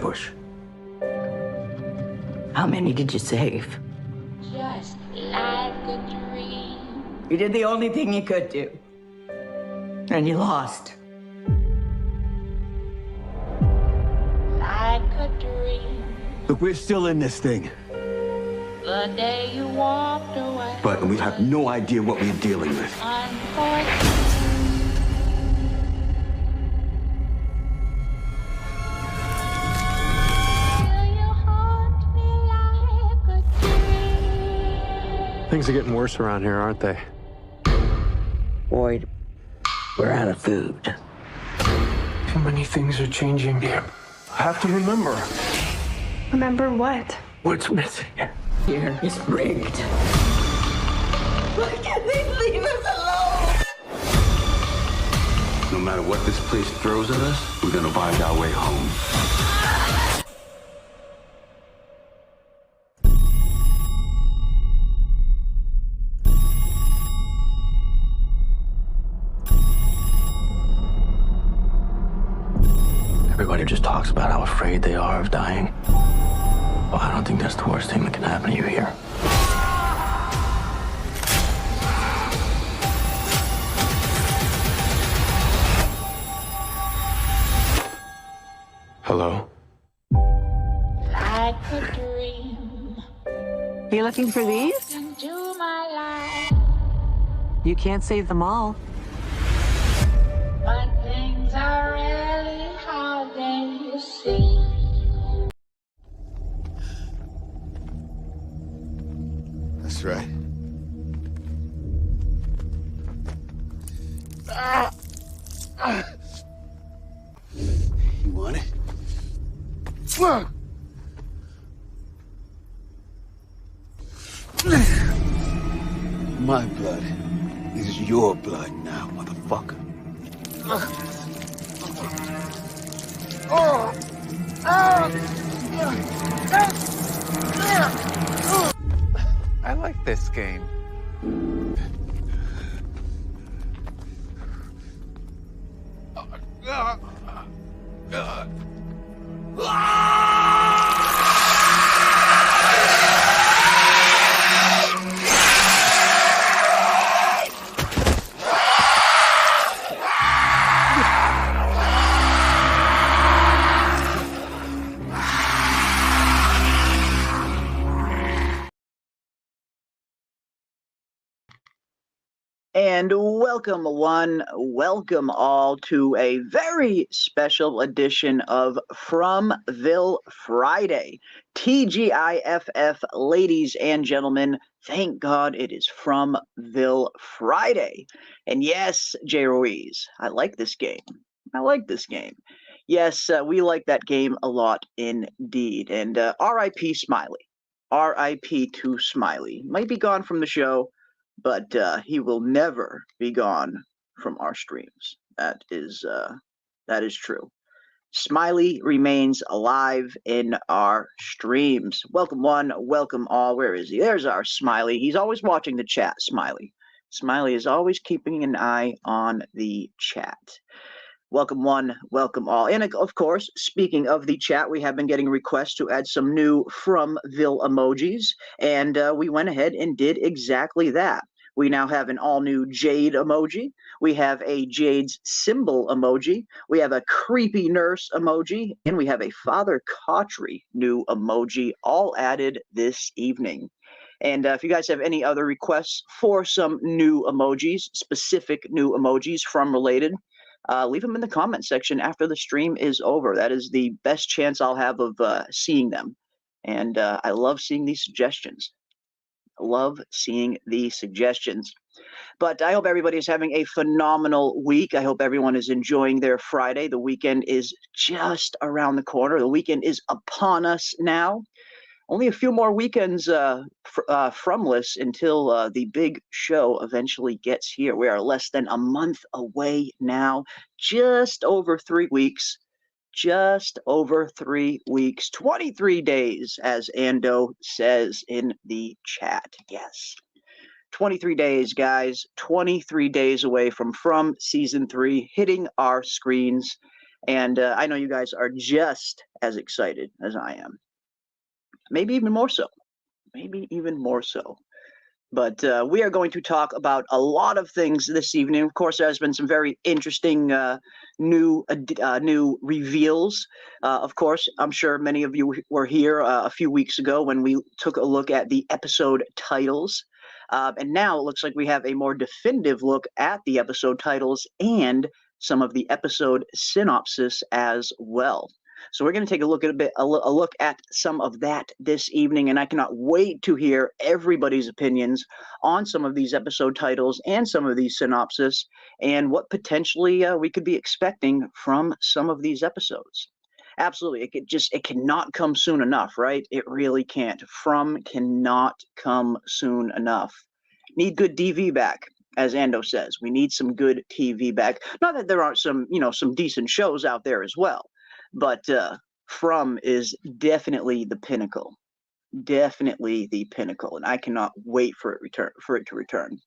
ambush. How many did you save? Just like a dream. You did the only thing you could do. And you lost. Like a dream. Look, we're still in this thing. The day you walked away. But we have no idea what we're dealing with. Unfortunately. Things are getting worse around here, aren't they? Boyd, we're out of food. Too many things are changing here. I have to remember. Remember what? What's missing? Here is rigged. Why can't they leave us alone? No matter what this place throws at us, we're gonna find our way home. Everybody just talks about how afraid they are of dying. Well, I don't think that's the worst thing that can happen to you here. Hello? Like a dream. You looking for these? Into my life. You can't save them all. But things are really how they seem. That's right. You want it? My blood is your blood now, motherfucker. I like this game. And welcome one, welcome all to a very special edition of Fromville Friday. TGIFF, ladies and gentlemen, thank God it is Fromville Friday. And yes, Jay Ruiz, I like this game. I like this game. Yes, we like that game a lot indeed. And R.I.P. Smiley. R.I.P. to Smiley. Might be gone from the show, but he will never be gone from our streams. That is true. Smiley remains alive in our streams. Welcome one, welcome all. Where is he? There's our Smiley. He's always watching the chat, Smiley. Smiley is always keeping an eye on the chat. Welcome one, welcome all. And of course, speaking of the chat, we have been getting requests to add some new Fromville emojis, and we went ahead and did exactly that. We now have an all-new Jade emoji. We have a Jade's symbol emoji. We have a creepy nurse emoji, and we have a Father Cautry new emoji, all added this evening. And if you guys have any other requests for some new emojis, specific new emojis from related, leave them in the comment section after the stream is over. That is the best chance I'll have of seeing them. And I love seeing these suggestions. Love seeing the suggestions. But I hope everybody is having a phenomenal week. I hope everyone is enjoying their Friday. The weekend is just around the corner. The weekend is upon us now. Only a few more weekends fromless until the big show eventually gets here. We are less than a month away now. Just over 3 weeks. Just over 3 weeks, 23 days, as Ando says in the chat. Yes, 23 days, guys. 23 days away from Season 3 hitting our screens. And I know you guys are just as excited as I am. Maybe even more so. Maybe even more so. But we are going to talk about a lot of things this evening. Of course, there's been some very interesting new reveals. Of course, I'm sure many of you were here a few weeks ago when we took a look at the episode titles. And now it looks like we have a more definitive look at the episode titles and some of the episode synopsis as well. So we're going to take a look at a look at some of that this evening, and I cannot wait to hear everybody's opinions on some of these episode titles and some of these synopsis, and what potentially we could be expecting from some of these episodes. Absolutely, it cannot come soon enough, right? It really can't. From cannot come soon enough. Need good DV back, as Ando says. We need some good TV back. Not that there aren't some decent shows out there as well. But From is definitely the pinnacle, definitely the pinnacle, and I cannot wait for it to return.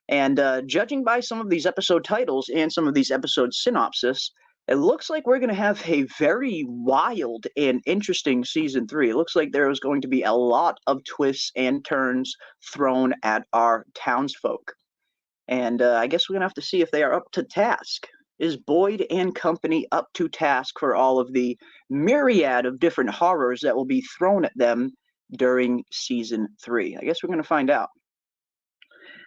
And judging by some of these episode titles and some of these episode synopsis, it looks like we're going to have a very wild and interesting season 3. It looks like there is going to be a lot of twists and turns thrown at our townsfolk. And I guess we're going to have to see if they are up to task. Is Boyd and company up to task for all of the myriad of different horrors that will be thrown at them during season 3? I guess we're going to find out.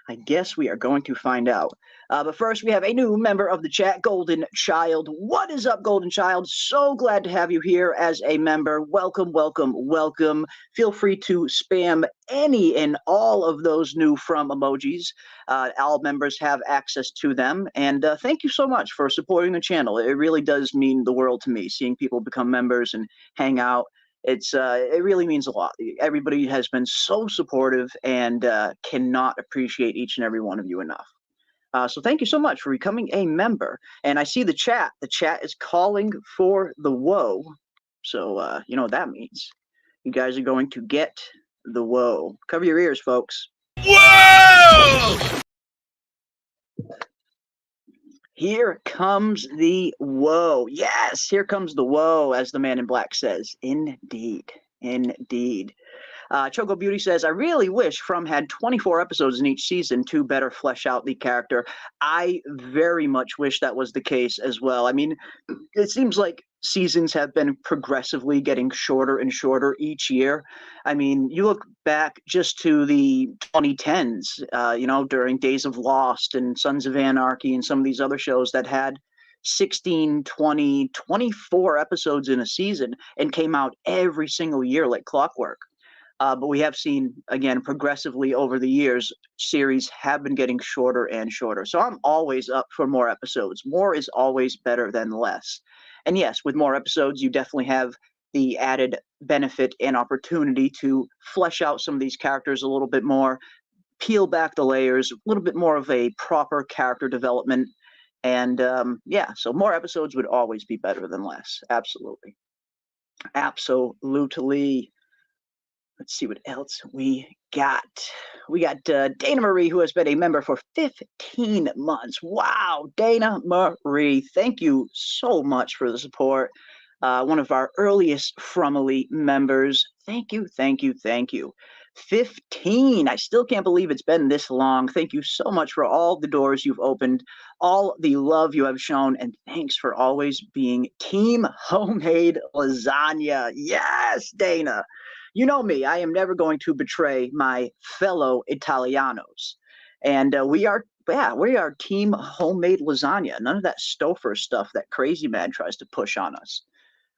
I guess we are going to find out. But first, we have a new member of the chat, Golden Child. What is up, Golden Child? So glad to have you here as a member. Welcome, welcome, welcome. Feel free to spam any and all of those new From emojis. All members have access to them. And thank you so much for supporting the channel. It really does mean the world to me, seeing people become members and hang out. It really means a lot. Everybody has been so supportive and cannot appreciate each and every one of you enough. So thank you so much for becoming a member. And I see the chat. The chat is calling for the woe. So you know what that means. You guys are going to get the woe. Cover your ears, folks. Whoa! Here comes the woe. Yes, here comes the woe, as the man in black says. Indeed. Indeed. Choco Beauty says, I really wish From had 24 episodes in each season to better flesh out the character. I very much wish that was the case as well. I mean, it seems like seasons have been progressively getting shorter and shorter each year. I mean, you look back just to the 2010s, during Days of Lost and Sons of Anarchy and some of these other shows that had 16, 20, 24 episodes in a season and came out every single year like clockwork. But we have seen, again, progressively over the years, series have been getting shorter and shorter. So I'm always up for more episodes. More is always better than less. And yes, with more episodes, you definitely have the added benefit and opportunity to flesh out some of these characters a little bit more, peel back the layers, a little bit more of a proper character development. And yeah, so more episodes would always be better than less. Absolutely. Absolutely. Let's see what else we got. We got Dana Marie, who has been a member for 15 months. Wow, Dana Marie, thank you so much for the support. One of our earliest Fromily members. Thank you, thank you, thank you. 15. I still can't believe it's been this long. Thank you so much for all the doors you've opened, all the love you have shown, and thanks for always being Team Homemade Lasagna. Yes, Dana. You know me, I am never going to betray my fellow Italianos. And we are Team Homemade Lasagna. None of that Stouffer stuff that Crazy Man tries to push on us.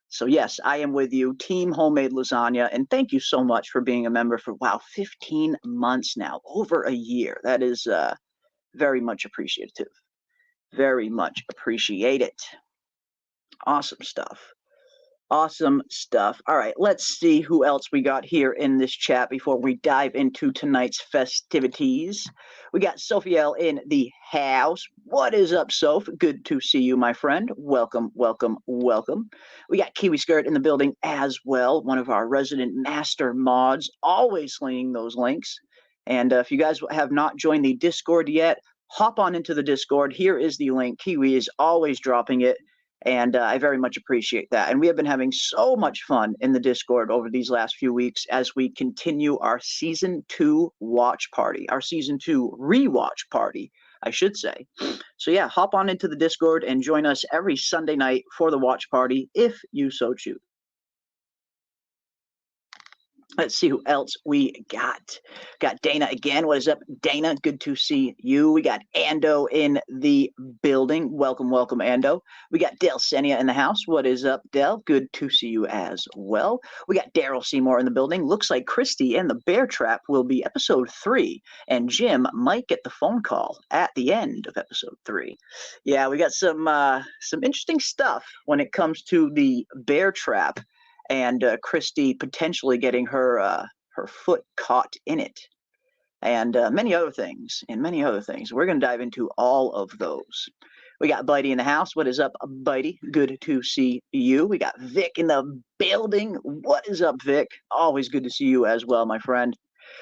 So yes, I am with you, Team Homemade Lasagna, and thank you so much for being a member for, wow, 15 months now, over a year. That is very much appreciative. Very much appreciated. Awesome stuff. Awesome stuff. All right, let's see who else we got here in this chat before we dive into tonight's festivities. We got Sophiel in the house. What is up, Soph? Good to see you, my friend. Welcome, welcome, welcome. We got Kiwi Skirt in the building as well, one of our resident master mods, always slinging those links. And if you guys have not joined the Discord yet, hop on into the Discord. Here is the link. Kiwi is always dropping it. And I very much appreciate that. And we have been having so much fun in the Discord over these last few weeks as we continue our season 2 watch party, our season 2 rewatch party, I should say. So yeah, hop on into the Discord and join us every Sunday night for the watch party if you so choose. Let's see who else we got. Got Dana again. What is up, Dana? Good to see you. We got Ando in the building. Welcome, welcome, Ando. We got Del Senia in the house. What is up, Del? Good to see you as well. We got Daryl Seymour in the building. Looks like Christy and the Bear Trap will be episode 3, and Jim might get the phone call at the end of episode 3. Yeah, we got some interesting stuff when it comes to the Bear Trap, and Christy potentially getting her foot caught in it, and many other things, We're going to dive into all of those. We got Bitey in the house. What is up, Bitey? Good to see you. We got Vic in the building. What is up, Vic? Always good to see you as well, my friend.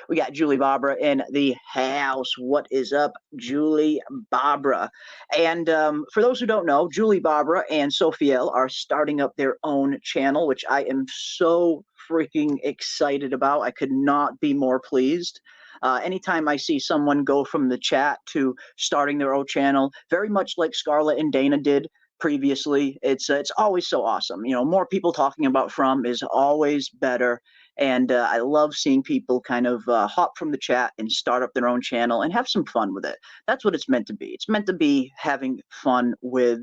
We got Julie Barbara in the house. What is up, Julie Barbara? And for those who don't know, Julie Barbara and Sophiel are starting up their own channel, which I am so freaking excited about. I could not be more pleased. Anytime I see someone go from the chat to starting their own channel, very much like Scarlett and Dana did previously, it's always so awesome. You know, more people talking about From is always better. And I love seeing people kind of hop from the chat and start up their own channel and have some fun with it. That's what it's meant to be. It's meant to be having fun with.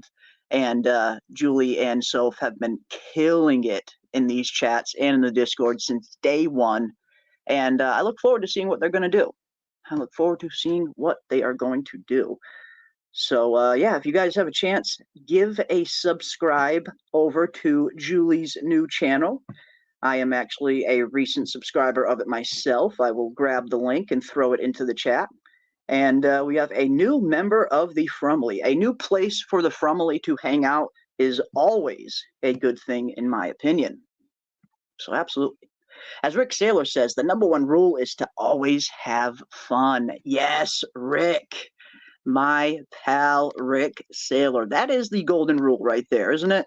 And Julie and Soph have been killing it in these chats and in the Discord since day one. And I look forward to seeing what they're going to do. So, yeah, if you guys have a chance, give a subscribe over to Julie's new channel. I am actually a recent subscriber of it myself. I will grab the link and throw it into the chat. And we have a new member of the Fromily. A new place for the Fromily to hang out is always a good thing, in my opinion. So absolutely. As Rick Saylor says, the #1 rule is to always have fun. Yes, Rick. My pal Rick Saylor. That is the golden rule right there, isn't it?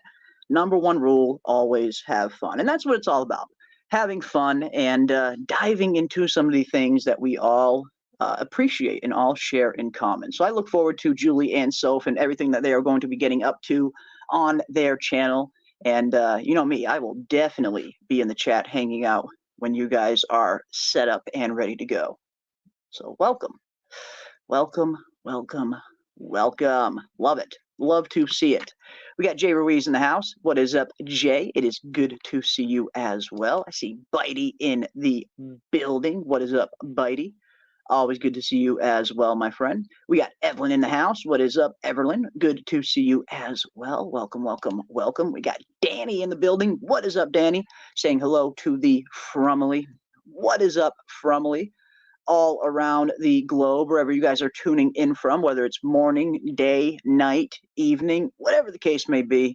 #1 rule, always have fun. And that's what it's all about, having fun and diving into some of the things that we all appreciate and all share in common. So I look forward to Julie and Soph and everything that they are going to be getting up to on their channel. And you know me, I will definitely be in the chat hanging out when you guys are set up and ready to go. So welcome. Welcome, welcome, welcome. Love it. Love to see it. We got Jay Ruiz in the house. What is up, Jay? It is good to see you as well. I see Bitey in the building. What is up, Bitey? Always good to see you as well, my friend. We got Evelyn in the house. What is up, Evelyn? Good to see you as well. Welcome, welcome, welcome. We got Danny in the building. What is up, Danny? Saying hello to the Fromily. What is up, Fromily? All around the globe, wherever you guys are tuning in from, whether it's morning, day, night, evening, whatever the case may be,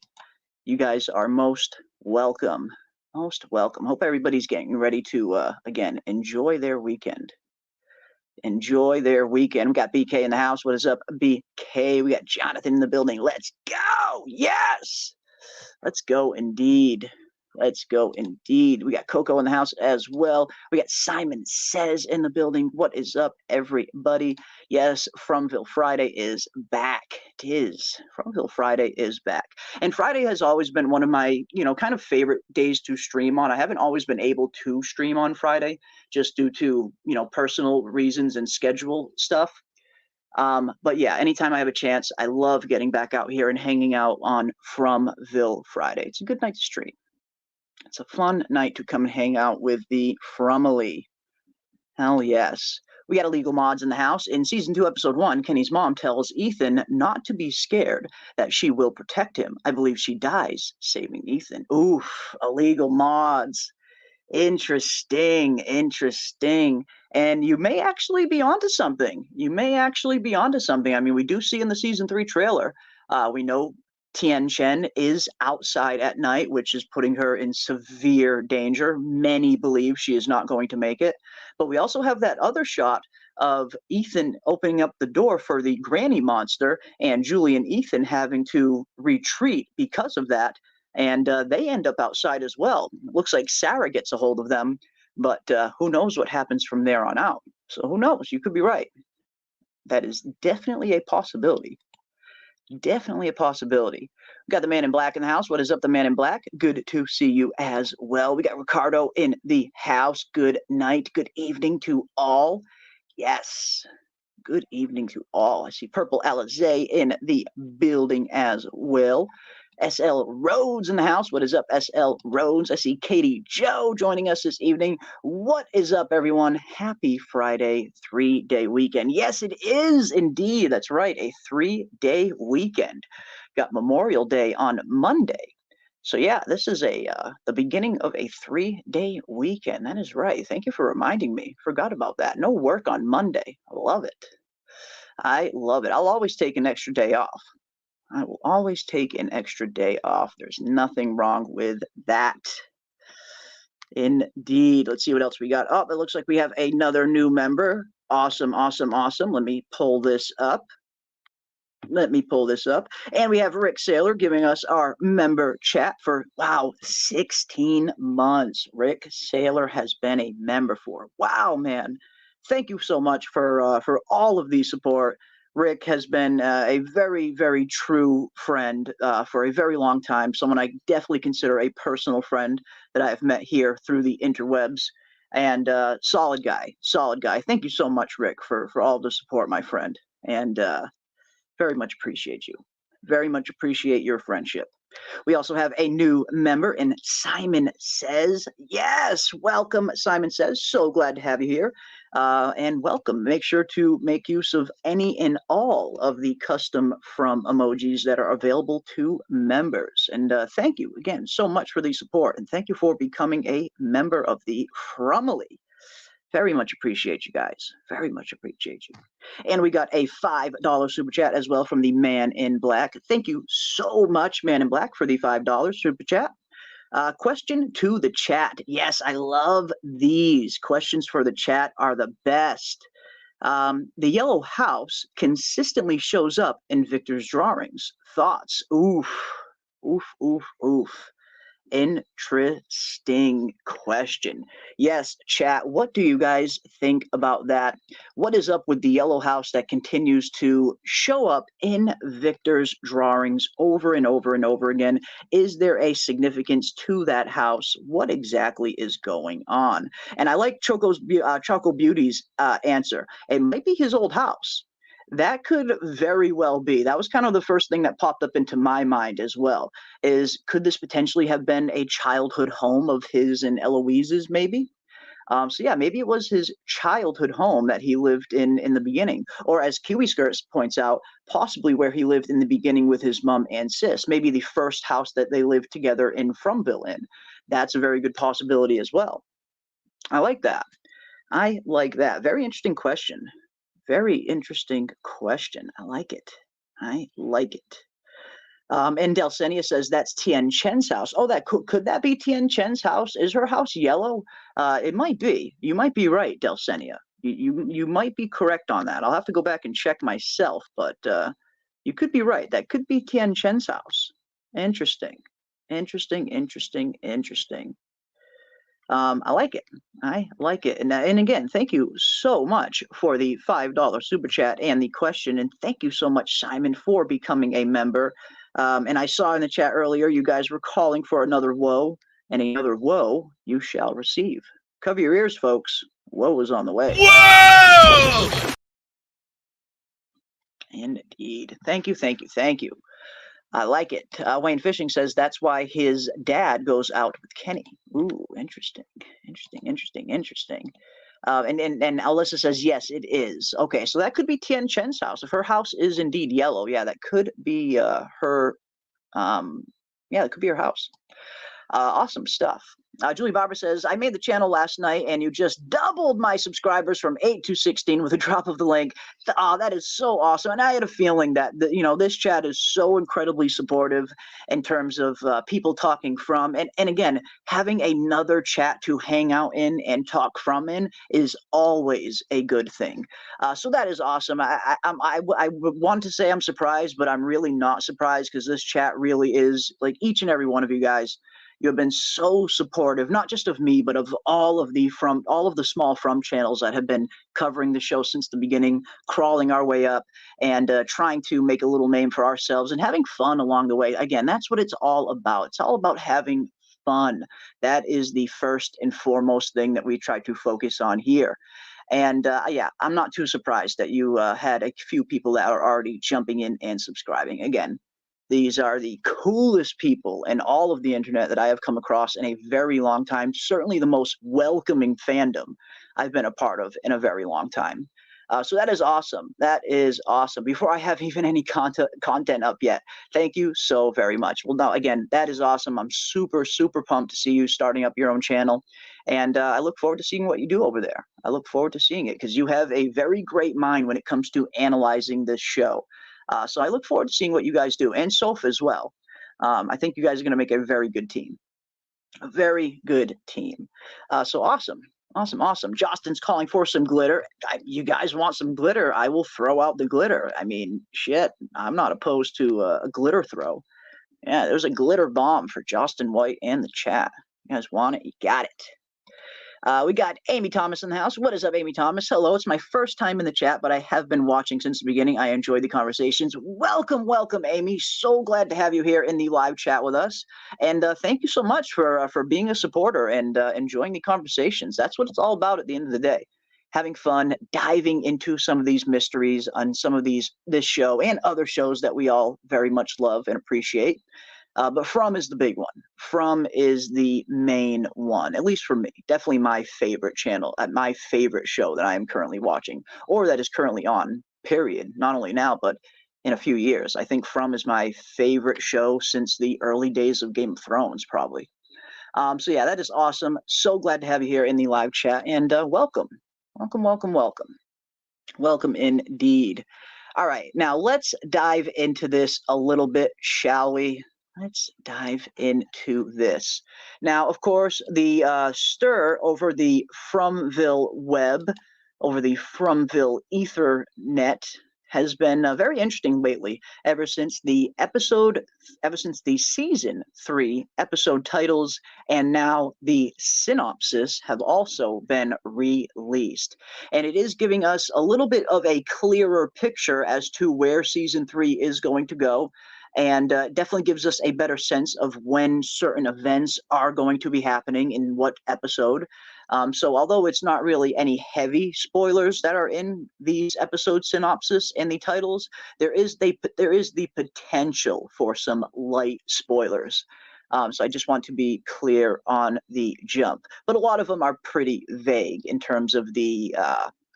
you guys are most welcome. Most welcome. Hope everybody's getting ready to, again, enjoy their weekend. Enjoy their weekend. We got BK in the house. What is up, BK? We got Jonathan in the building. Let's go. Yes. Let's go indeed. Let's go indeed. We got Coco in the house as well. We got Simon Says in the building. What is up, everybody? Yes, Fromville Friday is back. It is. Fromville Friday is back. And Friday has always been one of my, kind of favorite days to stream on. I haven't always been able to stream on Friday just due to, personal reasons and schedule stuff. But yeah, anytime I have a chance, I love getting back out here and hanging out on Fromville Friday. It's a good night to stream. It's a fun night to come and hang out with the Fromily. Hell yes. We got Illegal Mods in the house. In Season 2, Episode 1, Kenny's mom tells Ethan not to be scared, that she will protect him. I believe she dies saving Ethan. Oof, Illegal Mods. Interesting, interesting. And you may actually be onto something. I mean, we do see in the Season 3 trailer, we know Tien Chen is outside at night, which is putting her in severe danger. Many believe she is not going to make it. But we also have that other shot of Ethan opening up the door for the granny monster and Julie and Ethan having to retreat because of that. And they end up outside as well. Looks like Sarah gets a hold of them, but who knows what happens from there on out. So who knows? You could be right. That is definitely a possibility. Definitely a possibility. We got the man in black in the house. What is up, the man in black? Good to see you as well. We got Ricardo in the house. Good night. Good evening to all. Yes. Good evening to all. I see Purple Alizé in the building as well. SL Rhodes in the house. What is up, SL Rhodes? I see Katie Joe joining us this evening. What is up, everyone? Happy Friday, 3-day weekend. Yes, it is indeed. That's right, a 3-day weekend. Got Memorial Day on Monday. So yeah, this is the beginning of a 3-day weekend. That is right. Thank you for reminding me. Forgot about that. No work on Monday. I love it. I love it. I'll always take an extra day off. I will always take an extra day off. There's nothing wrong with that. Indeed. Let's see what else we got. Oh, it looks like we have another new member. Awesome, awesome, awesome. Let me pull this up. And we have Rick Saylor giving us our member chat for, wow, 16 months. Rick Saylor has been a member for. Wow, man. Thank you so much for all of the support. Rick has been a very, very true friend for a very long time, someone I definitely consider a personal friend that I've met here through the interwebs, and solid guy. Thank you so much, Rick, for all the support, my friend, and very much appreciate you. Very much appreciate your friendship. We also have a new member in Simon Says. Yes, welcome, Simon Says. So glad to have you here. And welcome. Make sure to make use of any and all of the custom From emojis that are available to members. And thank you again so much for the support. And thank you for becoming a member of the Fromily. Very much appreciate you guys. Very much appreciate you. And we got a $5 super chat as well from the Man in Black. Thank you so much, Man in Black, for the $5 super chat. Question to the chat. Yes, I love these. Questions for the chat are the best. The yellow house consistently shows up in Victor's drawings. Thoughts? Oof. Oof, oof, oof. Interesting question. Yes, chat, what do you guys think about that? What is up with the yellow house that continues to show up in Victor's drawings over and over and over again? Is there a significance to that house? What exactly is going on? And I like Choco Beauty's answer. It might be his old house. That could very well be. That was kind of the first thing that popped up into my mind as well, is could this potentially have been a childhood home of his and Eloise's maybe? So yeah, maybe it was his childhood home that he lived in the beginning. Or as Kiwi Skirts points out, possibly where he lived in the beginning with his mom and sis. Maybe the first house that they lived together in Fromville in. That's a very good possibility as well. I like that. I like that. Very interesting question. Very interesting question. I like it. I like it. And Delsenia says that's Tien Chen's house. Oh, that could that be Tien Chen's house? Is her house yellow? It might be. You might be right, Delsenia. You might be correct on that. I'll have to go back and check myself, but you could be right. That could be Tien Chen's house. Interesting. Interesting, interesting, interesting. I like it. I like it. And again, thank you so much for the $5 super chat and the question. And thank you so much, Simon, for becoming a member. And I saw in the chat earlier, you guys were calling for another woe, and another woe you shall receive. Cover your ears, folks. Woe is on the way. Whoa! Indeed. Thank you, thank you, thank you. I like it. Wayne Fishing says that's why his dad goes out with Kenny. Ooh, interesting, interesting, interesting, interesting. And Alyssa says, yes, it is. Okay, so that could be Tien Chen's house. If her house is indeed yellow, yeah, that could be her, yeah, it could be her house. Awesome stuff. Julie Barber says, I made the channel last night and you just doubled my subscribers from 8 to 16 with a drop of the link. Oh, that is so awesome. And I had a feeling that, this chat is so incredibly supportive in terms of people talking from. And again, having another chat to hang out in and talk from in is always a good thing. So that is awesome. I want to say I'm surprised, but I'm really not surprised because this chat really is, like, each and every one of you guys. You have been so supportive, not just of me, but of all of the small From channels that have been covering the show since the beginning, crawling our way up, and trying to make a little name for ourselves and having fun along the way. Again, that's what it's all about. It's all about having fun. That is the first and foremost thing that we try to focus on here. And yeah, I'm not too surprised that you had a few people that are already jumping in and subscribing. Again, these are the coolest people in all of the internet that I have come across in a very long time. Certainly the most welcoming fandom I've been a part of in a very long time. So that is awesome. That is awesome. Before I have even any content up yet, thank you so very much. Well, now, again, that is awesome. I'm super, super pumped to see you starting up your own channel. And I look forward to seeing what you do over there. I look forward to seeing it because you have a very great mind when it comes to analyzing this show. So I look forward to seeing what you guys do, and Soph as well. I think you guys are going to make a very good team. A very good team. So awesome. Awesome, awesome. Justin's calling for some glitter. You guys want some glitter? I will throw out the glitter. I mean, shit, I'm not opposed to a glitter throw. Yeah, there's a glitter bomb for Justin White and the chat. You guys want it? You got it. We got Amy Thomas in the house. What is up, Amy Thomas? Hello. It's my first time in the chat, but I have been watching since the beginning. I enjoy the conversations. Welcome, welcome, Amy. So glad to have you here in the live chat with us. And thank you so much for being a supporter and enjoying the conversations. That's what it's all about at the end of the day. Having fun, diving into some of these mysteries on some of this show and other shows that we all very much love and appreciate. But From is the big one. From is the main one, at least for me. Definitely my favorite channel, my favorite show that I am currently watching, or that is currently on, period. Not only now, but in a few years. I think From is my favorite show since the early days of Game of Thrones, probably. So yeah, that is awesome. So glad to have you here in the live chat, and welcome. Welcome, welcome, welcome. Welcome indeed. All right, now let's dive into this a little bit, shall we? Let's dive into this. Now, of course, the stir over the Fromville web, over the Fromville Ethernet, has been very interesting lately. Ever since the season 3 episode titles and now the synopsis have also been released, and it is giving us a little bit of a clearer picture as to where season 3 is going to go. And definitely gives us a better sense of when certain events are going to be happening in what episode. So although it's not really any heavy spoilers that are in these episode synopsis and the titles, there is the potential for some light spoilers. So I just want to be clear on the jump. But a lot of them are pretty vague in terms of the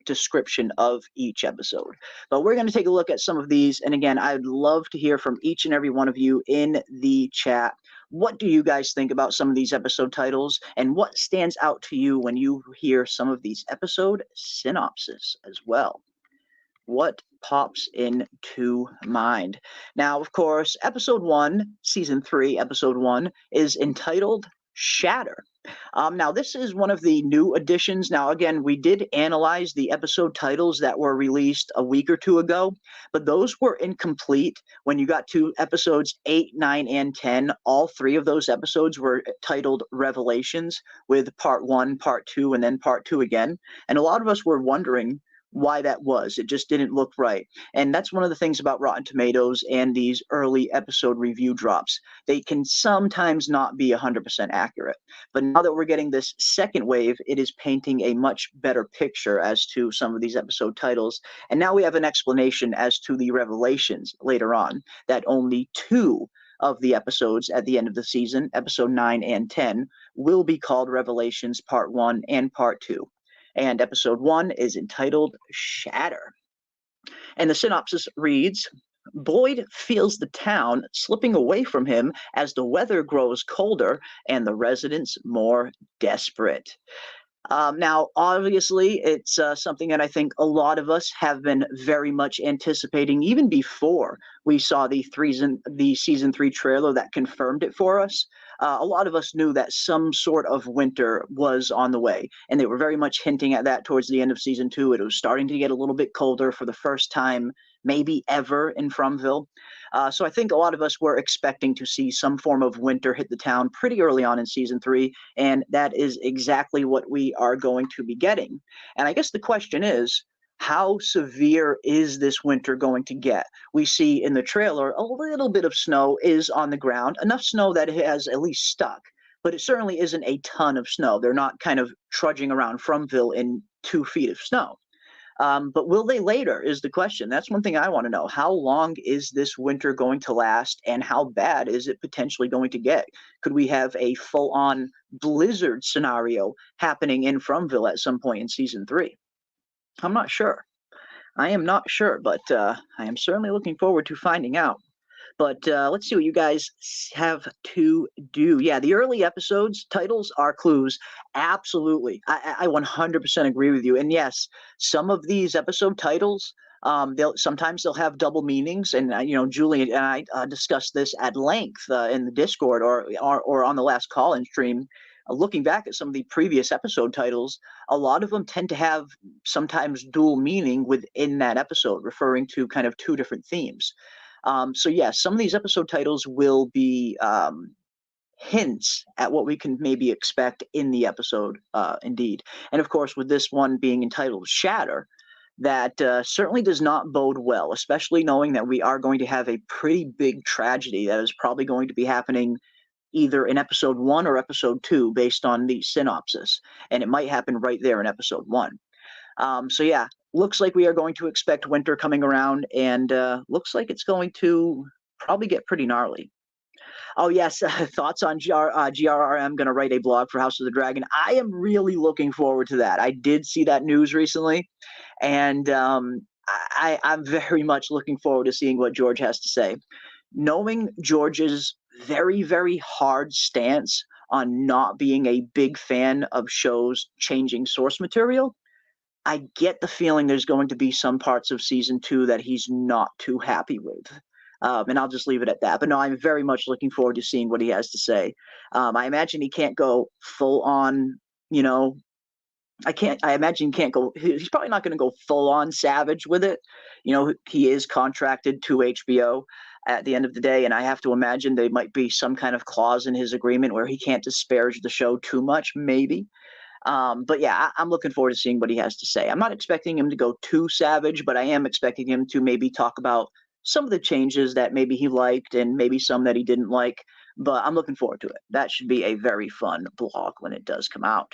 description of each episode. But we're going to take a look at some of these, and again, I'd love to hear from each and every one of you in the chat. What do you guys think about some of these episode titles, and what stands out to you when you hear some of these episode synopsis as well? What pops into mind? Now, of course, episode 1, season 3, episode 1 is entitled Shatter. Now, this is one of the new additions. Now, again, we did analyze the episode titles that were released a week or two ago, but those were incomplete. When you got to episodes 8, 9, and 10, all 3 of those episodes were titled Revelations, with part 1, part 2, and then part 2 again. And a lot of us were wondering why that was. It just didn't look right. And that's one of the things about Rotten Tomatoes and these early episode review drops. They can sometimes not be 100% accurate. But now that we're getting this second wave, it is painting a much better picture as to some of these episode titles. And now we have an explanation as to the revelations later on, that only 2 of the episodes at the end of the season, episode 9 and 10, will be called Revelations Part 1 and Part 2. And episode 1 is entitled Shatter. And the synopsis reads, Boyd feels the town slipping away from him as the weather grows colder and the residents more desperate. Now, obviously, it's something that I think a lot of us have been very much anticipating, even before we saw the season 3 trailer that confirmed it for us. A lot of us knew that some sort of winter was on the way, and they were very much hinting at that towards the end of season 2. It was starting to get a little bit colder for the first time, maybe ever, in Fromville. So I think a lot of us were expecting to see some form of winter hit the town pretty early on in season 3, and that is exactly what we are going to be getting. And I guess the question is, how severe is this winter going to get? We see in the trailer a little bit of snow is on the ground, enough snow that it has at least stuck, but it certainly isn't a ton of snow. They're not kind of trudging around Fromville in 2 feet of snow. But will they later is the question. That's one thing I want to know. How long is this winter going to last, and how bad is it potentially going to get? Could we have a full-on blizzard scenario happening in Fromville at some point in season 3? I'm not sure. I am not sure, but I am certainly looking forward to finding out. But let's see what you guys have to do. Yeah, the early episodes, titles are clues. Absolutely. I 100% agree with you. And yes, some of these episode titles, they'll have double meanings. And, Julie and I discussed this at length in the Discord or on the last call-in stream. Looking back at some of the previous episode titles, a lot of them tend to have sometimes dual meaning within that episode, referring to kind of two different themes. So yes, some of these episode titles will be hints at what we can maybe expect in the episode, indeed. And of course, with this one being entitled Shatter, that certainly does not bode well, especially knowing that we are going to have a pretty big tragedy that is probably going to be happening either in episode 1 or episode 2 based on the synopsis. And it might happen right there in episode 1. So yeah, looks like we are going to expect winter coming around, and looks like it's going to probably get pretty gnarly. Oh yes, thoughts on GRRM going to write a blog for House of the Dragon. I am really looking forward to that. I did see that news recently, and I'm very much looking forward to seeing what George has to say. Knowing George's very, very hard stance on not being a big fan of shows changing source material, I get the feeling there's going to be some parts of season 2 that he's not too happy with. And I'll just leave it at that. But no, I'm very much looking forward to seeing what he has to say. I imagine he can't go full on, I imagine he can't go, he's probably not going to go full on savage with it. He is contracted to HBO at the end of the day, and I have to imagine there might be some kind of clause in his agreement where he can't disparage the show too much, maybe. But yeah, I'm looking forward to seeing what he has to say. I'm not expecting him to go too savage, but I am expecting him to maybe talk about some of the changes that maybe he liked and maybe some that he didn't like. But I'm looking forward to it. That should be a very fun blog when it does come out.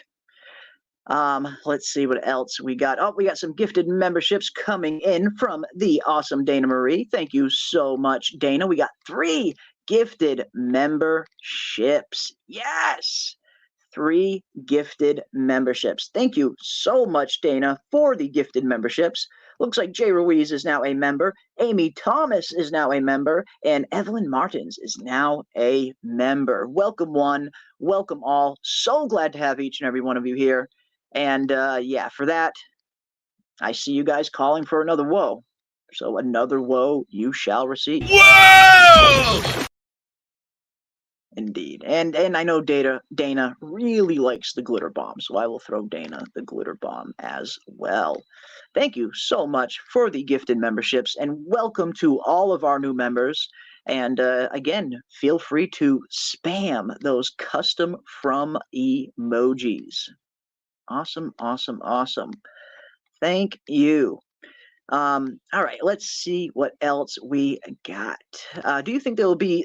Let's see what else we got. Oh, we got some gifted memberships coming in from the awesome Dana Marie. Thank you so much, Dana. We got 3 gifted memberships. Yes! 3 gifted memberships. Thank you so much, Dana, for the gifted memberships. Looks like Jay Ruiz is now a member, Amy Thomas is now a member, and Evelyn Martins is now a member. Welcome one, welcome all. So glad to have each and every one of you here. And yeah, for that, I see you guys calling for another woe. So another woe you shall receive. Whoa! Indeed. And I know Dana really likes the glitter bomb, so I will throw Dana the glitter bomb as well. Thank you so much for the gifted memberships, and welcome to all of our new members. And again, feel free to spam those custom from emojis. Awesome, awesome, awesome. Thank you. All right, let's see what else we got. Do you think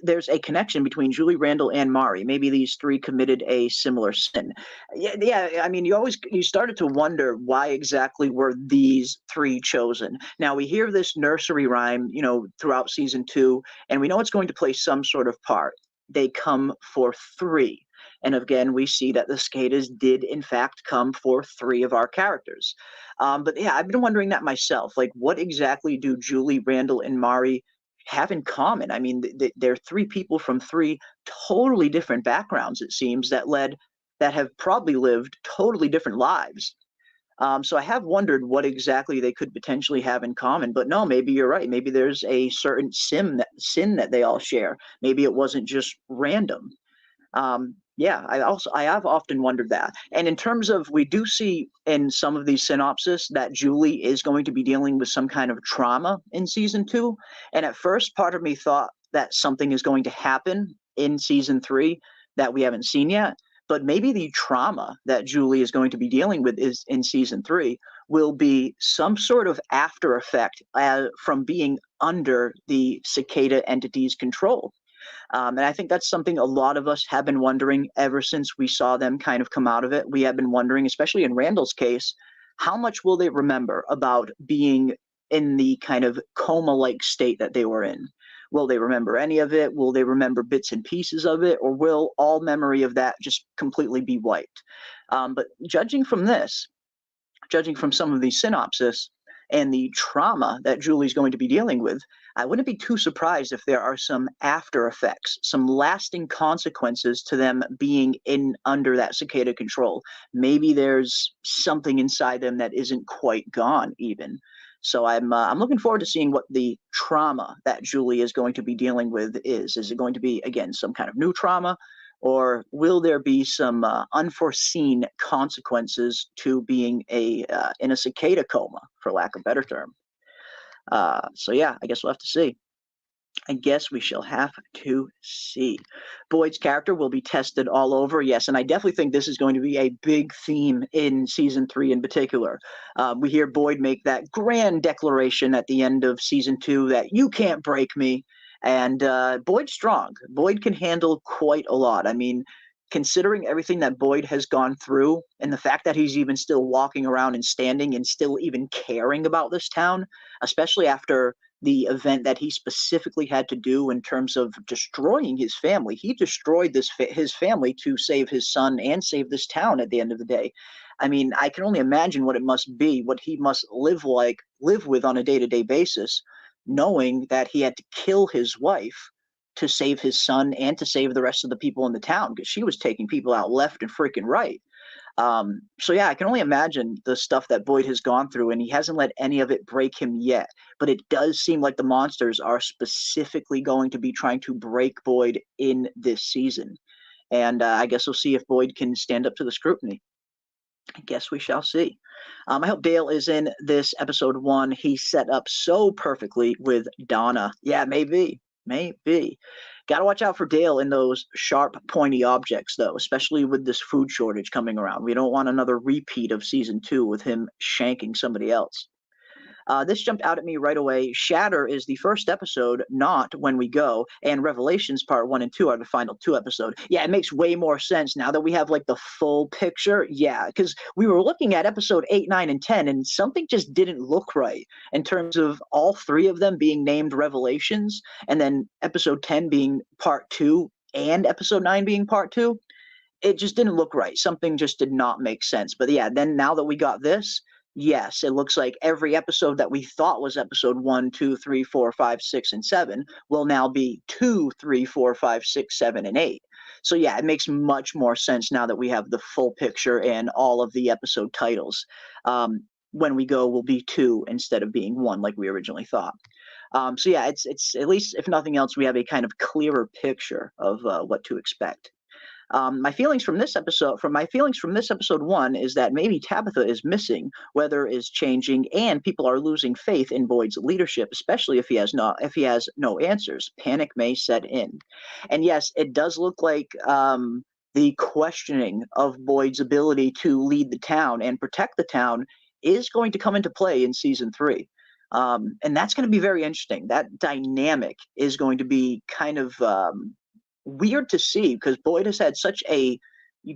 there's a connection between Julie Randall and Mari? Maybe these 3 committed a similar sin. Yeah. I mean, you started to wonder why exactly were these 3 chosen. Now we hear this nursery rhyme, throughout season 2, and we know it's going to play some sort of part. They come for 3. And again, we see that the skaters did, in fact, come for 3 of our characters. But yeah, I've been wondering that myself. Like, what exactly do Julie, Randall, and Mari have in common. I mean, they're three people from three totally different backgrounds, it seems, that have probably lived totally different lives. So I have wondered what exactly they could potentially have in common, but no, maybe you're right. Maybe there's a certain sin that they all share. Maybe it wasn't just random. Yeah, I have often wondered that. And in terms of, we do see in some of these synopsis that Julie is going to be dealing with some kind of trauma in season 2. And at first, part of me thought that something is going to happen in season 3 that we haven't seen yet. But maybe the trauma that Julie is going to be dealing with is in season 3 will be some sort of after effect from being under the cicada entity's control. And I think that's something a lot of us have been wondering ever since we saw them kind of come out of it. We have been wondering, especially in Randall's case, how much will they remember about being in the kind of coma-like state that they were in? Will they remember any of it? Will they remember bits and pieces of it? Or will all memory of that just completely be wiped? But judging from some of these synopsis and the trauma that Julie's going to be dealing with, I wouldn't be too surprised if there are some after effects, some lasting consequences to them being under that cicada control. Maybe there's something inside them that isn't quite gone even. So I'm looking forward to seeing what the trauma that Julie is going to be dealing with is. Is it going to be, again, some kind of new trauma? Or will there be some unforeseen consequences to being in a cicada coma, for lack of a better term? So yeah, I guess we'll have to see. I guess we shall have to see. Boyd's character will be tested all over, yes, and I definitely think this is going to be a big theme in season 3 in particular. We hear Boyd make that grand declaration at the end of season 2 that you can't break me. And Boyd's strong. Boyd can handle quite a lot. I mean, considering everything that Boyd has gone through and the fact that he's even still walking around and standing and still even caring about this town, especially after the event that he specifically had to do in terms of destroying his family. He destroyed his family to save his son and save this town at the end of the day. I mean, I can only imagine what it must be, what he must live with on a day-to-day basis, knowing that he had to kill his wife to save his son and to save the rest of the people in the town, because she was taking people out left and freaking right. So yeah, I can only imagine the stuff that Boyd has gone through, and he hasn't let any of it break him yet. But it does seem like the monsters are specifically going to be trying to break Boyd in this season. And I guess we'll see if Boyd can stand up to the scrutiny. I guess we shall see. I hope Dale is in this episode 1. He's set up so perfectly with Donna. Yeah, maybe. Got to watch out for Dale in those sharp, pointy objects, though, especially with this food shortage coming around. We don't want another repeat of season 2 with him shanking somebody else. This jumped out at me right away. Shatter is the first episode, not When We Go, and Revelations Part 1 and 2 are the final 2 episodes. Yeah, it makes way more sense now that we have, like, the full picture. Yeah, because we were looking at episode 8, 9, and 10, and something just didn't look right in terms of all 3 of them being named Revelations, and then episode 10 being Part 2, and episode 9 being Part 2. It just didn't look right. Something just did not make sense. But yeah, then now that we got this, yes, it looks like every episode that we thought was episode 1, 2, 3, 4, 5, 6, and 7 will now be 2, 3, 4, 5, 6, 7, and 8. So yeah, it makes much more sense now that we have the full picture and all of the episode titles. When We Go will be 2 instead of being 1 like we originally thought. So yeah, it's at least, if nothing else, we have a kind of clearer picture of what to expect. My feelings from this episode 1 is that maybe Tabitha is missing, weather is changing, and people are losing faith in Boyd's leadership, especially if he has no answers. Panic may set in. And yes, it does look like the questioning of Boyd's ability to lead the town and protect the town is going to come into play in season 3. And that's going to be very interesting. That dynamic is going to be kind of weird to see, because Boyd has had such a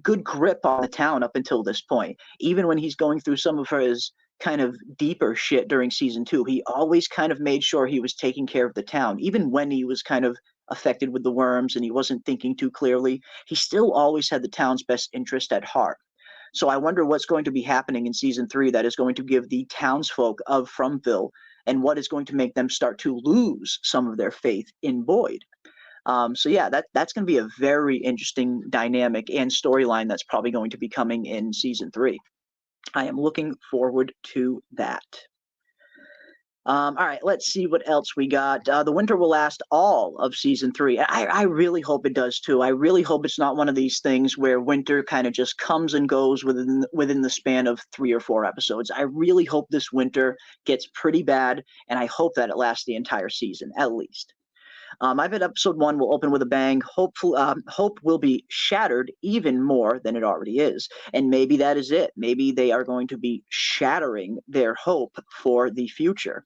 good grip on the town up until this point. Even when he's going through some of his kind of deeper shit during season 2, he always kind of made sure he was taking care of the town. Even when he was kind of affected with the worms and he wasn't thinking too clearly, he still always had the town's best interest at heart. So I wonder what's going to be happening in season 3 that is going to give the townsfolk of Fromville and what is going to make them start to lose some of their faith in Boyd. So yeah, that's going to be a very interesting dynamic and storyline that's probably going to be coming in season 3. I am looking forward to that. All right, let's see what else we got. The winter will last all of season 3. I really hope it does too. I really hope it's not one of these things where winter kind of just comes and goes within the span of 3 or 4 episodes. I really hope this winter gets pretty bad, and I hope that it lasts the entire season at least. I bet episode 1 will open with a bang. Hope will be shattered even more than it already is. And maybe that is it. Maybe they are going to be shattering their hope for the future.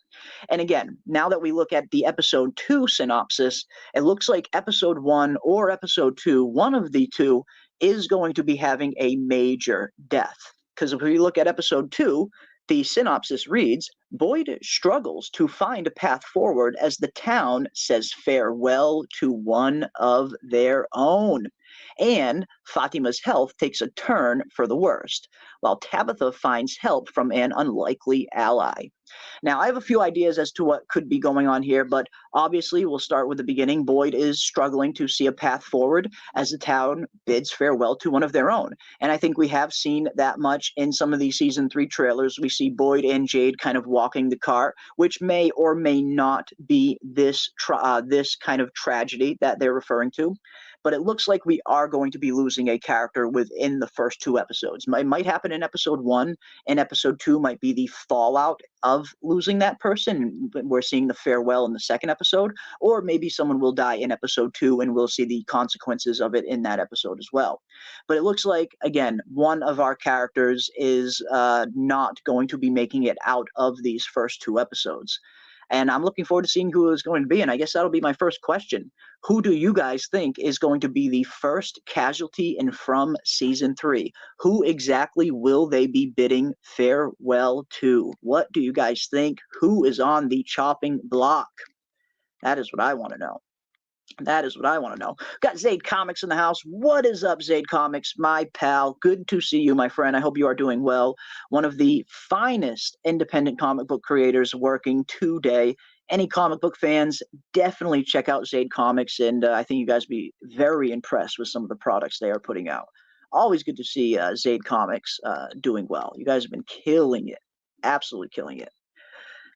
And again, now that we look at the episode 2 synopsis, it looks like episode 1 or episode 2, one of the two, is going to be having a major death. Because if we look at episode 2, the synopsis reads, Boyd struggles to find a path forward as the town says farewell to one of their own. And Fatima's health takes a turn for the worst, while Tabitha finds help from an unlikely ally. Now, I have a few ideas as to what could be going on here, but obviously we'll start with the beginning. Boyd is struggling to see a path forward as the town bids farewell to one of their own. And I think we have seen that much in some of these season 3 trailers. We see Boyd and Jade kind of walking the cart, which may or may not be this kind of tragedy that they're referring to. But it looks like we are going to be losing a character within the first 2 episodes. It might happen in episode 1, and episode 2 might be the fallout of losing that person. We're seeing the farewell in the second episode, or maybe someone will die in episode 2, and we'll see the consequences of it in that episode as well. But it looks like, again, one of our characters is not going to be making it out of these first 2 episodes. And I'm looking forward to seeing who is going to be. And I guess that'll be my first question. Who do you guys think is going to be the first casualty in From Season 3? Who exactly will they be bidding farewell to? What do you guys think? Who is on the chopping block? That is what I want to know. That is what I want to know. Got Zaid Comics in the house. What is up, Zaid Comics, my pal? Good to see you, my friend. I hope you are doing well. One of the finest independent comic book creators working today. Any comic book fans, definitely check out Zaid Comics, and I think you guys will be very impressed with some of the products they are putting out. Always good to see Zaid Comics doing well. You guys have been killing it. Absolutely killing it.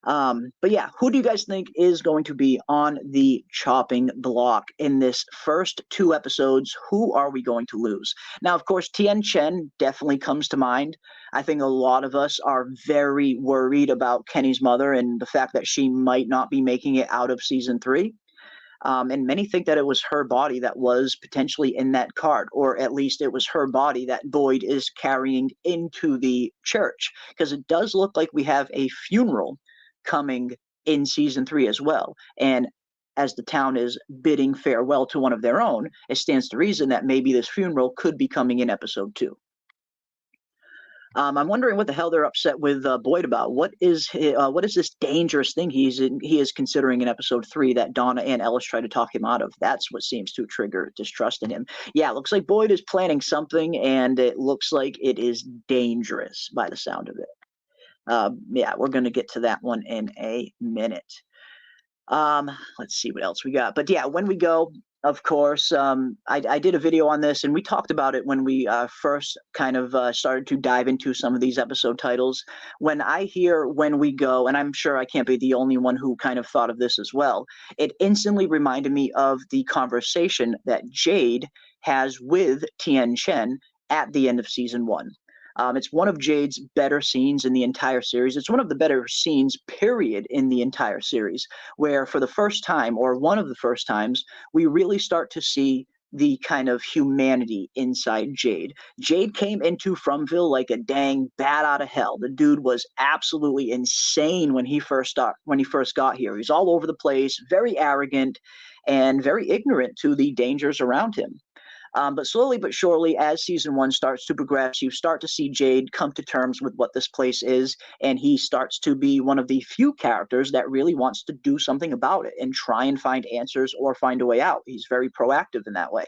But yeah, who do you guys think is going to be on the chopping block in this first 2 episodes? Who are we going to lose? Now, of course, Tien Chen definitely comes to mind. I think a lot of us are very worried about Kenny's mother and the fact that she might not be making it out of season 3. And many think that it was her body that was potentially in that cart, or at least it was her body that Boyd is carrying into the church, because it does look like we have a funeral coming in season 3 as well. And as the town is bidding farewell to one of their own, it stands to reason that maybe this funeral could be coming in episode 2. I'm wondering what the hell they're upset with Boyd about. What is this dangerous thing he is considering in episode 3 that Donna and Ellis try to talk him out of? That's what seems to trigger distrust in him. Yeah, it looks like Boyd is planning something, and it looks like it is dangerous by the sound of it. Yeah, we're going to get to that one in a minute. Let's see what else we got. But yeah, when we go, of course, I did a video on this, and we talked about it when we first kind of started to dive into some of these episode titles. When I hear When We Go, and I'm sure I can't be the only one who kind of thought of this as well, it instantly reminded me of the conversation that Jade has with Tien Chen at the end of season 1. It's one of Jade's better scenes in the entire series. It's one of the better scenes, period, in the entire series, where for the first time, or one of the first times, we really start to see the kind of humanity inside Jade. Jade came into Fromville like a dang bat out of hell. The dude was absolutely insane when he first got here. He's all over the place, very arrogant, and very ignorant to the dangers around him. But slowly but surely, as season 1 starts to progress, you start to see Jade come to terms with what this place is, and he starts to be one of the few characters that really wants to do something about it and try and find answers or find a way out. He's very proactive in that way.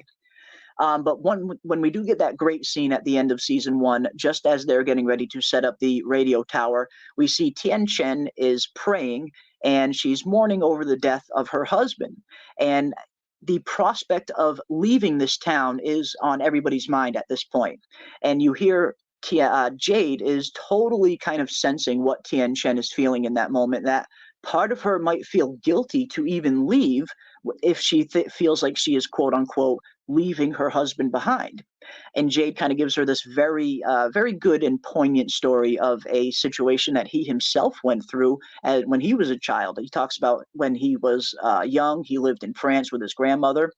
But when we do get that great scene at the end of season 1, just as they're getting ready to set up the radio tower, we see Tien Chen is praying, and she's mourning over the death of her husband. And the prospect of leaving this town is on everybody's mind at this point. And you hear Jade is totally kind of sensing what Tien Chen is feeling in that moment, that part of her might feel guilty to even leave if she feels like she is, quote unquote, leaving her husband behind. And Jade kind of gives her this very good and poignant story of a situation that he himself went through when he was a child. He talks about when he was young, he lived in France with his grandmother,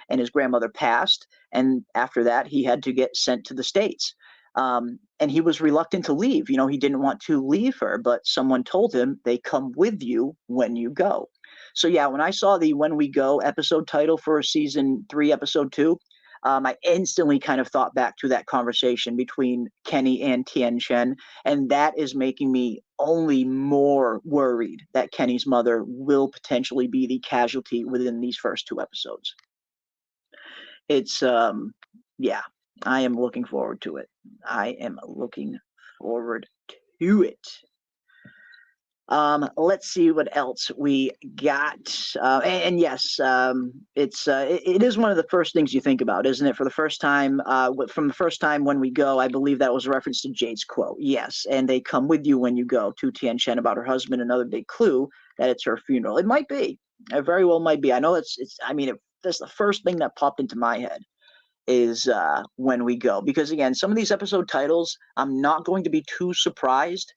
and his grandmother passed. And after that, he had to get sent to the States. And he was reluctant to leave. You know, he didn't want to leave her, but someone told him they come with you when you go. So yeah, when I saw the "When We Go" episode title for season 3, episode 2, I instantly kind of thought back to that conversation between Kenny and Tien Chen, and that is making me only more worried that Kenny's mother will potentially be the casualty within these first 2 episodes. It's yeah, I am looking forward to it. I am looking forward to it. Let's see what else we got. And yes, it is one of the first things you think about, isn't it? For the first time, from the first time "When We Go," I believe that was a reference to Jade's quote. Yes, and they come with you when you go, to Tien Chen about her husband. Another big clue that it's her funeral. It might be. It very well might be. I know it's. I mean, that's the first thing that popped into my head is "When We Go," because again, some of these episode titles, I'm not going to be too surprised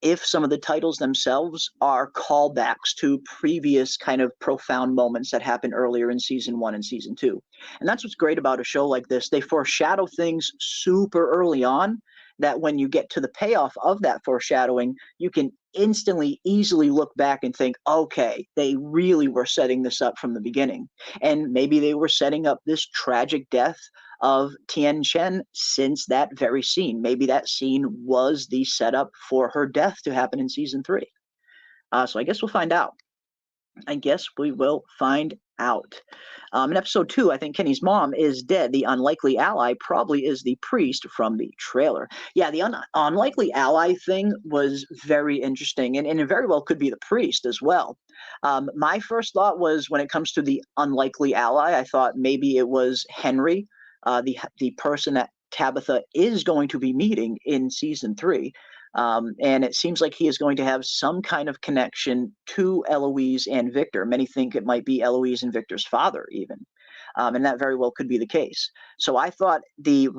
if some of the titles themselves are callbacks to previous kind of profound moments that happened earlier in season 1 and season 2. And that's what's great about a show like this. They foreshadow things super early on, that when you get to the payoff of that foreshadowing, you can instantly, easily look back and think, okay, they really were setting this up from the beginning. And maybe they were setting up this tragic death of Tien Chen since that very scene. Maybe that scene was the setup for her death to happen in season 3. So I guess we'll find out. I guess we will find out. In episode 2, I think Kenny's mom is dead. The unlikely ally probably is the priest from the trailer. Yeah, the unlikely ally thing was very interesting, and it very well could be the priest as well. My first thought was, when it comes to the unlikely ally, I thought maybe it was Henry, the person that Tabitha is going to be meeting in season 3. And it seems like he is going to have some kind of connection to Eloise and Victor. Many think it might be Eloise and Victor's father, even. And that very well could be the case. So I thought the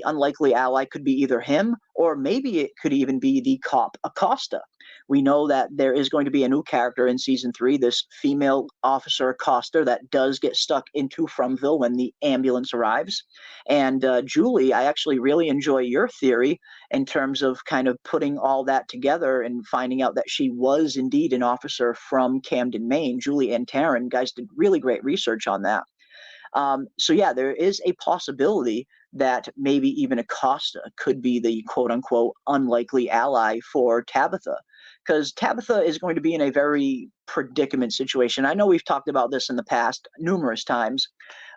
unlikely ally could be either him, or maybe it could even be the cop Acosta. We know that there is going to be a new character in season 3, this female officer Acosta that does get stuck into Fromville when the ambulance arrives. And Julie, I actually really enjoy your theory in terms of kind of putting all that together and finding out that she was indeed an officer from Camden, Maine. Julie and Taryn, guys did really great research on that. So yeah, there is a possibility that maybe even Acosta could be the quote unquote unlikely ally for Tabitha, because Tabitha is going to be in a very predicament situation. I know we've talked about this in the past numerous times,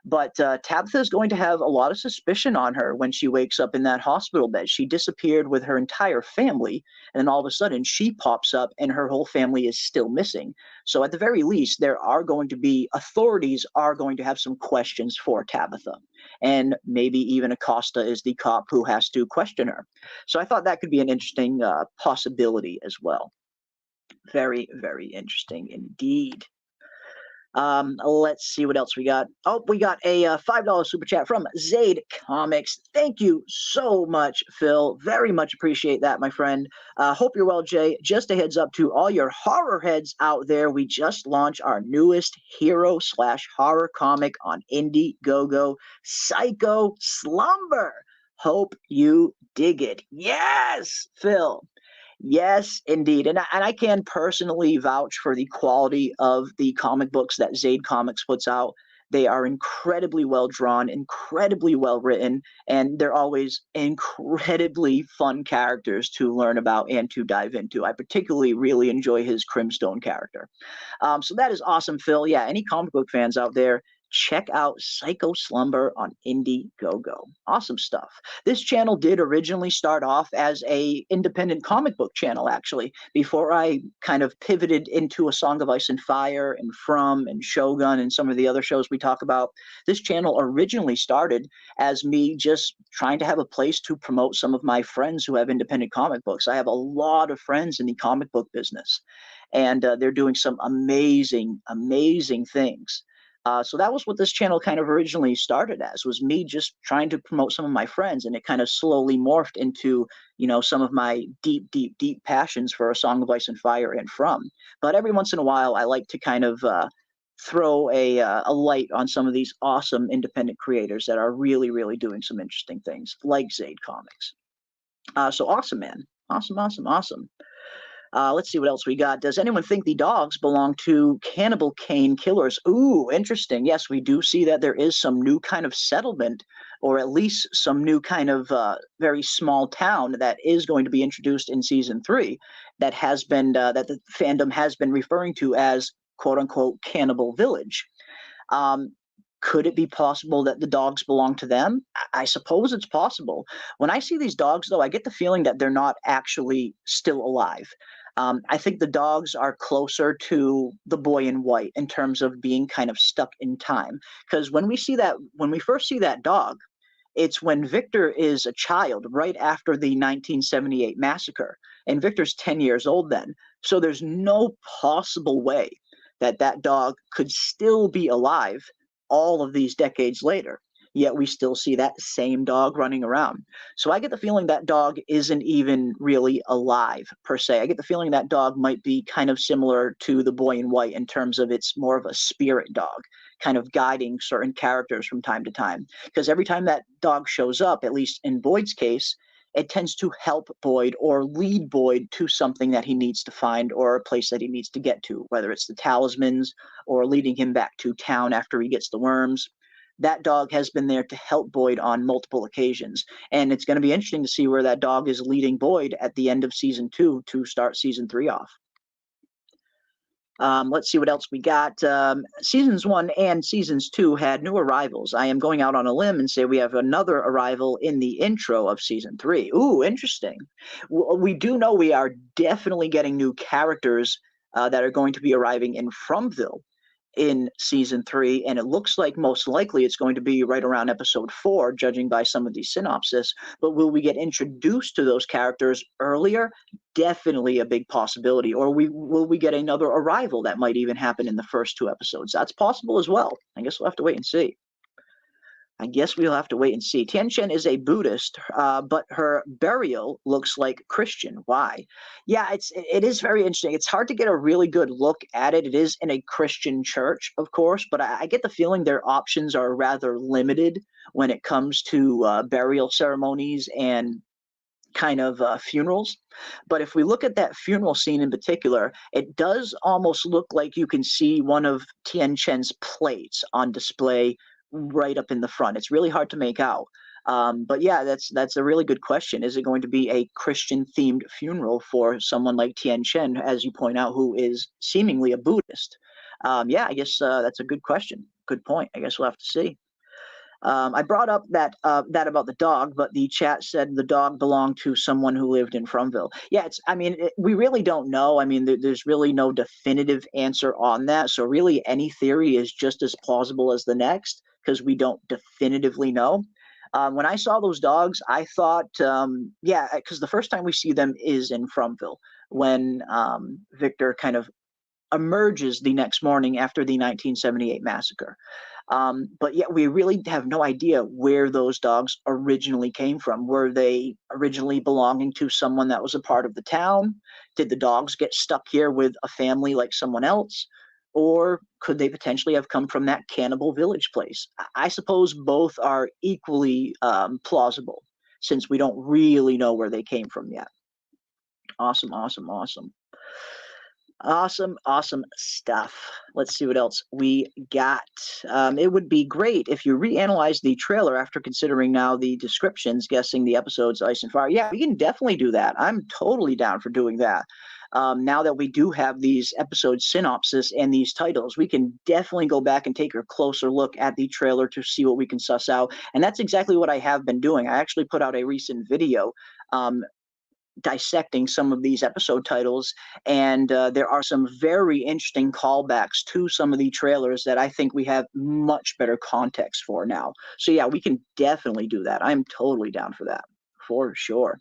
but Tabitha is going to have a lot of suspicion on her when she wakes up in that hospital bed. She disappeared with her entire family, and then all of a sudden she pops up and her whole family is still missing. So at the very least, authorities are going to have some questions for Tabitha. And maybe even Acosta is the cop who has to question her. So I thought that could be an interesting possibility as well. Very, very interesting indeed. Let's see what else we got. Oh, we got a $5 super chat from Zaid Comics. Thank you so much, Phil. Very much appreciate that, my friend. Hope you're well, Jay. Just a heads up to all your horror heads out there. We just launched our newest hero/horror comic on Indiegogo, Psycho Slumber. Hope you dig it. Yes, Phil. Yes, indeed. And I can personally vouch for the quality of the comic books that Zaid Comics puts out. They are incredibly well drawn, incredibly well written, and they're always incredibly fun characters to learn about and to dive into. I particularly really enjoy his Crimstone character. So that is awesome, Phil. Yeah, any comic book fans out there, check out Psycho Slumber on Indiegogo. Awesome stuff. This channel did originally start off as a independent comic book channel, actually, before I kind of pivoted into A Song of Ice and Fire and From and Shogun and some of the other shows we talk about. This channel originally started as me just trying to have a place to promote some of my friends who have independent comic books. I have a lot of friends in the comic book business, and they're doing some amazing, amazing things. So that was what this channel kind of originally started as, was me just trying to promote some of my friends, and it kind of slowly morphed into, you know, some of my deep, deep, deep passions for A Song of Ice and Fire and From. But every once in a while, I like to kind of throw a light on some of these awesome independent creators that are really, really doing some interesting things, like Zaid Comics. So awesome, man. Awesome, awesome, awesome. Let's see what else we got. Does anyone think the dogs belong to Cannibal Cane killers? Ooh, interesting. Yes, we do see that there is some new kind of settlement, or at least some new kind of very small town that is going to be introduced in season 3 that has been that the fandom has been referring to as "quote unquote" Cannibal Village. Could it be possible that the dogs belong to them? I suppose it's possible. When I see these dogs, though, I get the feeling that they're not actually still alive. I think the dogs are closer to the boy in white in terms of being kind of stuck in time. Because when we first see that dog, it's when Victor is a child, right after the 1978 massacre, and Victor's 10 years old then. So there's no possible way that that dog could still be alive all of these decades later, yet we still see that same dog running around. So I get the feeling that dog isn't even really alive, per se. I get the feeling that dog might be kind of similar to the boy in white in terms of it's more of a spirit dog, kind of guiding certain characters from time to time. Because every time that dog shows up, at least in Boyd's case, it tends to help Boyd or lead Boyd to something that he needs to find, or a place that he needs to get to, whether it's the talismans or leading him back to town after he gets the worms. That dog has been there to help Boyd on multiple occasions, and it's going to be interesting to see where that dog is leading Boyd at the end of season 2 to start season 3 off. Let's see what else we got. Seasons 1 and seasons 2 had new arrivals. I am going out on a limb and say we have another arrival in the intro of season 3. Ooh, interesting. We do know we are definitely getting new characters that are going to be arriving in Fromville in season 3, and it looks like most likely it's going to be right around episode 4, judging by some of the synopsis. But will we get introduced to those characters earlier? Definitely a big possibility. Or will we get another arrival that might even happen in the first 2 episodes? That's possible as well. I guess we'll have to wait and see. Tian Shen is a Buddhist, but her burial looks like Christian. Why? Yeah, it is very interesting. It's hard to get a really good look at it. It is in a Christian church, of course, but I get the feeling their options are rather limited when it comes to burial ceremonies and kind of funerals. But if we look at that funeral scene in particular, it does almost look like you can see one of Tian Chen's plates on display right up in the front. It's really hard to make out. But yeah, that's a really good question. Is it going to be a Christian-themed funeral for someone like Tian Chen, as you point out, who is seemingly a Buddhist? Yeah, I guess that's a good question. Good point. I guess we'll have to see. I brought up that about the dog, but the chat said the dog belonged to someone who lived in Fromville. Yeah, we really don't know. I mean, there's really no definitive answer on that. So really, any theory is just as plausible as the next, because we don't definitively know. When I saw those dogs, I thought, yeah, because the first time we see them is in Fromville, when Victor kind of emerges the next morning after the 1978 massacre. But yet we really have no idea where those dogs originally came from. Were they originally belonging to someone that was a part of the town? Did the dogs get stuck here with a family like someone else? Or could they potentially have come from that Cannibal Village place? I suppose both are equally plausible, since we don't really know where they came from yet. Awesome, awesome, awesome. Awesome, awesome stuff. Let's see what else we got. It would be great if you reanalyze the trailer after considering now the descriptions, guessing the episodes Ice and Fire. Yeah, we can definitely do that. I'm totally down for doing that. Now that we do have these episode synopsis and these titles, we can definitely go back and take a closer look at the trailer to see what we can suss out. And that's exactly what I have been doing. I actually put out a recent video dissecting some of these episode titles, and there are some very interesting callbacks to some of the trailers that I think we have much better context for now. So yeah, we can definitely do that. I'm totally down for that, for sure.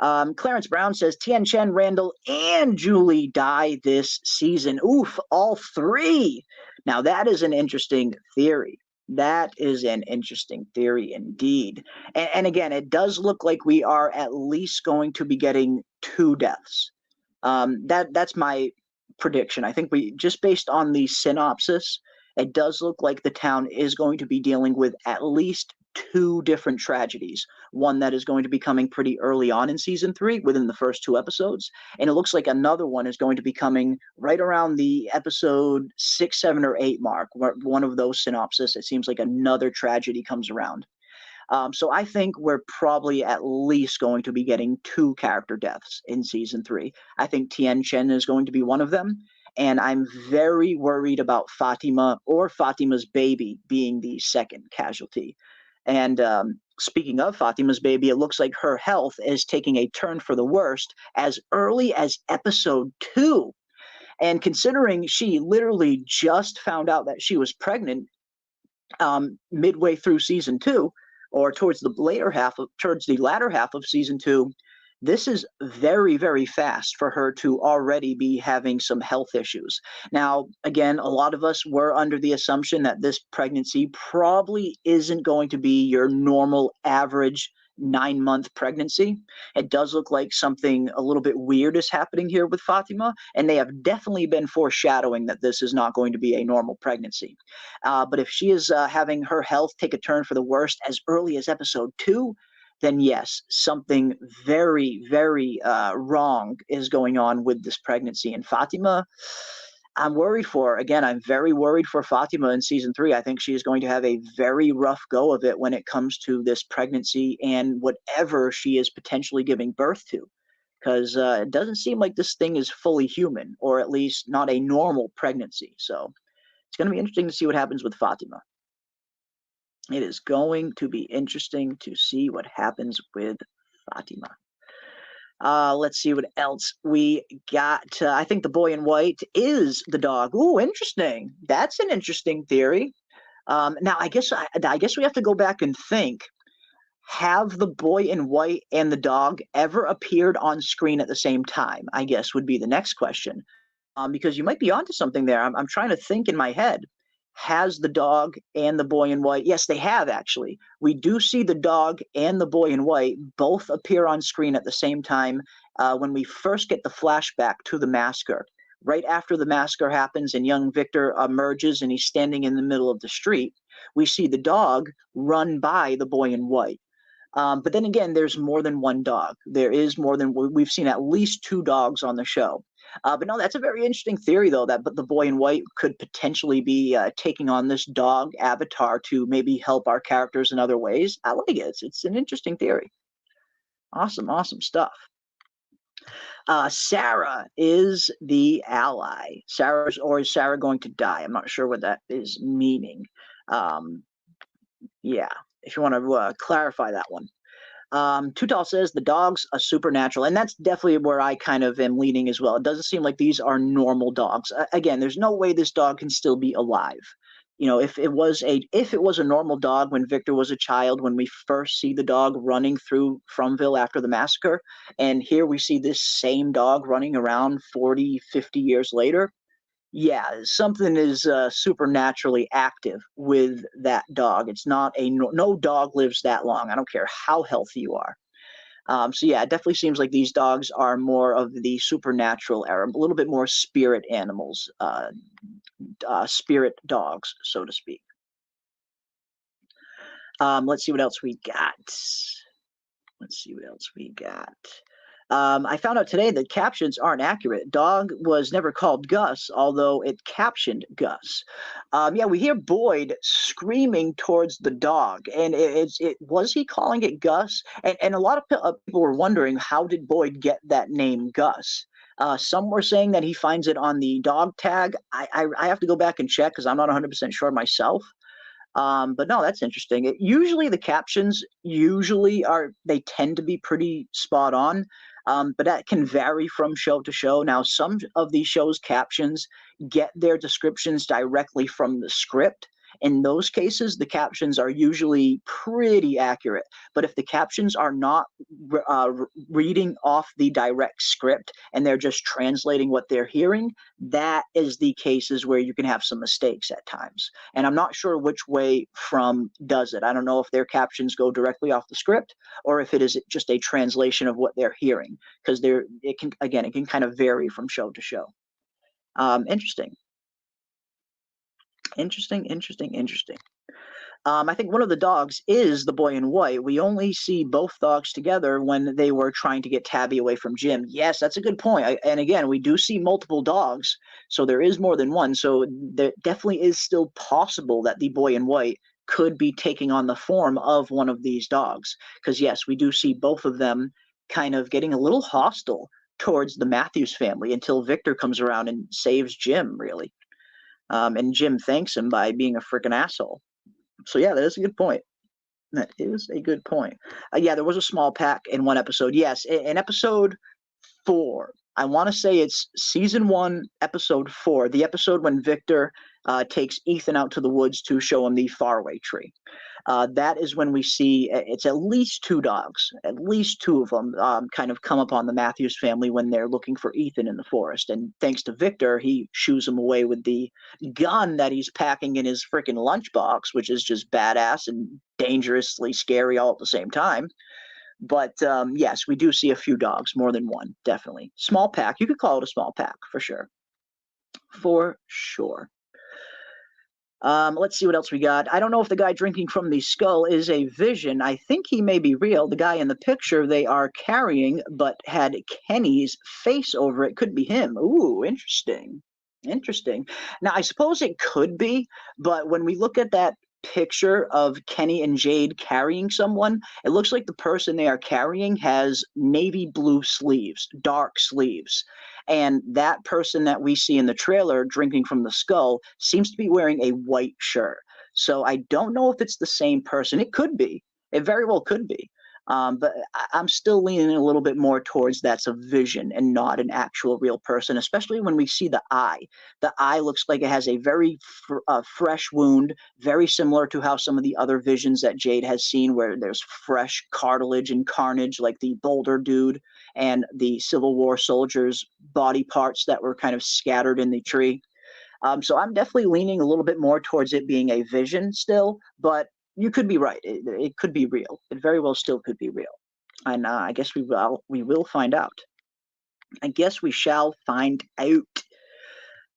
Clarence Brown says Tien Chen, Randall, and Julie die this season. Oof, all three. Now that is an interesting theory. That is an interesting theory indeed. And again, it does look like we are at least going to be getting 2 deaths. That's my prediction. I think we, just based on the synopsis, it does look like the town is going to be dealing with at least 2 different tragedies. One that is going to be coming pretty early on in season 3, within the first 2 episodes, and it looks like another one is going to be coming right around the episode 6, 7, or 8 mark. One of those synopsis, it seems like another tragedy comes around. So I think we're probably at least going to be getting 2 character deaths in season 3. I think Tien Chen is going to be one of them, and I'm very worried about Fatima or Fatima's baby being the second casualty. And speaking of Fatima's baby, it looks like her health is taking a turn for the worst as early as episode 2. And considering she literally just found out that she was pregnant midway through season 2, or towards the latter half of season 2, this is very, very fast for her to already be having some health issues. Now, again, a lot of us were under the assumption that this pregnancy probably isn't going to be your normal average 9-month pregnancy. It does look like something a little bit weird is happening here with Fatima, and they have definitely been foreshadowing that this is not going to be a normal pregnancy. But if she is having her health take a turn for the worst as early as episode 2, then yes, something very, very wrong is going on with this pregnancy. And Fatima, I'm worried for. Again, I'm very worried for Fatima in season 3. I think she is going to have a very rough go of it when it comes to this pregnancy and whatever she is potentially giving birth to. Because it doesn't seem like this thing is fully human, or at least not a normal pregnancy. So it's going to be interesting to see what happens with Fatima. It is going to be interesting to see what happens with Fatima. Let's see what else we got. I think the boy in white is the dog. Ooh, interesting. That's an interesting theory. Now, I guess we have to go back and think. Have the boy in white and the dog ever appeared on screen at the same time? I guess would be the next question. Because you might be onto something there. I'm trying to think in my head. Has the dog and the boy in white? Yes, they have actually. We do see the dog and the boy in white both appear on screen at the same time when we first get the flashback to the massacre. Right after the massacre happens and young Victor emerges and he's standing in the middle of the street, we see the dog run by the boy in white. But then again, there's more than one dog. There is more than, we've seen at least 2 dogs on the show. But no, that's a very interesting theory, though, that the boy in white could potentially be taking on this dog avatar to maybe help our characters in other ways. I like it. It's an interesting theory. Awesome, awesome stuff. Sarah is the ally. Or is Sarah going to die? I'm not sure what that is meaning. Yeah, if you want to clarify that one. Tutal says the dogs are supernatural, and that's definitely where I kind of am leaning as well. It doesn't seem like these are normal dogs. Again, there's no way this dog can still be alive. You know, if it was a normal dog when Victor was a child, when we first see the dog running through Fromville after the massacre, and here we see this same dog running around 40, 50 years later, yeah, something is supernaturally active with that dog. It's not no dog lives that long. I don't care how healthy you are. So yeah, it definitely seems like these dogs are more of the supernatural era, a little bit more spirit animals, spirit dogs, so to speak. Let's see what else we got. I found out today that captions aren't accurate. Dog was never called Gus, although it captioned Gus. Yeah, we hear Boyd screaming towards the dog, and was he calling it Gus? And a lot of people were wondering, how did Boyd get that name Gus? Some were saying that he finds it on the dog tag. I have to go back and check because I'm not 100% sure myself. But no, that's interesting. Usually the captions they tend to be pretty spot on, but that can vary from show to show. Now, some of these shows' captions get their descriptions directly from the script. In those cases, the captions are usually pretty accurate. But if the captions are not reading off the direct script and they're just translating what they're hearing, that is the cases where you can have some mistakes at times. And I'm not sure which way From does it. I don't know if their captions go directly off the script or if it is just a translation of what they're hearing, because it can kind of vary from show to show. Interesting. Interesting. I think one of the dogs is the boy in white. We only see both dogs together when they were trying to get Tabby away from Jim. Yes, that's a good point. And again, we do see multiple dogs, so there is more than one. So there definitely is still possible that the boy in white could be taking on the form of one of these dogs. Because yes, we do see both of them kind of getting a little hostile towards the Matthews family until Victor comes around and saves Jim, really. And Jim thanks him by being a freaking asshole. So yeah, that is a good point. That is a good point. Yeah, there was a small pack in one episode. Yes, in episode 4. I want to say it's season 1, episode 4. The episode when Victor takes Ethan out to the woods to show him the faraway tree. That is when we see it's at least 2 dogs, at least 2 of them kind of come upon the Matthews family when they're looking for Ethan in the forest. And thanks to Victor, he shoos them away with the gun that he's packing in his freaking lunchbox, which is just badass and dangerously scary all at the same time. But yes, we do see a few dogs, more than one, definitely. Small pack. You could call it a small pack for sure. For sure. Let's see what else we got. I don't know if the guy drinking from the skull is a vision. I think he may be real. The guy in the picture they are carrying, but had Kenny's face over it, could be him. Ooh, interesting. Interesting. Now, I suppose it could be, but when we look at that picture of Kenny and Jade carrying someone, it looks like the person they are carrying has navy blue sleeves, dark sleeves. And that person that we see in the trailer drinking from the skull seems to be wearing a white shirt. So I don't know if it's the same person. It could be. It very well could be. But I'm still leaning a little bit more towards that's a vision and not an actual real person, especially when we see the eye. The eye looks like it has a very fresh wound, very similar to how some of the other visions that Jade has seen, where there's fresh cartilage and carnage, like the Boulder dude and the Civil War soldiers' body parts that were kind of scattered in the tree. So I'm definitely leaning a little bit more towards it being a vision still, but you could be right. It could be real. It very well still could be real. And I guess we will find out. I guess we shall find out.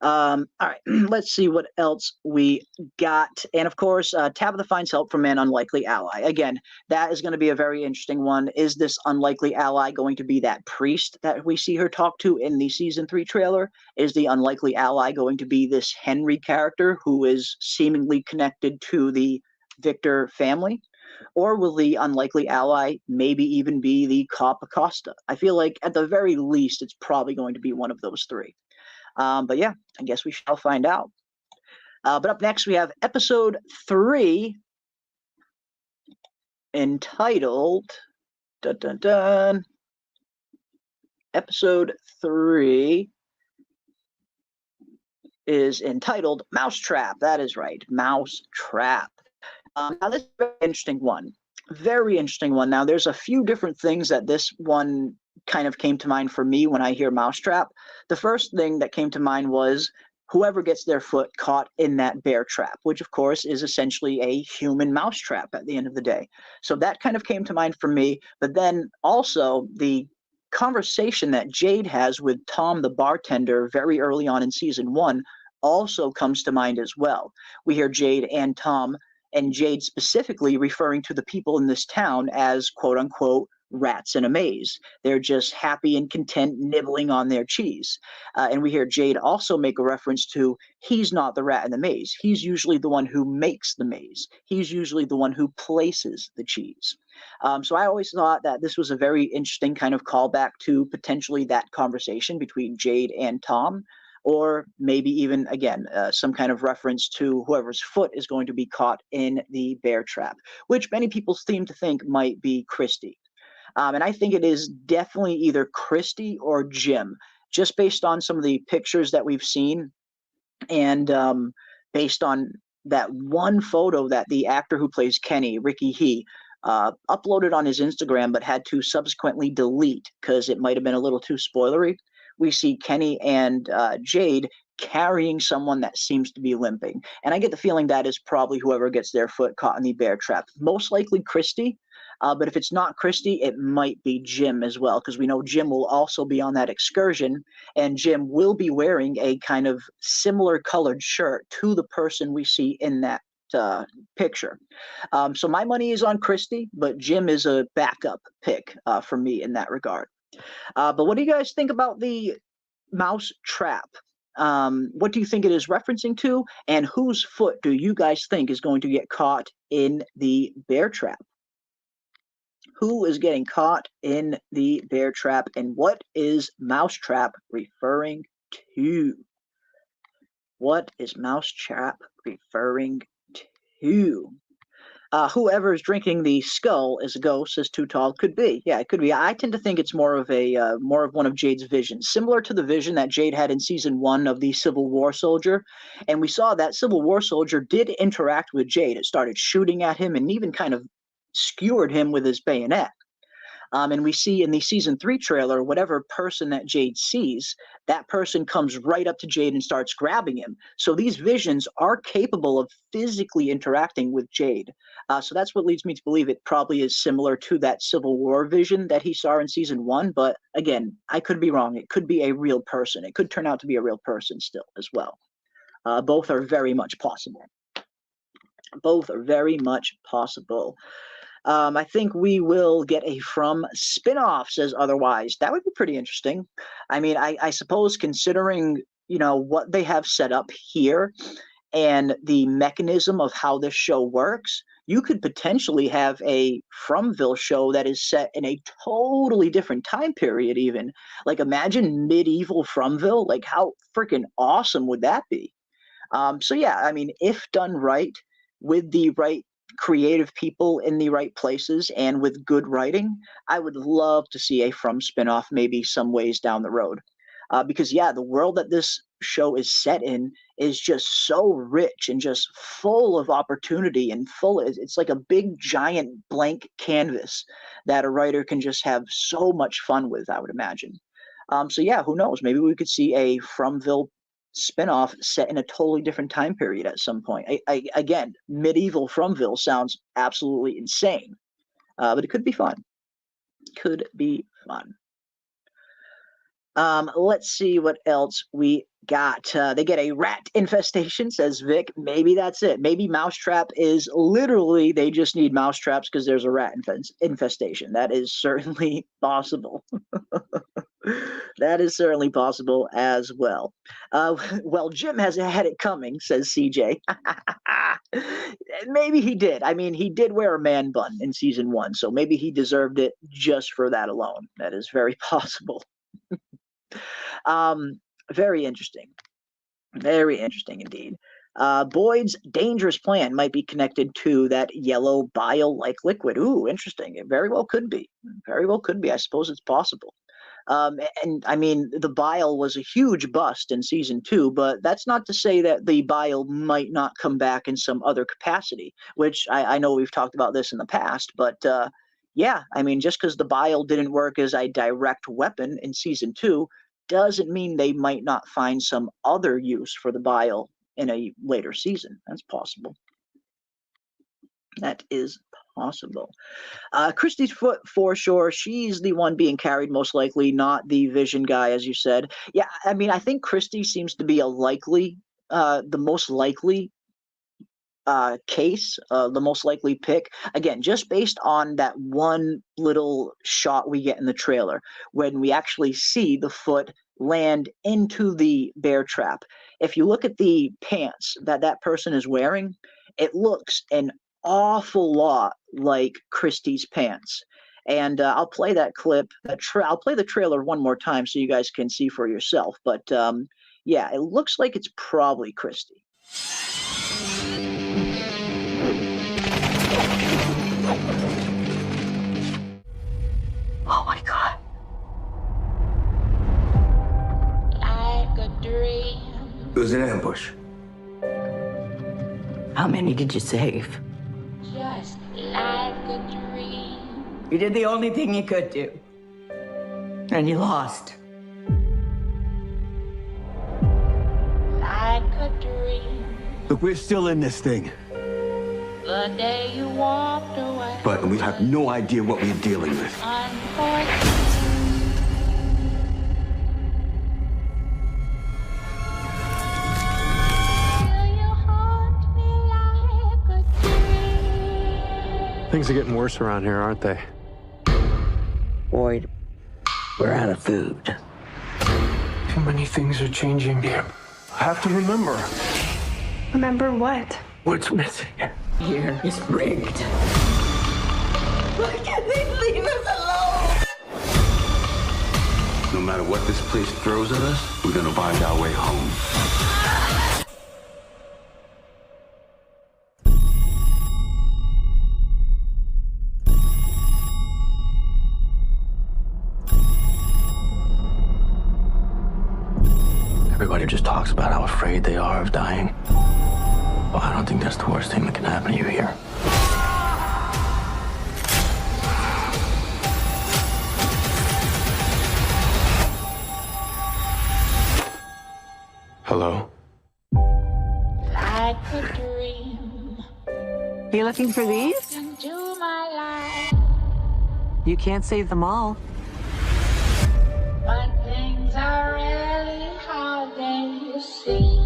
All right, let's see what else we got. And of course, Tabitha finds help from an unlikely ally. Again, that is going to be a very interesting one. Is this unlikely ally going to be that priest that we see her talk to in the season 3 trailer? Is the unlikely ally going to be this Henry character who is seemingly connected to the Victor family? Or will the unlikely ally maybe even be the cop Acosta? I feel like at the very least, it's probably going to be one of those 3. But yeah, I guess we shall find out. But up next, we have episode 3, entitled... Dun, dun, dun. Episode 3 is entitled Mousetrap. That is right, Mousetrap. Now, this is a very interesting one. Very interesting one. Now, there's a few different things that this one kind of came to mind for me when I hear Mousetrap. The first thing that came to mind was whoever gets their foot caught in that bear trap, which, of course, is essentially a human mousetrap at the end of the day. So that kind of came to mind for me. But then also the conversation that Jade has with Tom, the bartender, very early on in season 1 also comes to mind as well. We hear Jade and Tom, and Jade specifically referring to the people in this town as, quote unquote, rats in a maze. They're just happy and content nibbling on their cheese. And we hear Jade also make a reference to he's not the rat in the maze. He's usually the one who makes the maze. He's usually the one who places the cheese. So I always thought that this was a very interesting kind of callback to potentially that conversation between Jade and Tom, or maybe even, again, some kind of reference to whoever's foot is going to be caught in the bear trap, which many people seem to think might be Christy. And I think it is definitely either Christy or Jim, just based on some of the pictures that we've seen, and based on that one photo that the actor who plays Kenny, Ricky He, uploaded on his Instagram, but had to subsequently delete because it might have been a little too spoilery. We see Kenny and Jade carrying someone that seems to be limping. And I get the feeling that is probably whoever gets their foot caught in the bear trap. Most likely Christy, but if it's not Christy, it might be Jim as well, because we know Jim will also be on that excursion, and Jim will be wearing a kind of similar colored shirt to the person we see in that picture. So my money is on Christy, but Jim is a backup pick for me in that regard. But what do you guys think about the mouse trap? What do you think it is referencing to? And whose foot do you guys think is going to get caught in the bear trap? Who is getting caught in the bear trap? And what is mousetrap referring to? What is mousetrap referring to? Whoever is drinking the skull is a ghost, says Too Tall. Could be. Yeah, it could be. I tend to think it's more of one of Jade's visions, similar to the vision that Jade had in season 1 of the Civil War soldier. And we saw that Civil War soldier did interact with Jade. It started shooting at him and even kind of skewered him with his bayonet. And we see in the season 3 trailer, whatever person that Jade sees, that person comes right up to Jade and starts grabbing him. So these visions are capable of physically interacting with Jade. So that's what leads me to believe it probably is similar to that Civil War vision that he saw in season 1. But again, I could be wrong. It could be a real person. It could turn out to be a real person still as well. Both are very much possible. Both are very much possible. I think we will get a From spinoff, says otherwise. That would be pretty interesting. I mean, I suppose considering, what they have set up here and the mechanism of how this show works, you could potentially have a Fromville show that is set in a totally different time period even. Like, imagine medieval Fromville. Like, how freaking awesome would that be? So yeah, I mean, if done right, with the right creative people in the right places and with good writing, I would love to see a From spinoff maybe some ways down the road. Because yeah, the world that this show is set in is just so rich and just full of opportunity and it's like a big giant blank canvas that a writer can just have so much fun with, I would imagine. So yeah, who knows? Maybe we could see a Fromville spinoff set in a totally different time period at some point. Again, medieval Fromville sounds absolutely insane, but it could be fun. Could be fun. Let's see what else we got. They get a rat infestation, says Vic. Maybe that's it. Maybe mousetrap is literally they just need mousetraps because there's a rat infestation. That is certainly possible. That is certainly possible as well. Well, Jim has had it coming, says CJ. Maybe he did. I mean, he did wear a man bun in season 1, so maybe he deserved it just for that alone. That is very possible. Very interesting. Very interesting indeed. Boyd's dangerous plan might be connected to that yellow bile-like liquid. Ooh, interesting. It very well could be. Very well could be. I suppose it's possible. And I mean, the bile was a huge bust in season 2, but that's not to say that the bile might not come back in some other capacity, which I know we've talked about this in the past, but yeah, I mean, just because the bile didn't work as a direct weapon in season 2 doesn't mean they might not find some other use for the bile in a later season. That's possible. That is possible. Christy's foot for sure. She's the one being carried most likely, not the vision guy, as you said. Yeah, I mean, I think Christy seems to be the most likely case, the most likely pick. Again, just based on that one little shot we get in the trailer when we actually see the foot land into the bear trap. If you look at the pants that that person is wearing, it looks an awful lot like Christie's pants. And I'll play that clip. I'll play the trailer one more time so you guys can see for yourself. But yeah, it looks like it's probably Christie. Oh my God. Like a dream. It was an ambush. How many did you save? Just like a dream. You did the only thing you could do. And you lost. Like a dream. Look, we're still in this thing, The day you walked away. but we have no idea what we're dealing with. Unfortunately. Will you haunt me like a dream? Things are getting worse around here, aren't they? Boyd, we're out of food. Too many things are changing here. I have to remember. Remember what? What's missing? Here is rigged. Why can't they leave us alone? No matter what this place throws at us, we're gonna find our way home. Everybody just talks about how afraid they are of dying. Well, I don't think that's the worst thing that can happen to you here. Hello? Like a dream. You looking for these? Into my life. You can't save them all. But things are really how they seem.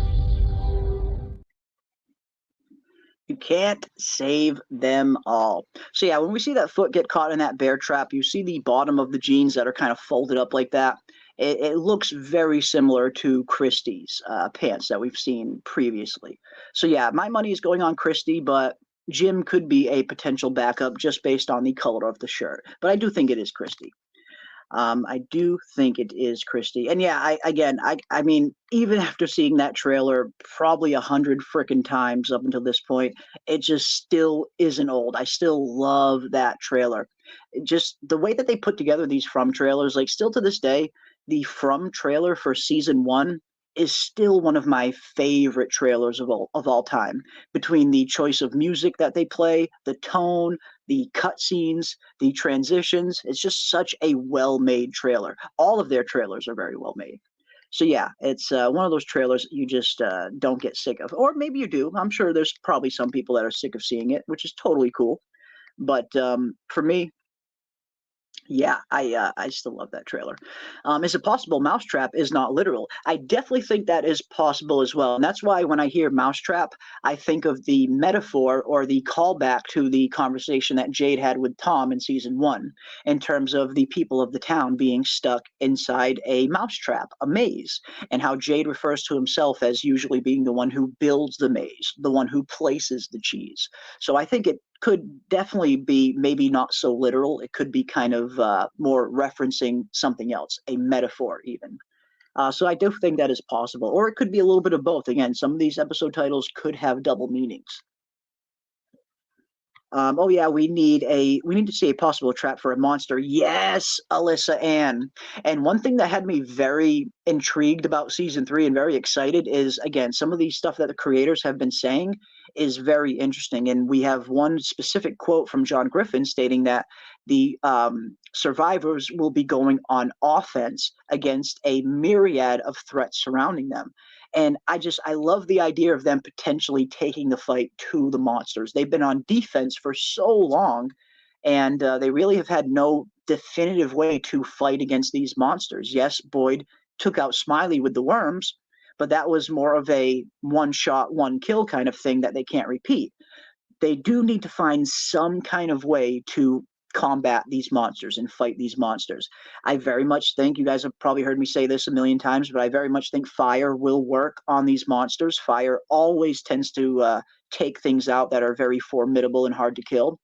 You can't save them all. So yeah, when we see that foot get caught in that bear trap, you see the bottom of the jeans that are kind of folded up like that. It looks very similar to Christie's pants that we've seen previously. So yeah, my money is going on Christie, but Jim could be a potential backup just based on the color of the shirt. But I do think it is Christie. I do think it is Christie. And yeah, I mean, even after seeing that trailer probably 100 frickin' times up until this point, it just still isn't old. I still love that trailer. Just the way that they put together these From trailers, like still to this day, the From trailer for season 1 is still one of my favorite trailers of all time. Between the choice of music that they play, the tone, the cutscenes, the transitions, it's just such a well-made trailer. All of their trailers are very well made. So yeah, it's one of those trailers you just don't get sick of, or maybe you do. I'm sure there's probably some people that are sick of seeing it, which is totally cool. But for me, yeah, I still love that trailer. Is it possible Mousetrap is not literal? I definitely think that is possible as well, and that's why when I hear Mousetrap, I think of the metaphor or the callback to the conversation that Jade had with Tom in season 1, in terms of the people of the town being stuck inside a mousetrap, a maze, and how Jade refers to himself as usually being the one who builds the maze, the one who places the cheese. So I think it could definitely be maybe not so literal. It could be kind of more referencing something else, a metaphor even. So I do think that is possible, or it could be a little bit of both. Again, some of these episode titles could have double meanings. Oh yeah, we need to see a possible trap for a monster. Yes, Alyssa Ann. And one thing that had me very intrigued about season 3 and very excited is, again, some of the stuff that the creators have been saying is very interesting. And we have one specific quote from John Griffin stating that the survivors will be going on offense against a myriad of threats surrounding them. And I love the idea of them potentially taking the fight to the monsters. They've been on defense for so long, and they really have had no definitive way to fight against these monsters. Yes, Boyd took out Smiley with the worms, but that was more of a one shot, one kill kind of thing that they can't repeat. They do need to find some kind of way to combat these monsters and fight these monsters. I very much think, you guys have probably heard me say this a million times, but I very much think fire will work on these monsters. Fire always tends to take things out that are very formidable and hard to kill.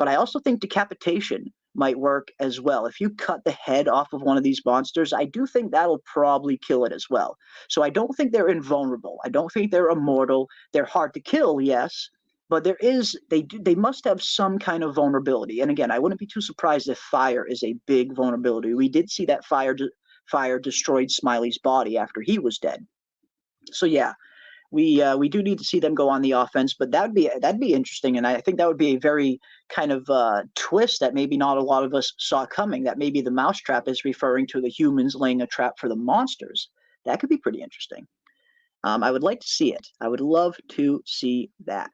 But I also think decapitation might work as well. If you cut the head off of one of these monsters, I do think that'll probably kill it as well. So I don't think they're invulnerable. I don't think they're immortal. They're hard to kill, yes, but they must have some kind of vulnerability. And again, I wouldn't be too surprised if fire is a big vulnerability. We did see that fire destroyed Smiley's body after he was dead. So yeah, we do need to see them go on the offense, but that'd be interesting, and I think that would be a very kind of twist that maybe not a lot of us saw coming. That maybe the mousetrap is referring to the humans laying a trap for the monsters. That could be pretty interesting. I would like to see it. I would love to see that.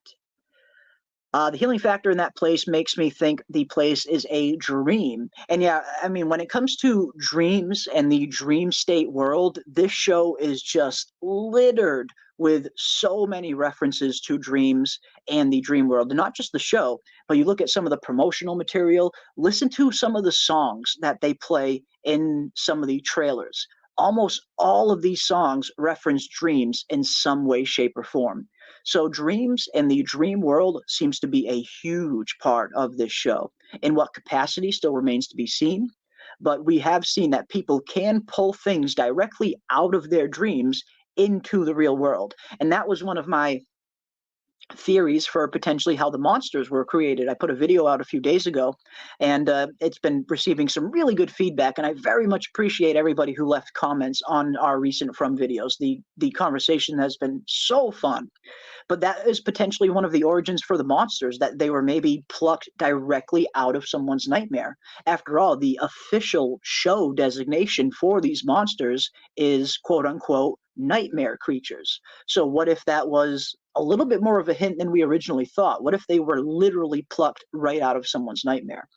The healing factor in that place makes me think the place is a dream. And yeah, I mean, when it comes to dreams and the dream state world, this show is just littered with so many references to dreams and the dream world. And not just the show, but you look at some of the promotional material, listen to some of the songs that they play in some of the trailers. Almost all of these songs reference dreams in some way, shape, or form. So dreams and the dream world seems to be a huge part of this show. In what capacity still remains to be seen, but we have seen that people can pull things directly out of their dreams into the real world. And that was one of my theories for potentially how the monsters were created. I put a video out a few days ago, and it's been receiving some really good feedback, and I very much appreciate everybody who left comments on our recent From videos. The conversation has been so fun. But that is potentially one of the origins for the monsters, that they were maybe plucked directly out of someone's nightmare. After all, the official show designation for these monsters is quote-unquote nightmare creatures. So what if that was a little bit more of a hint than we originally thought? What if they were literally plucked right out of someone's nightmare?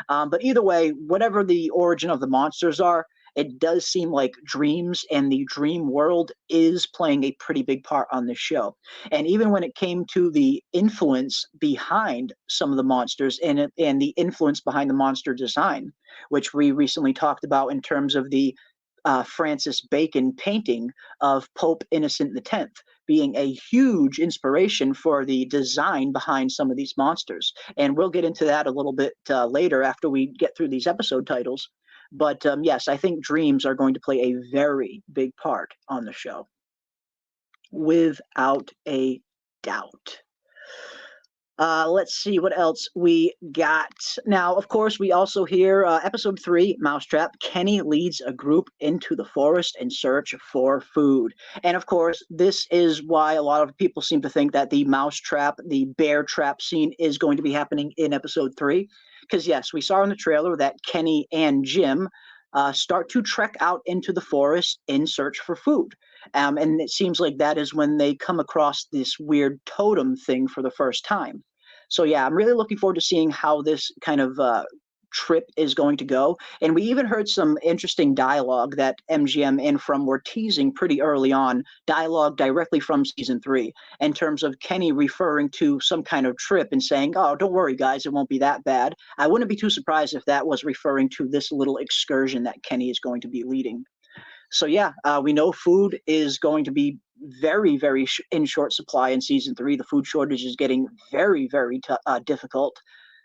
But either way, whatever the origin of the monsters are, it does seem like dreams and the dream world is playing a pretty big part on this show. And even when it came to the influence behind some of the monsters and the influence behind the monster design, which we recently talked about in terms of the Francis Bacon painting of Pope Innocent X being a huge inspiration for the design behind some of these monsters. And we'll get into that a little bit later after we get through these episode titles. But yes, I think dreams are going to play a very big part on the show, without a doubt. Let's see what else we got. Now, of course, we also hear episode 3, Mousetrap. Kenny leads a group into the forest in search for food. And of course, this is why a lot of people seem to think that the mousetrap, the bear trap scene is going to be happening in episode 3. Because yes, we saw in the trailer that Kenny and Jim start to trek out into the forest in search for food. And it seems like that is when they come across this weird totem thing for the first time. So yeah, I'm really looking forward to seeing how this kind of trip is going to go. And we even heard some interesting dialogue that MGM and From were teasing pretty early on, dialogue directly from season 3, in terms of Kenny referring to some kind of trip and saying, oh, don't worry, guys, it won't be that bad. I wouldn't be too surprised if that was referring to this little excursion that Kenny is going to be leading. So yeah, we know food is going to be very, very in short supply in season 3. The food shortage is getting very, very difficult.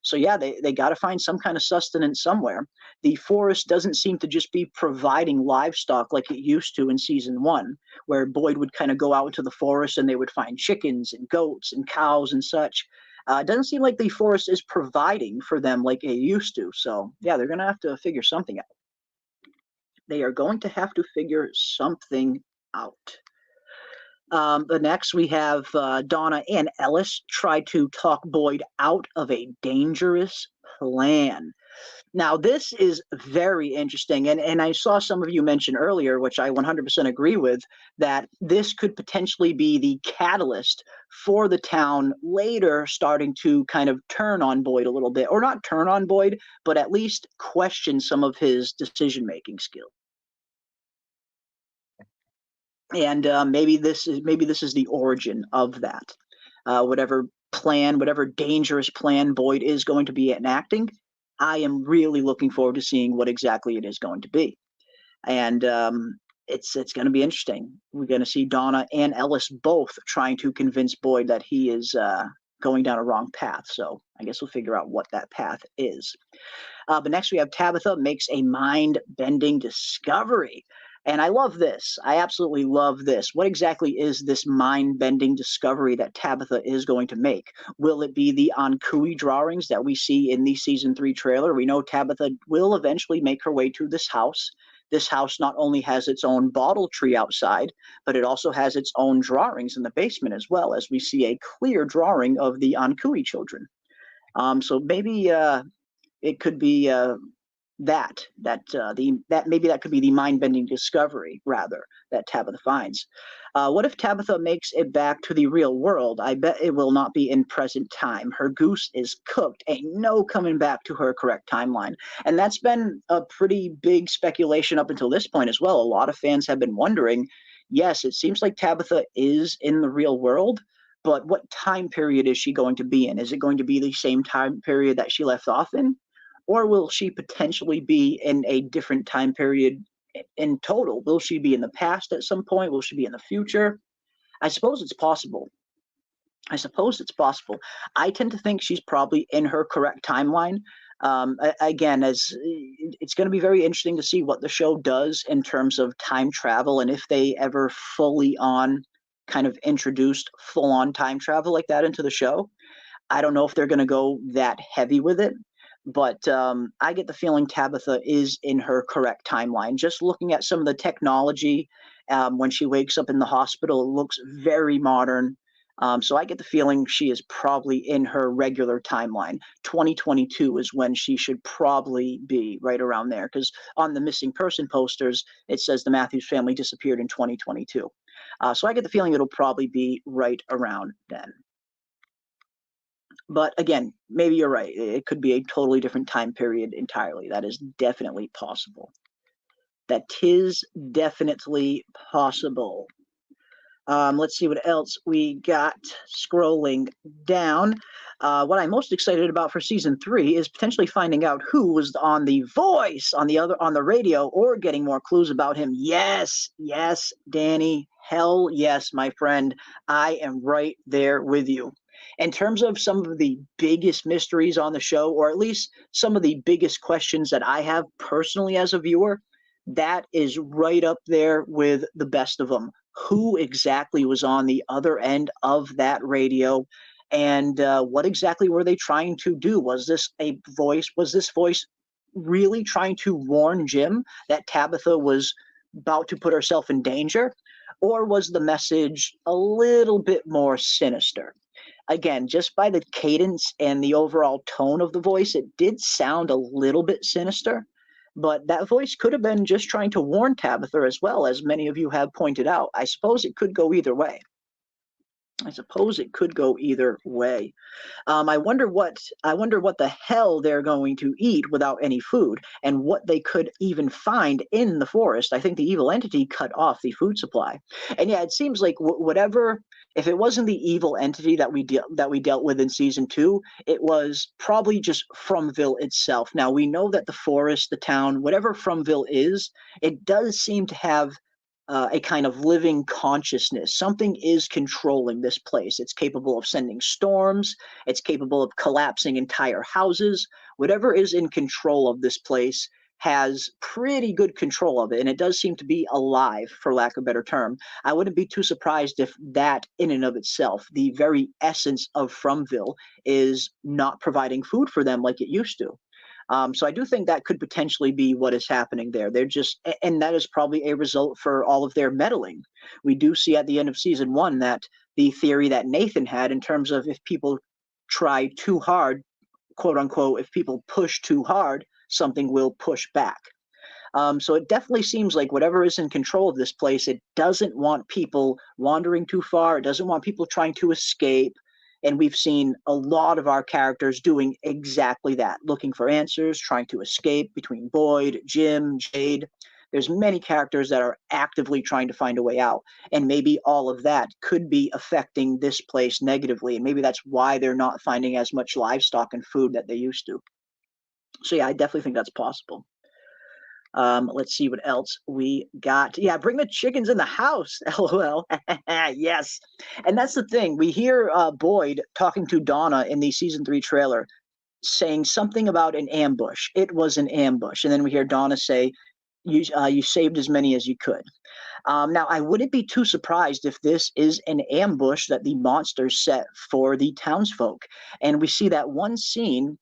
So yeah, they got to find some kind of sustenance somewhere. The forest doesn't seem to just be providing livestock like it used to in season 1, where Boyd would kind of go out into the forest and they would find chickens and goats and cows and such. It doesn't seem like the forest is providing for them like it used to. So yeah, they're going to have to figure something out. They are going to have to figure something out. But next we have Donna and Ellis try to talk Boyd out of a dangerous plan. Now, this is very interesting, and I saw some of you mention earlier, which I 100% agree with, that this could potentially be the catalyst for the town later starting to kind of turn on Boyd a little bit, or not turn on Boyd, but at least question some of his decision-making skills. and maybe this is the origin of that. Whatever plan, whatever dangerous plan Boyd is going to be enacting, I am really looking forward to seeing what exactly it is going to be. And it's going to be interesting. We're going to see Donna and Ellis both trying to convince Boyd that he is going down a wrong path. So I guess we'll figure out what that path is. But next we have Tabitha makes a mind-bending discovery. And I love this. I absolutely love this. What exactly is this mind-bending discovery that Tabitha is going to make? Will it be the Ankui drawings that we see in the season 3 trailer? We know Tabitha will eventually make her way to this house. This house not only has its own bottle tree outside, but it also has its own drawings in the basement as well, as we see a clear drawing of the Ankui children. So maybe it could be that maybe that could be the mind-bending discovery rather that Tabitha finds. What if Tabitha makes it back to the real world? I bet it will not be in present time. Her goose is cooked. Ain't no coming back to her correct timeline. And that's been a pretty big speculation up until this point as well. A lot of fans have been wondering, yes, it seems like Tabitha is in the real world, but what time period is she going to be in? Is it going to be the same time period that she left off in? Or will she potentially be in a different time period in total? Will she be in the past at some point? Will she be in the future? I suppose it's possible. I tend to think she's probably in her correct timeline. Again, as it's going to be very interesting to see what the show does in terms of time travel, and if they ever fully on kind of introduced full on time travel like that into the show. I don't know if they're going to go that heavy with it, but I get the feeling Tabitha is in her correct timeline. Just looking at some of the technology when she wakes up in the hospital, it looks very modern. So I get the feeling she is probably in her regular timeline. 2022 is when she should probably be, right around there, because on the missing person posters, it says the Matthews family disappeared in 2022. So I get the feeling it'll probably be right around then. But again, maybe you're right. It could be a totally different time period entirely. That is definitely possible. That is definitely possible. Let's see what else we got scrolling down. What I'm most excited about for season 3 is potentially finding out who was on The Voice on the radio, or getting more clues about him. Yes, Danny. Hell yes, my friend. I am right there with you. In terms of some of the biggest mysteries on the show, or at least some of the biggest questions that I have personally as a viewer, that is right up there with the best of them. Who exactly was on the other end of that radio, and what exactly were they trying to do? Was this voice really trying to warn Jim that Tabitha was about to put herself in danger, or was the message a little bit more sinister? Again, just by the cadence and the overall tone of the voice, it did sound a little bit sinister. But that voice could have been just trying to warn Tabitha as well, as many of you have pointed out. I suppose it could go either way. I wonder what the hell they're going to eat without any food, and what they could even find in the forest. I think the evil entity cut off the food supply, and yeah, it seems like whatever. If it wasn't the evil entity that we dealt with in season 2, it was probably just Fromville itself. Now we know that the forest, the town, whatever Fromville is, it does seem to have a kind of living consciousness. Something is controlling this place. It's capable of sending storms. It's capable of collapsing entire houses. Whatever is in control of this place has pretty good control of it, and it does seem to be alive, for lack of a better term. I wouldn't be too surprised if that, in and of itself, the very essence of Fromville, is not providing food for them like it used to. So I do think that could potentially be what is happening there. And that is probably a result for all of their meddling. We do see at the end of season 1 that the theory that Nathan had, in terms of if people try too hard, quote unquote, if people push too hard, something will push back. So it definitely seems like whatever is in control of this place, it doesn't want people wandering too far. It doesn't want people trying to escape. And we've seen a lot of our characters doing exactly that, looking for answers, trying to escape between Boyd, Jim, Jade. There's many characters that are actively trying to find a way out, and maybe all of that could be affecting this place negatively, and maybe that's why they're not finding as much livestock and food that they used to. So yeah, I definitely think that's possible. Let's see what else we got. Yeah, bring the chickens in the house. LOL. Yes. And that's the thing. We hear Boyd talking to Donna in the season 3 trailer saying something about an ambush. It was an ambush. And then we hear Donna say, you saved as many as you could. Now, I wouldn't be too surprised if this is an ambush that the monsters set for the townsfolk. And we see that one scene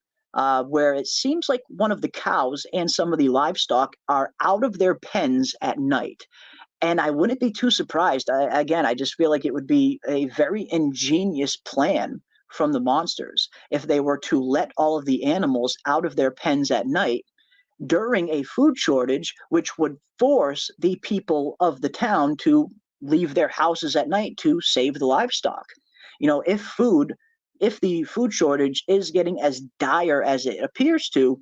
where it seems like one of the cows and some of the livestock are out of their pens at night. And I wouldn't be too surprised. Again, I just feel like it would be a very ingenious plan from the monsters if they were to let all of the animals out of their pens at night during a food shortage, which would force the people of the town to leave their houses at night to save the livestock. You know, if the food shortage is getting as dire as it appears to,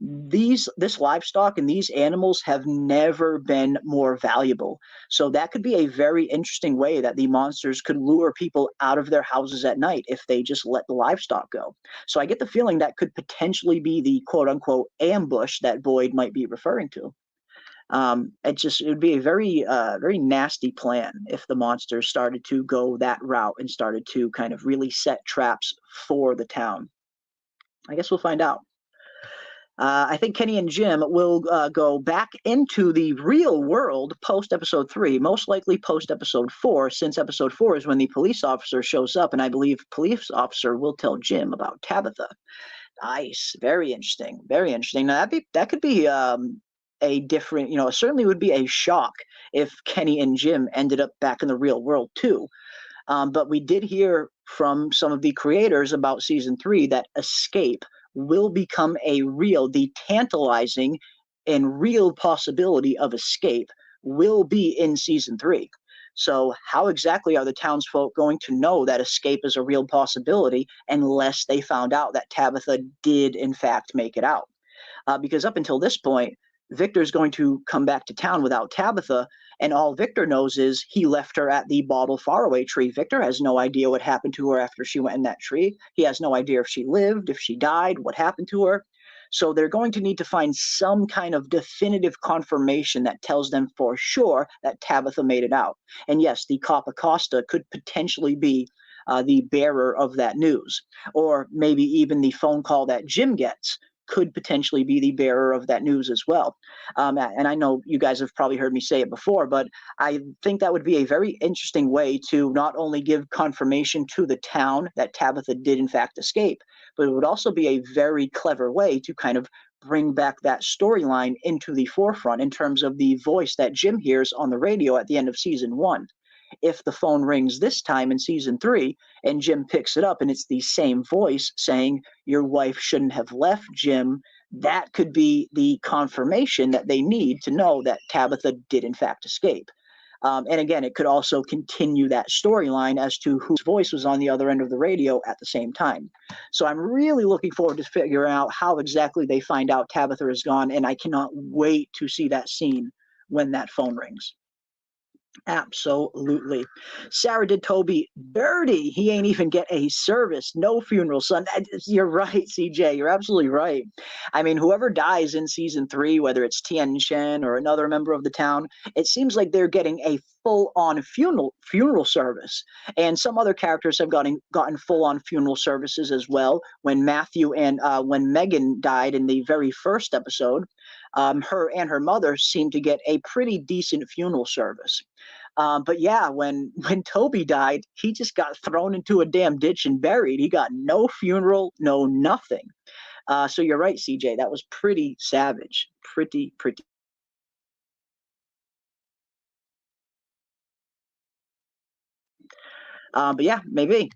this livestock and these animals have never been more valuable. So that could be a very interesting way that the monsters could lure people out of their houses at night if they just let the livestock go. So I get the feeling that could potentially be the quote unquote ambush that Boyd might be referring to. It would be a very nasty plan if the monsters started to go that route and started to kind of really set traps for the town. I guess we'll find out. I think Kenny and Jim will go back into the real world post episode 3, most likely post episode 4, since episode 4 is when the police officer shows up, and I believe police officer will tell Jim about Tabitha. Nice, very interesting, very interesting. Now that could be a different, it certainly would be a shock if Kenny and Jim ended up back in the real world too. But we did hear from some of the creators about season 3 that escape will become the tantalizing and real possibility of escape will be in season 3. So how exactly are the townsfolk going to know that escape is a real possibility unless they found out that Tabitha did in fact make it out? Because up until this point, Victor's going to come back to town without Tabitha, and all Victor knows is he left her at the Bottle Faraway tree. Victor has no idea what happened to her after she went in that tree. He has no idea if she lived, if she died, what happened to her. So they're going to need to find some kind of definitive confirmation that tells them for sure that Tabitha made it out. And yes, the cop Acosta could potentially be the bearer of that news, or maybe even the phone call that Jim gets could potentially be the bearer of that news as well. And I know you guys have probably heard me say it before, but I think that would be a very interesting way to not only give confirmation to the town that Tabitha did in fact escape, but it would also be a very clever way to kind of bring back that storyline into the forefront in terms of the voice that Jim hears on the radio at the end of season 1. If the phone rings this time in season 3 and Jim picks it up and it's the same voice saying, your wife shouldn't have left, Jim, that could be the confirmation that they need to know that Tabitha did in fact escape. And again, it could also continue that storyline as to whose voice was on the other end of the radio at the same time. So I'm really looking forward to figuring out how exactly they find out Tabitha is gone, and I cannot wait to see that scene when that phone rings. Absolutely. Sarah did Toby dirty. He ain't even get a service. No funeral, son. You're right, CJ. You're absolutely right. I mean, whoever dies in season 3, whether it's Tien Shen or another member of the town, it seems like they're getting a full-on funeral service. And some other characters have gotten full-on funeral services as well. When Matthew and when Megan died in the very first episode, her and her mother seemed to get a pretty decent funeral service. But yeah, when Toby died, he just got thrown into a damn ditch and buried. He got no funeral, no nothing. So you're right, CJ. That was pretty savage. Pretty. But yeah, maybe.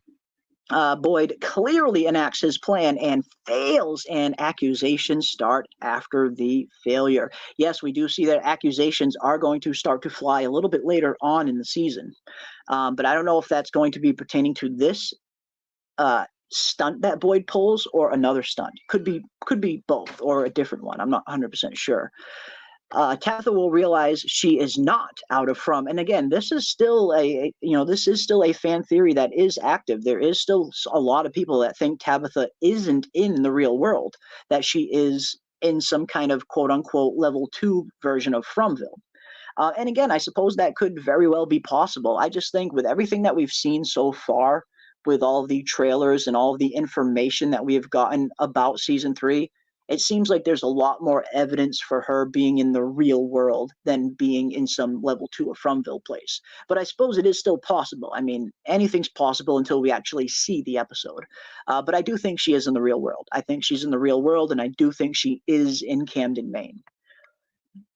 Boyd clearly enacts his plan and fails, and accusations start after the failure. Yes, we do see that accusations are going to start to fly a little bit later on in the season. But I don't know if that's going to be pertaining to this stunt that Boyd pulls or another stunt. Could be both or a different one. I'm not 100% sure. Tabitha will realize she is not out of From. And again, this is still a fan theory that is active. There is still a lot of people that think Tabitha isn't in the real world, that she is in some kind of quote unquote level 2 version of Fromville. And again, I suppose that could very well be possible. I just think with everything that we've seen so far, with all the trailers and all the information that we have gotten about season 3, it seems like there's a lot more evidence for her being in the real world than being in some level 2 of Fromville place. But I suppose it is still possible. I mean, anything's possible until we actually see the episode. But I do think she is in the real world. I think she's in the real world, and I do think she is in Camden, Maine.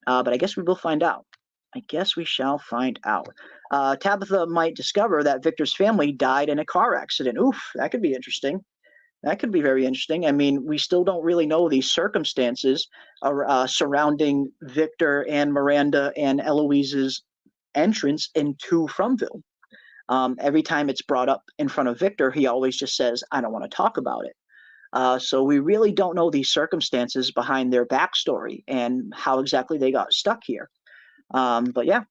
But I guess we will find out. I guess we shall find out. Tabitha might discover that Victor's family died in a car accident. Oof, that could be interesting. That could be very interesting. I mean, we still don't really know the circumstances surrounding Victor and Miranda and Eloise's entrance into Fromville. Every time it's brought up in front of Victor, he always just says, I don't want to talk about it. So we really don't know the circumstances behind their backstory and how exactly they got stuck here. But yeah,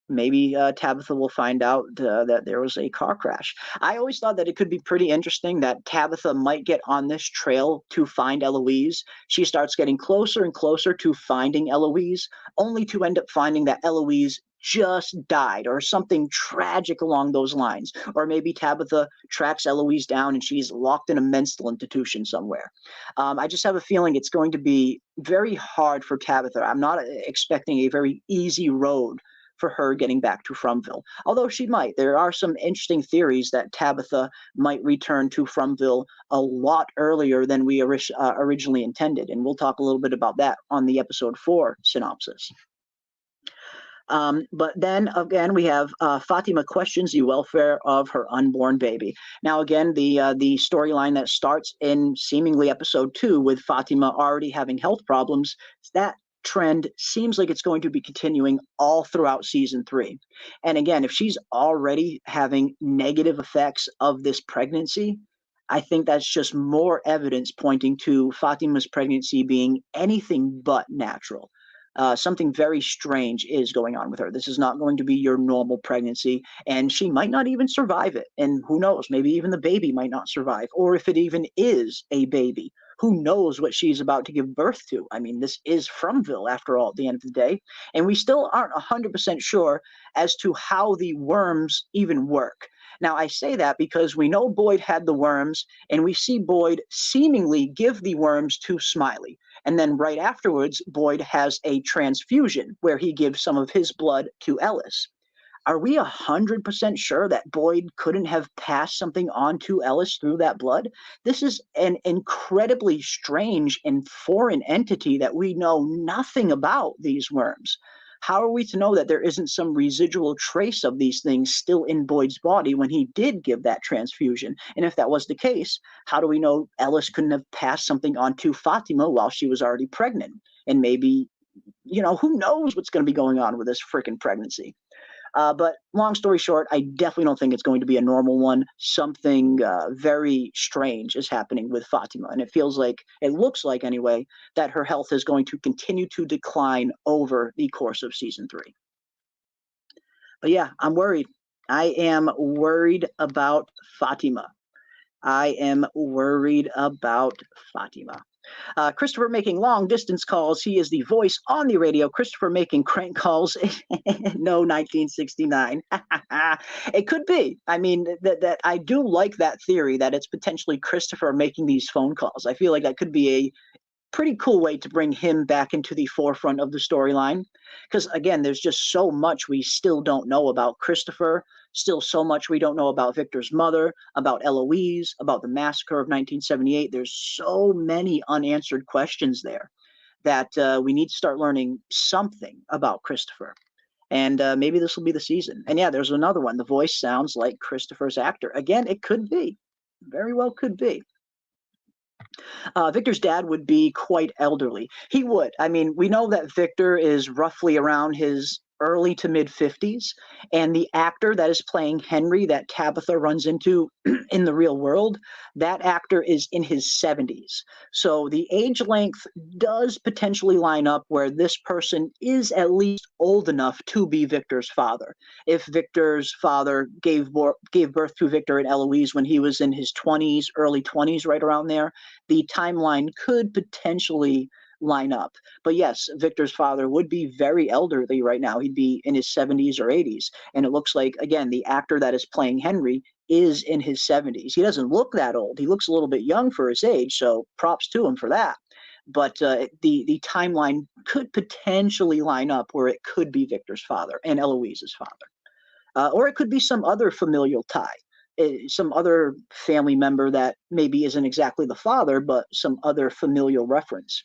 maybe Tabitha will find out that there was a car crash. I always thought that it could be pretty interesting that Tabitha might get on this trail to find Eloise. She starts getting closer and closer to finding Eloise, only to end up finding that Eloise just died or something tragic along those lines. Or maybe Tabitha tracks Eloise down and she's locked in a mental institution somewhere. I just have a feeling it's going to be very hard for Tabitha. I'm not expecting a very easy road for her getting back to Fromville, although she might. There are some interesting theories that Tabitha might return to Fromville a lot earlier than we originally intended, and we'll talk a little bit about that on the episode 4 synopsis. But then again, we have Fatima questions the welfare of her unborn baby. Now, again, the storyline that starts in seemingly episode 2 with Fatima already having health problems, that trend seems like it's going to be continuing all throughout season 3. And again, if she's already having negative effects of this pregnancy, I think that's just more evidence pointing to Fatima's pregnancy being anything but natural. Something very strange is going on with her. This is not going to be your normal pregnancy, and she might not even survive it. And who knows, maybe even the baby might not survive. Or if it even is a baby, who knows what she's about to give birth to? I mean, this is Fromville, after all, at the end of the day. And we still aren't 100% sure as to how the worms even work. Now, I say that because we know Boyd had the worms, and we see Boyd seemingly give the worms to Smiley. And then right afterwards, Boyd has a transfusion where he gives some of his blood to Ellis. Are we 100% sure that Boyd couldn't have passed something on to Ellis through that blood? This is an incredibly strange and foreign entity that we know nothing about, these worms. How are we to know that there isn't some residual trace of these things still in Boyd's body when he did give that transfusion? And if that was the case, how do we know Ellis couldn't have passed something on to Fatima while she was already pregnant? And maybe, who knows what's going to be going on with this freaking pregnancy? But long story short, I definitely don't think it's going to be a normal one. Something very strange is happening with Fatima. And it looks like anyway, that her health is going to continue to decline over the course of season 3. But yeah, I'm worried. I am worried about Fatima. Christopher making long distance calls. He is the voice on the radio. Christopher making crank calls. No, 1969. It could be. I mean, that I do like that theory that it's potentially Christopher making these phone calls. I feel like that could be a pretty cool way to bring him back into the forefront of the storyline. Because again, there's just so much we still don't know about Christopher, still so much we don't know about Victor's mother, about Eloise, about the massacre of 1978. There's so many unanswered questions there that we need to start learning something about Christopher. And maybe this will be the season. And yeah, there's another one. The voice sounds like Christopher's actor. Again, it could be. Very well could be. Victor's dad would be quite elderly. He would. I mean, we know that Victor is roughly around his early to mid 50s, and the actor that is playing Henry that Tabitha runs into in the real world, that actor is in his 70s. So the age length does potentially line up where this person is at least old enough to be Victor's father. If Victor's father gave birth to Victor and Eloise when he was in his 20s, early 20s, right around there, the timeline could potentially line up. But yes, Victor's father would be very elderly right now. He'd be in his 70s or 80s. And it looks like, again, the actor that is playing Henry is in his 70s. He doesn't look that old. He looks a little bit young for his age, so props to him for that. But the timeline could potentially line up where it could be Victor's father and Eloise's father. Or it could be some other familial tie, some other family member that maybe isn't exactly the father, but some other familial reference.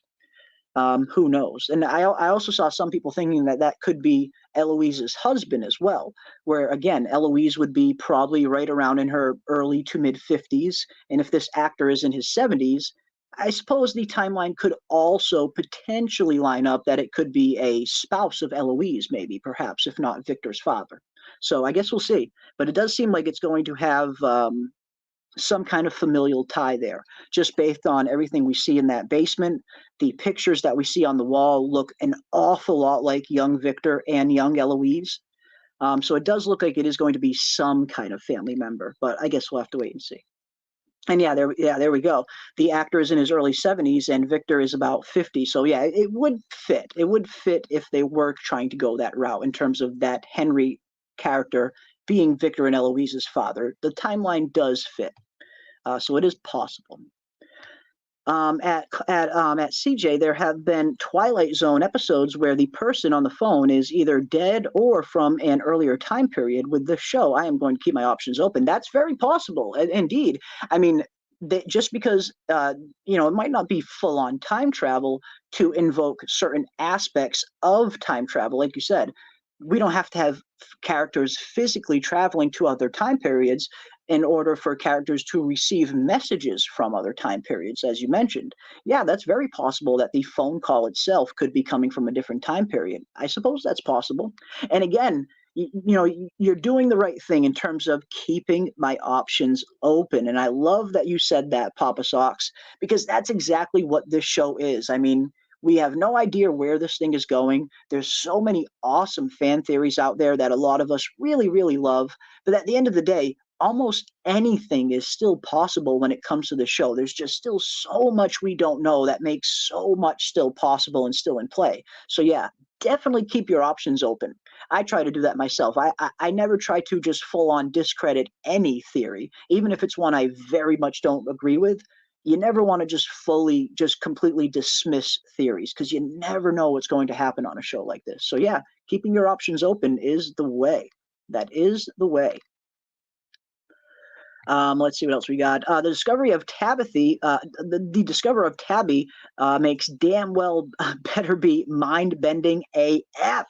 Who knows? And I also saw some people thinking that that could be Eloise's husband as well, where again, Eloise would be probably right around in her early to mid 50s. And if this actor is in his 70s, I suppose the timeline could also potentially line up that it could be a spouse of Eloise, maybe, perhaps, if not Victor's father. So I guess we'll see. But it does seem like it's going to have some kind of familial tie there, just based on everything we see in that basement. The pictures that we see on the wall look an awful lot like young Victor and young Eloise. So it does look like it is going to be some kind of family member, but I guess we'll have to wait and see. And there we go. The actor is in his early 70s and Victor is about 50. So yeah, it would fit. It would fit if they were trying to go that route in terms of that Henry character being Victor and Eloise's father. The timeline does fit. So it is possible. At CJ, there have been Twilight Zone episodes where the person on the phone is either dead or from an earlier time period. With this show, I am going to keep my options open. That's very possible, indeed. I mean, just because it might not be full-on time travel to invoke certain aspects of time travel, like you said. We don't have to have characters physically traveling to other time periods in order for characters to receive messages from other time periods, as you mentioned. Yeah, that's very possible that the phone call itself could be coming from a different time period. I suppose that's possible. And again, you're doing the right thing in terms of keeping my options open. And I love that you said that, Papa Socks, because that's exactly what this show is. I mean, we have no idea where this thing is going. There's so many awesome fan theories out there that a lot of us really, really love. But at the end of the day, almost anything is still possible when it comes to the show. There's just still so much we don't know that makes so much still possible and still in play. So yeah, definitely keep your options open. I try to do that myself. I never try to just full on discredit any theory, even if it's one I very much don't agree with. You never want to just completely dismiss theories, because you never know what's going to happen on a show like this. So yeah, keeping your options open is the way. That is the way. Let's see what else we got. The discovery of Tabithy, the discoverer of Tabby makes damn well better be mind-bending AF.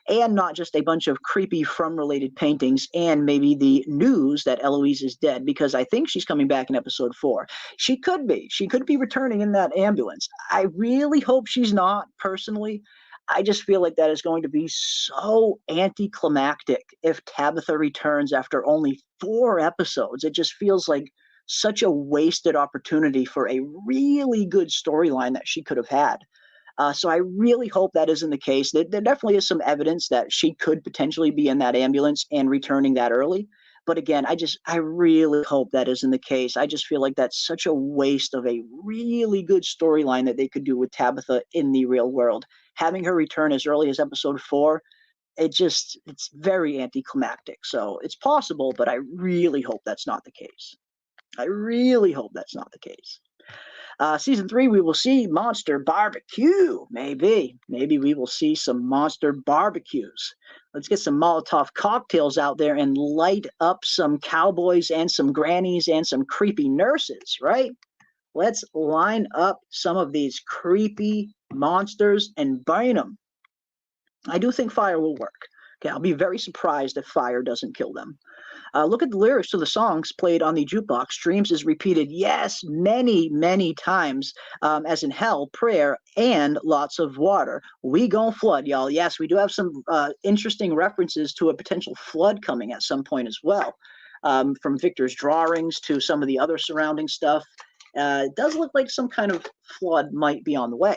And not just a bunch of creepy From-related paintings and maybe the news that Eloise is dead, because I think she's coming back in episode 4. She could be. She could be returning in that ambulance. I really hope she's not, personally. I just feel like that is going to be so anticlimactic if Tabitha returns after only 4 episodes. It just feels like such a wasted opportunity for a really good storyline that she could have had. So I really hope that isn't the case. There definitely is some evidence that she could potentially be in that ambulance and returning that early. But again, I really hope that isn't the case. I just feel like that's such a waste of a really good storyline that they could do with Tabitha in the real world. Having her return as early as episode 4, it's very anticlimactic. So it's possible, but I really hope that's not the case. I really hope that's not the case. Season 3, we will see monster barbecue. Maybe we will see some monster barbecues. Let's get some Molotov cocktails out there and light up some cowboys and some grannies and some creepy nurses, right? Let's line up some of these creepy monsters and burn them. I do think fire will work. Okay, I'll be very surprised if fire doesn't kill them. Look at the lyrics to the songs played on the jukebox. Dreams is repeated, yes, many, many times, as in hell, prayer, and lots of water. We gon' flood, y'all. Yes, we do have some interesting references to a potential flood coming at some point as well. From Victor's drawings to some of the other surrounding stuff. It does look like some kind of flood might be on the way.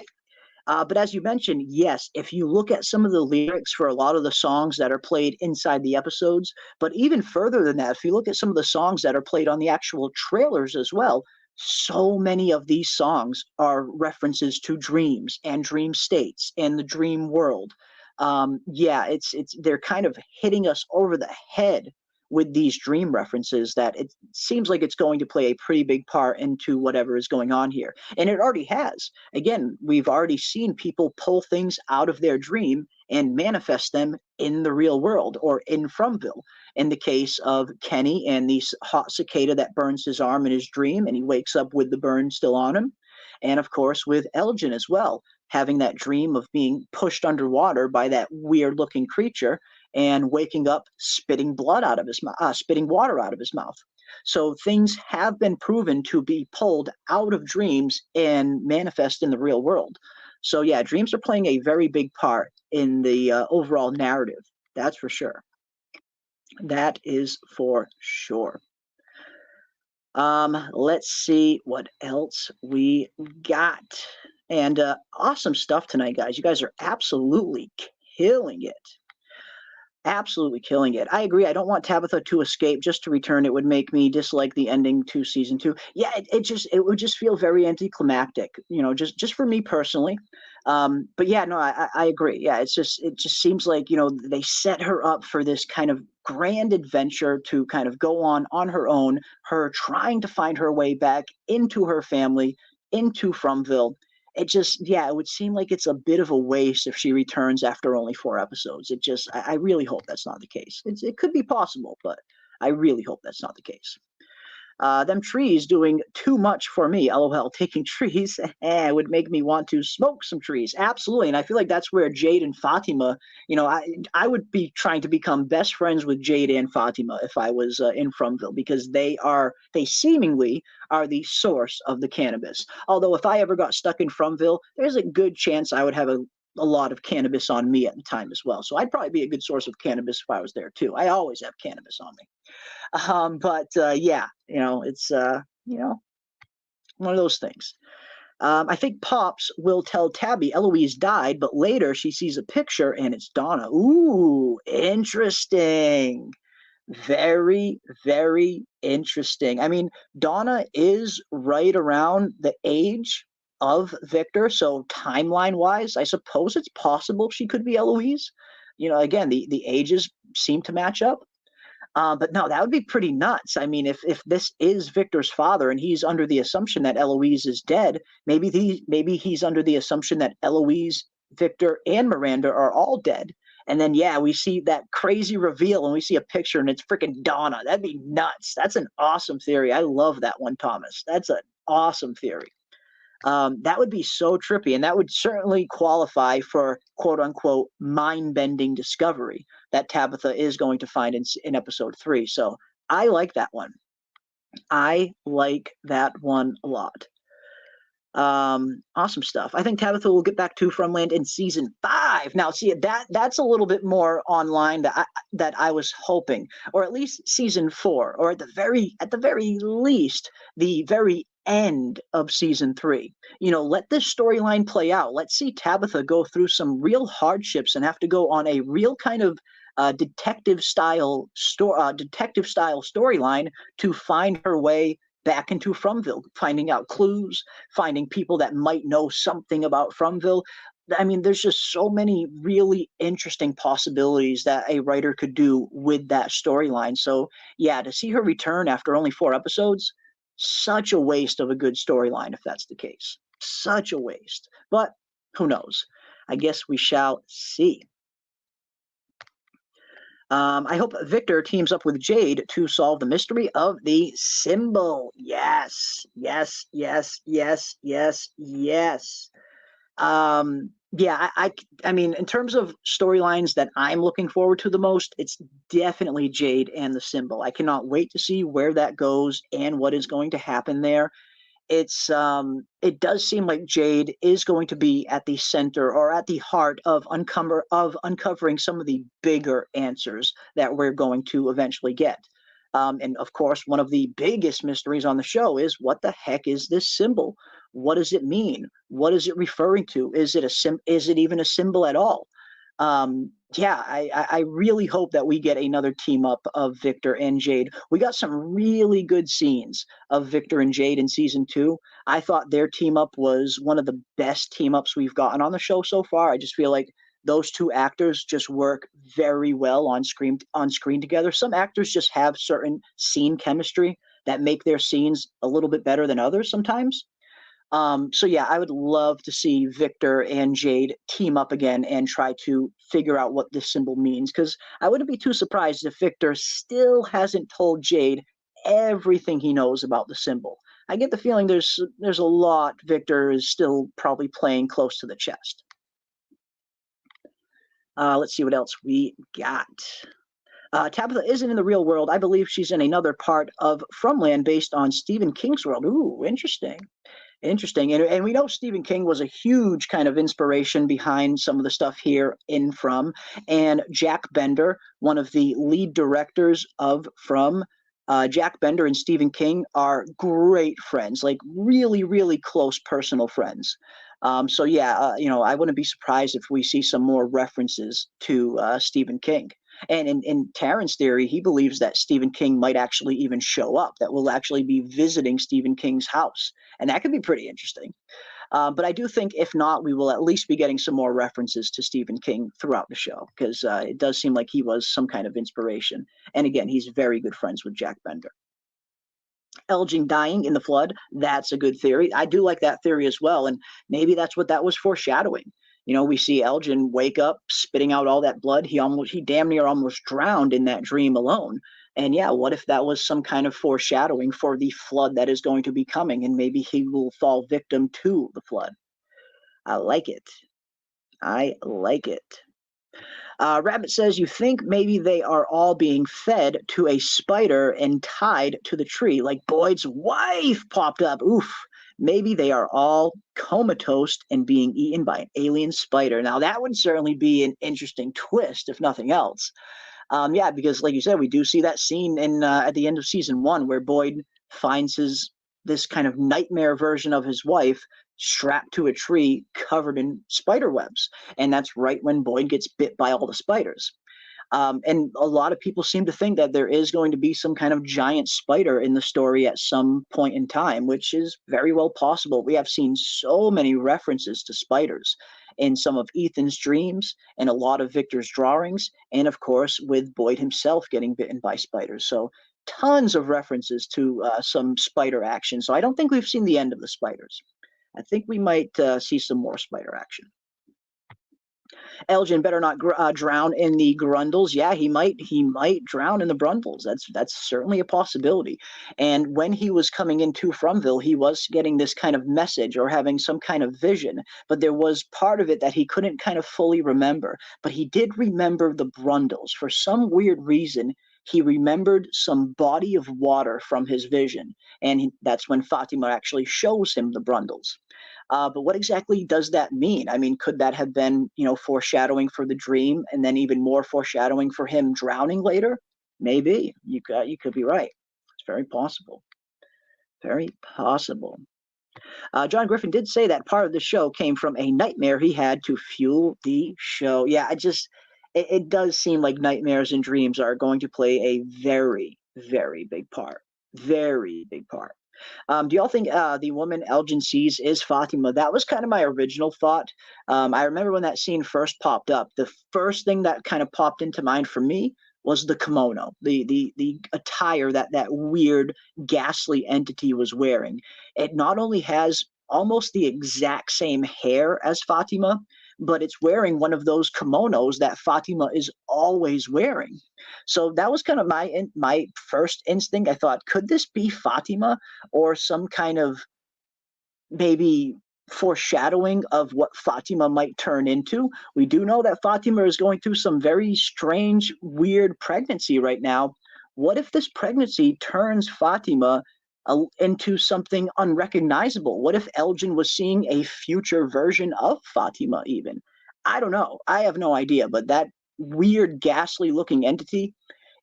But as you mentioned, yes, if you look at some of the lyrics for a lot of the songs that are played inside the episodes, but even further than that, if you look at some of the songs that are played on the actual trailers as well, so many of these songs are references to dreams and dream states and the dream world. Yeah, it's they're kind of hitting us over the head with these dream references that it seems like it's going to play a pretty big part into whatever is going on here. And it already has. Again, we've already seen people pull things out of their dream and manifest them in the real world or in Fromville. In the case of Kenny and the hot cicada that burns his arm in his dream and he wakes up with the burn still on him. And of course with Elgin as well, having that dream of being pushed underwater by that weird looking creature and waking up spitting blood out of his spitting water out of his mouth. So things have been proven to be pulled out of dreams and manifest in the real world. So yeah, dreams are playing a very big part in the overall narrative. That's for sure. That is for sure. Let's see what else we got. And awesome stuff tonight, guys. You guys are absolutely killing it. Absolutely killing it. I agree. I don't want Tabitha to escape just to return. It would make me dislike the ending to season 2. Yeah, it would just feel very anticlimactic, you know, just for me personally. But yeah, no, I agree. Yeah, it just seems like, you know, they set her up for this kind of grand adventure to kind of go on her own, her trying to find her way back into her family, into Fromville. It just, yeah, it would seem like it's a bit of a waste if she returns after only 4 episodes. It just, I really hope that's not the case. It could be possible, but I really hope that's not the case. Them trees doing too much for me. LOL, taking trees would make me want to smoke some trees. Absolutely. And I feel like that's where Jade and Fatima, you know, I would be trying to become best friends with Jade and Fatima if I was in Fromville, because they seemingly are the source of the cannabis. Although if I ever got stuck in Fromville, there's a good chance I would have a lot of cannabis on me at the time as well. So I'd probably be a good source of cannabis if I was there too. I always have cannabis on me. Yeah, you know, it's you know, one of those things. I think Pops will tell Tabby Eloise died, but later she sees a picture and it's Donna. Ooh, interesting. Very, very interesting. I mean, Donna is right around the age of Victor, so timeline-wise, I suppose it's possible she could be Eloise. You know, again, the ages seem to match up. But no, that would be pretty nuts. I mean, if this is Victor's father and he's under the assumption that Eloise is dead, maybe he's under the assumption that Eloise, Victor, and Miranda are all dead. And then yeah, we see that crazy reveal and we see a picture and it's freaking Donna. That'd be nuts. That's an awesome theory. I love that one, Thomas. That's an awesome theory. That would be so trippy, and that would certainly qualify for quote unquote mind bending discovery that Tabitha is going to find in episode 3. So I like that one. I like that one a lot. Awesome stuff. I think Tabitha will get back to Fromland in season 5. Now, see, that's a little bit more online that I was hoping, or at least season 4, or at the very least, the very end of season 3. You know, let this storyline play out. Let's see Tabitha go through some real hardships and have to go on a real kind of detective style storyline to find her way back into Fromville, finding out clues, finding people that might know something about Fromville. I mean, there's just so many really interesting possibilities that a writer could do with that storyline. So yeah, to see her return after only 4 episodes, such a waste of a good storyline if that's the case. Such a waste. But who knows? I guess we shall see. I hope Victor teams up with Jade to solve the mystery of the symbol. Yes, yes, yes, yes, yes, yes. Yeah, I mean, in terms of storylines that I'm looking forward to the most, it's definitely Jade and the symbol. I cannot wait to see where that goes and what is going to happen there. It does seem like Jade is going to be at the center or at the heart of uncovering some of the bigger answers that we're going to eventually get. And of course, one of the biggest mysteries on the show is what the heck is this symbol? What does it mean? What is it referring to? Is it even a symbol at all? Yeah, I really hope that we get another team up of Victor and Jade. We got some really good scenes of Victor and Jade in season two. I thought their team up was one of the best team ups we've gotten on the show so far. I just feel like those two actors just work very well on screen together. Some actors just have certain scene chemistry that make their scenes a little bit better than others sometimes. So yeah, I would love to see Victor and Jade team up again and try to figure out what this symbol means. Because I wouldn't be too surprised if Victor still hasn't told Jade everything he knows about the symbol. I get the feeling there's a lot Victor is still probably playing close to the chest. Let's see what else we got. Tabitha isn't in the real world. I believe she's in another part of Fromland based on Stephen King's world. Ooh, interesting. Interesting. And we know Stephen King was a huge kind of inspiration behind some of the stuff here in From. And Jack Bender, one of the lead directors of From, Jack Bender and Stephen King are great friends, like really, really close personal friends. So yeah, I wouldn't be surprised if we see some more references to Stephen King. And in Taryn's theory, he believes that Stephen King might actually even show up, that we'll actually be visiting Stephen King's house. And that could be pretty interesting. But I do think, if not, we will at least be getting some more references to Stephen King throughout the show, because it does seem like he was some kind of inspiration. And again, he's very good friends with Jack Bender. Elgin dying in the flood, that's a good theory. I do like that theory as well. And maybe that's what that was foreshadowing. We see Elgin wake up, spitting out all that blood. He damn near almost drowned in that dream alone. And yeah, what if that was some kind of foreshadowing for the flood that is going to be coming, and maybe he will fall victim to the flood? I like it. I like it. Rabbit says, you think maybe they are all being fed to a spider and tied to the tree, like Boyd's wife popped up. Oof. Maybe they are all comatose and being eaten by an alien spider. Now, that would certainly be an interesting twist, if nothing else. Yeah, because like you said, we do see that scene in at the end of season one where Boyd finds this kind of nightmare version of his wife strapped to a tree covered in spider webs. And that's right when Boyd gets bit by all the spiders. And a lot of people seem to think that there is going to be some kind of giant spider in the story at some point in time, which is very well possible. We have seen so many references to spiders in some of Ethan's dreams and a lot of Victor's drawings, and of course with Boyd himself getting bitten by spiders. So tons of references to some spider action. So I don't think we've seen the end of the spiders. I think we might see some more spider action. Elgin better not drown in the Grundles. Yeah, he might drown in the Brundles. That's certainly a possibility. And when he was coming into Fromville, he was getting this kind of message or having some kind of vision, but there was part of it that he couldn't kind of fully remember. But he did remember the Brundles. For some weird reason, he remembered some body of water from his vision, and that's when Fatima actually shows him the Brundles. But what exactly does that mean? I mean, could that have been, foreshadowing for the dream, and then even more foreshadowing for him drowning later? Maybe. You could be right. It's very possible. Very possible. John Griffin did say that part of the show came from a nightmare he had to fuel the show. Yeah, it does seem like nightmares and dreams are going to play a very, very big part. Very big part. Do y'all think the woman Elgin sees is Fatima? That was kind of my original thought. I remember when that scene first popped up, the first thing that kind of popped into mind for me was the kimono, the attire that weird, ghastly entity was wearing. It not only has almost the exact same hair as Fatima, but it's wearing one of those kimonos that Fatima is always wearing. So that was kind of my first instinct. I thought, could this be Fatima or some kind of maybe foreshadowing of what Fatima might turn into. We do know that Fatima is going through some very strange, weird pregnancy right now. What if this pregnancy turns Fatima into something unrecognizable? What if Elgin was seeing a future version of Fatima, even? I don't know. I have no idea, but that weird, ghastly looking entity,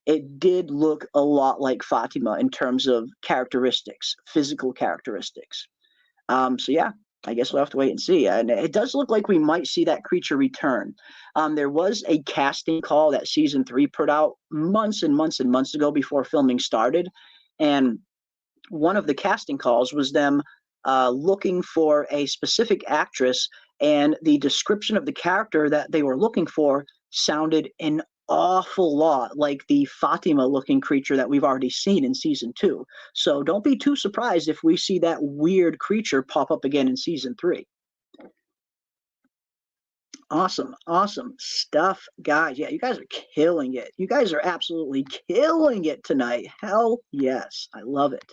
it did look a lot like Fatima in terms of characteristics, physical characteristics. So yeah, I guess we'll have to wait and see. And it does look like we might see that creature return. There was a casting call that season 3 put out months and months and months ago before filming started, and one of the casting calls was them looking for a specific actress, and the description of the character that they were looking for sounded an awful lot like the Fatima looking creature that we've already seen in season 2. So don't be too surprised if we see that weird creature pop up again in season 3. Awesome stuff, guys. Yeah, you guys are killing it. You guys are absolutely killing it tonight. Hell yes, I love it.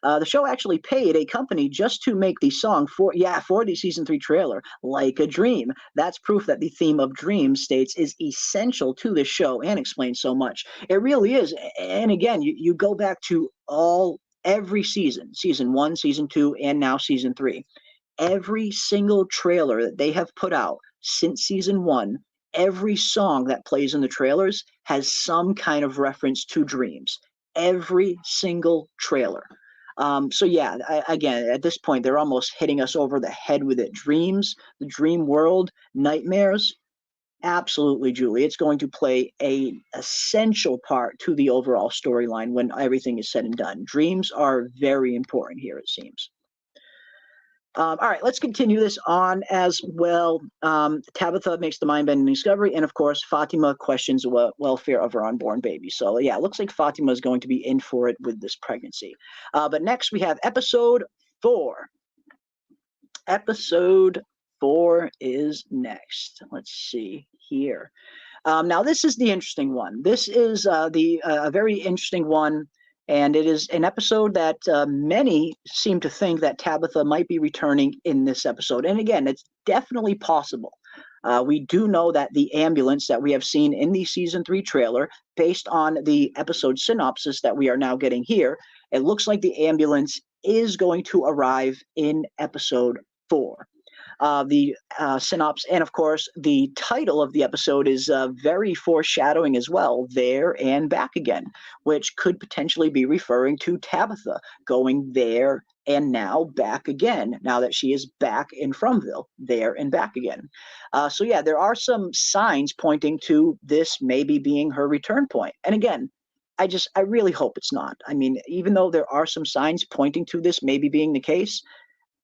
The show actually paid a company just to make the song for the season 3 trailer, "Like a Dream." That's proof that the theme of dreams states is essential to this show and explains so much. It really is. And again, you go back to every season 1, season 2, and now season 3. Every single trailer that they have put out since season 1, every song that plays in the trailers has some kind of reference to dreams. Every single trailer. So yeah, again, at this point, they're almost hitting us over the head with it. Dreams, the dream world, nightmares. Absolutely, Julie. It's going to play an essential part to the overall storyline when everything is said and done. Dreams are very important here, it seems. All right, let's continue this on as well. Tabitha makes the mind-bending discovery, and of course, Fatima questions the welfare of her unborn baby. So yeah, it looks like Fatima is going to be in for it with this pregnancy. But next, we have episode 4. Episode 4 is next. Let's see here. Now, this is the interesting one. This is a very interesting one. And it is an episode that many seem to think that Tabitha might be returning in this episode. And again, it's definitely possible. We do know that the ambulance that we have seen in the season 3 trailer, based on the episode synopsis that we are now getting here, it looks like the ambulance is going to arrive in episode 4. The synopsis, and of course, the title of the episode is very foreshadowing as well, There and Back Again, which could potentially be referring to Tabitha going there and now back again, now that she is back in Fromville, there and back again. So yeah, there are some signs pointing to this maybe being her return point. And again, I really hope it's not. I mean, even though there are some signs pointing to this maybe being the case,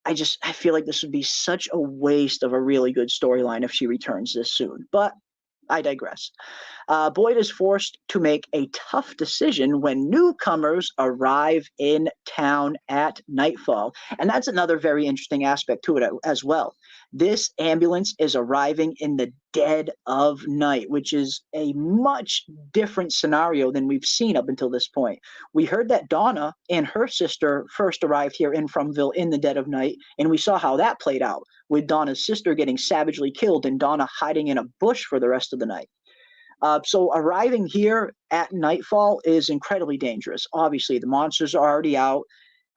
I feel like this would be such a waste of a really good storyline if she returns this soon. But I digress. Boyd is forced to make a tough decision when newcomers arrive in town at nightfall. And that's another very interesting aspect to it as well. This ambulance is arriving in the dead of night, which is a much different scenario than we've seen up until this point. We heard that Donna and her sister first arrived here in Fromville in the dead of night, and we saw how that played out, with Donna's sister getting savagely killed and Donna hiding in a bush for the rest of the night. So arriving here at nightfall is incredibly dangerous. Obviously, the monsters are already out.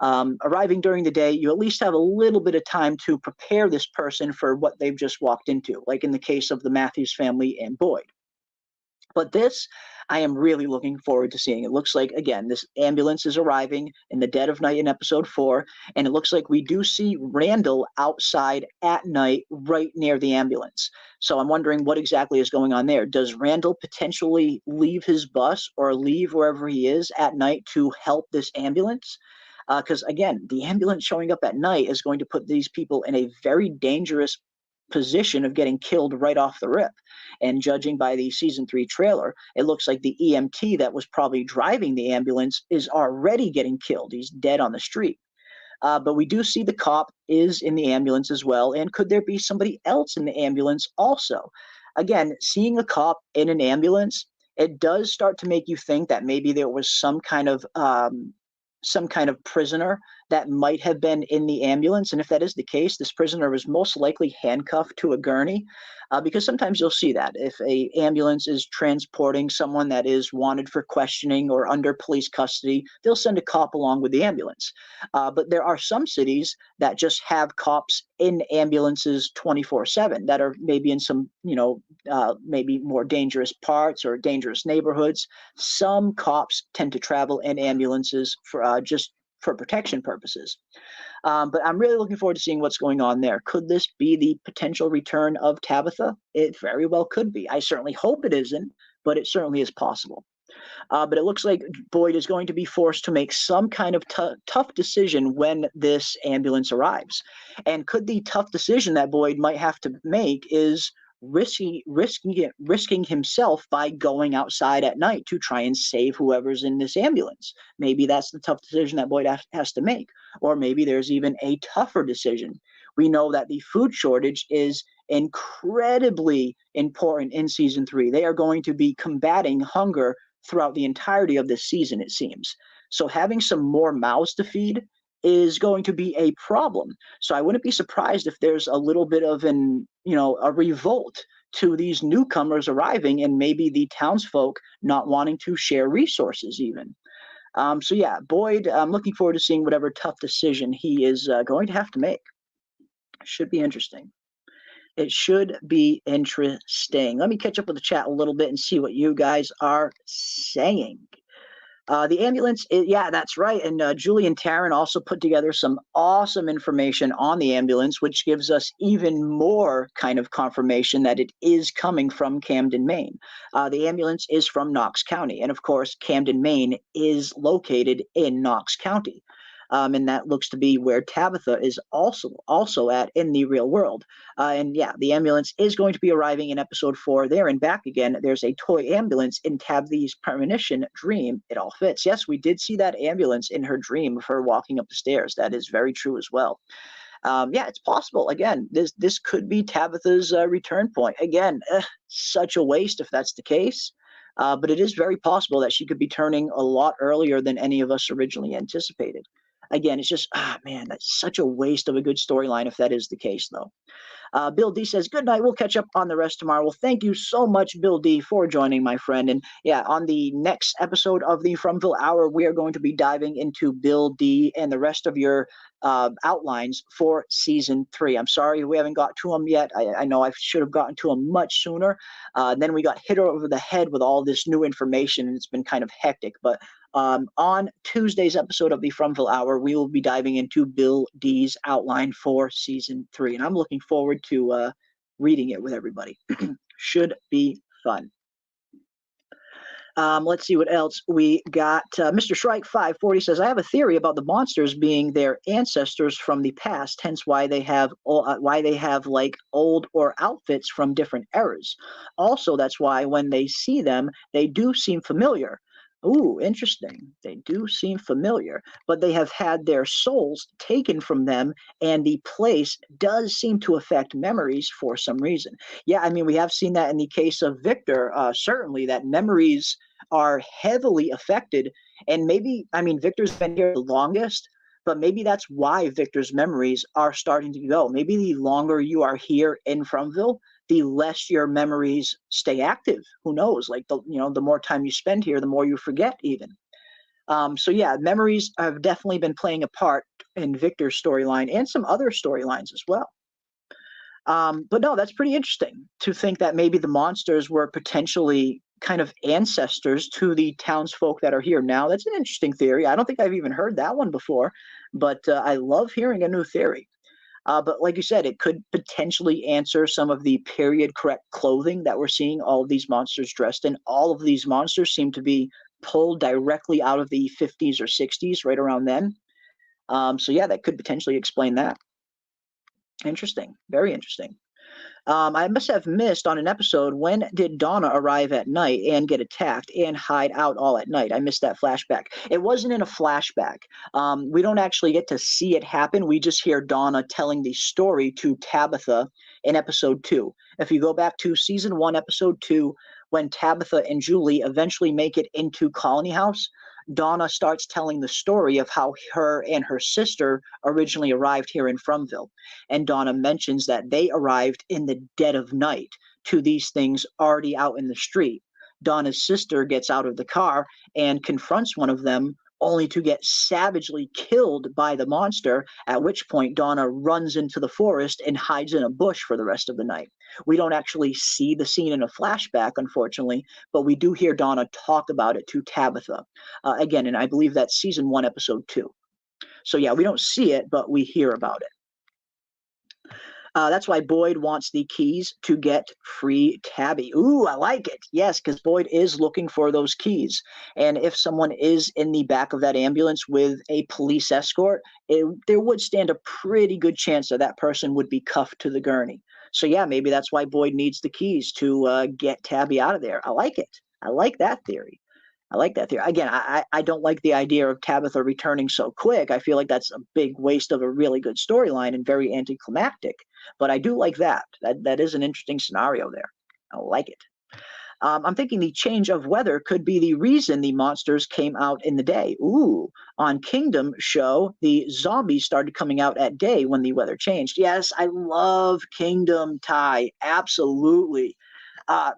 Arriving during the day, you at least have a little bit of time to prepare this person for what they've just walked into, like in the case of the Matthews family and Boyd. But this, I am really looking forward to seeing. It looks like, again, this ambulance is arriving in the dead of night in episode 4, and it looks like we do see Randall outside at night right near the ambulance. So I'm wondering what exactly is going on there. Does Randall potentially leave his bus or leave wherever he is at night to help this ambulance? Because, again, the ambulance showing up at night is going to put these people in a very dangerous position of getting killed right off the rip. And judging by the season 3 trailer, it looks like the EMT that was probably driving the ambulance is already getting killed. He's dead on the street. But we do see the cop is in the ambulance as well. And could there be somebody else in the ambulance also? Again, seeing a cop in an ambulance, it does start to make you think that maybe there was some kind of some kind of prisoner that might have been in the ambulance. And if that is the case, this prisoner was most likely handcuffed to a gurney, because sometimes you'll see that if a ambulance is transporting someone that is wanted for questioning or under police custody, they'll send a cop along with the ambulance. But there are some cities that just have cops in ambulances 24/7 that are maybe in some, maybe more dangerous parts or dangerous neighborhoods. Some cops tend to travel in ambulances for just for protection purposes. But I'm really looking forward to seeing what's going on there. Could this be the potential return of Tabitha? It very well could be. I certainly hope it isn't, but it certainly is possible. But it looks like Boyd is going to be forced to make some kind of tough decision when this ambulance arrives. And could the tough decision that Boyd might have to make is risking himself by going outside at night to try and save whoever's in this ambulance? Maybe that's the tough decision that Boyd has to make. Or maybe there's even a tougher decision. We know that the food shortage is incredibly important in season 3. They are going to be combating hunger throughout the entirety of this season, it seems. So having some more mouths to feed is going to be a problem. So I wouldn't be surprised if there's a little bit of a revolt to these newcomers arriving and maybe the townsfolk not wanting to share resources even. So yeah, Boyd, I'm looking forward to seeing whatever tough decision he is going to have to make. Should be interesting. It should be interesting. Let me catch up with the chat a little bit and see what you guys are saying. The ambulance, yeah, that's right. And Julie and Taryn also put together some awesome information on the ambulance, which gives us even more kind of confirmation that it is coming from Camden, Maine. The ambulance is from Knox County. And of course, Camden, Maine is located in Knox County. And that looks to be where Tabitha is also at in the real world. And yeah, the ambulance is going to be arriving in episode 4 there and back again. There's a toy ambulance in Tabitha's premonition dream. It all fits. Yes, we did see that ambulance in her dream of her walking up the stairs. That is very true as well. Yeah, it's possible. Again, this could be Tabitha's return point. Again, such a waste if that's the case. But it is very possible that she could be turning a lot earlier than any of us originally anticipated. Again, it's just, man, that's such a waste of a good storyline if that is the case, though. Bill D says, good night. We'll catch up on the rest tomorrow. Well, thank you so much, Bill D, for joining, my friend. And yeah, on the next episode of the Fromville Hour, we are going to be diving into Bill D and the rest of your outlines for season 3. I'm sorry we haven't got to them yet. I know I should have gotten to them much sooner. Then we got hit over the head with all this new information, and it's been kind of hectic. But on Tuesday's episode of the Fromville Hour, we will be diving into Bill D's outline for season 3, and I'm looking forward to reading it with everybody. Should be fun. Let's see what else we got. Mr. Shrike 540 says, I have a theory about the monsters being their ancestors from the past, hence why they have like old or outfits from different eras. Also, that's why when they see them, they do seem familiar. Ooh, interesting. They do seem familiar, but they have had their souls taken from them, and the place does seem to affect memories for some reason. Yeah, I mean, we have seen that in the case of Victor, certainly, that memories are heavily affected. And maybe, I mean, Victor's been here the longest, but maybe that's why Victor's memories are starting to go. Maybe the longer you are here in Fromville, the less your memories stay active. Who knows? Like the more time you spend here, the more you forget even. So yeah, memories have definitely been playing a part in Victor's storyline and some other storylines as well. But no, that's pretty interesting to think that maybe the monsters were potentially kind of ancestors to the townsfolk that are here now. That's an interesting theory. I don't think I've even heard that one before, but I love hearing a new theory. But like you said, it could potentially answer some of the period-correct clothing that we're seeing all of these monsters dressed in. All of these monsters seem to be pulled directly out of the 50s or 60s, right around then. So yeah, that could potentially explain that. Interesting. Very interesting. I must have missed on an episode, when did Donna arrive at night and get attacked and hide out all at night? I missed that flashback. It wasn't in a flashback. We don't actually get to see it happen. We just hear Donna telling the story to Tabitha in episode 2. If you go back to season 1, episode 2, when Tabitha and Julie eventually make it into Colony House, Donna starts telling the story of how her and her sister originally arrived here in Fromville. And Donna mentions that they arrived in the dead of night to these things already out in the street. Donna's sister gets out of the car and confronts one of them, only to get savagely killed by the monster, at which point Donna runs into the forest and hides in a bush for the rest of the night. We don't actually see the scene in a flashback, unfortunately, but we do hear Donna talk about it to Tabitha. Again, and I believe that's season 1, episode 2. So yeah, we don't see it, but we hear about it. That's why Boyd wants the keys to get free Tabby. Ooh, I like it. Yes, because Boyd is looking for those keys. And if someone is in the back of that ambulance with a police escort, there would stand a pretty good chance that that person would be cuffed to the gurney. So yeah, maybe that's why Boyd needs the keys to get Tabby out of there. I like it. I like that theory. I like that theory. Again, I don't like the idea of Tabitha returning so quick. I feel like that's a big waste of a really good storyline and very anticlimactic. But I do like that. That is an interesting scenario there. I like it. I'm thinking the change of weather could be the reason the monsters came out in the day. Ooh, on Kingdom show, the zombies started coming out at day when the weather changed. Yes, I love Kingdom, Ty. Absolutely.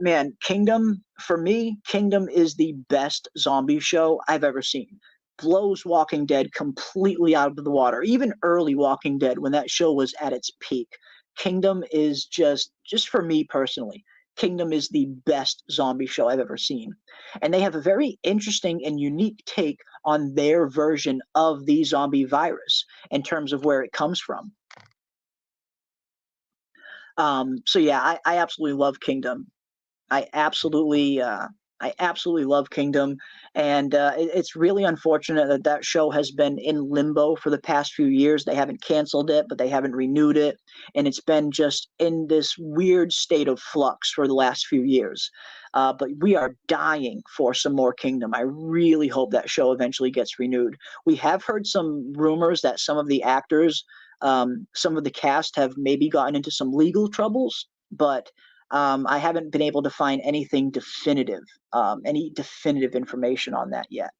Man, Kingdom, for me, Kingdom is the best zombie show I've ever seen. Blows Walking Dead completely out of the water. Even early Walking Dead, when that show was at its peak. Kingdom is just for me personally, Kingdom is the best zombie show I've ever seen. And they have a very interesting and unique take on their version of the zombie virus in terms of where it comes from. So yeah, I absolutely love Kingdom. I absolutely love Kingdom, and it's really unfortunate that that show has been in limbo for the past few years. They haven't canceled it, but they haven't renewed it, and it's been just in this weird state of flux for the last few years. But we are dying for some more Kingdom. I really hope that show eventually gets renewed. We have heard some rumors that some of the actors, some of the cast have maybe gotten into some legal troubles, but I haven't been able to find anything definitive, any definitive information on that yet.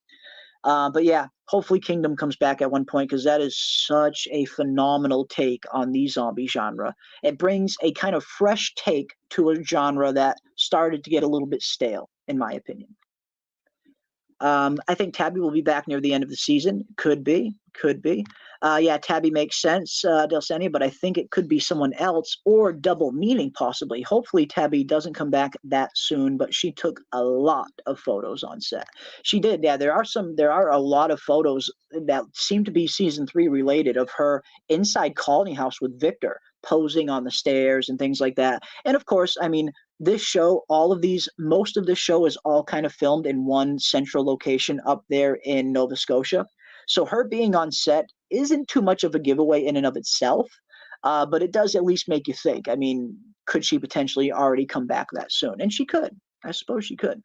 But yeah, hopefully Kingdom comes back at one point because that is such a phenomenal take on the zombie genre. It brings a kind of fresh take to a genre that started to get a little bit stale, in my opinion. I think Tabby will be back near the end of the season. Could be. Yeah, Tabby makes sense, Delsenia, but I think it could be someone else or double meaning possibly. Hopefully Tabby doesn't come back that soon, but she took a lot of photos on set. She did, yeah. There are a lot of photos that seem to be season 3 related of her inside Colony House with Victor, posing on the stairs and things like that. And of course, I mean, this show, most of this show is all kind of filmed in one central location up there in Nova Scotia. So her being on set isn't too much of a giveaway in and of itself, but it does at least make you think. I mean, could she potentially already come back that soon? And she could. I suppose she could.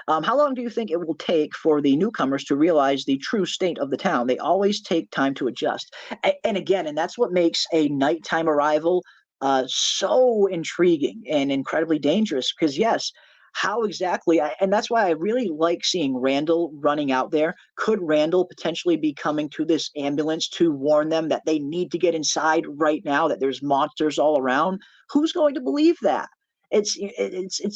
How long do you think it will take for the newcomers to realize the true state of the town? They always take time to adjust. And that's what makes a nighttime arrival so intriguing and incredibly dangerous because, yes, how exactly, and that's why I really like seeing Randall running out there. Could Randall potentially be coming to this ambulance to warn them that they need to get inside right now, that there's monsters all around? Who's going to believe that? It's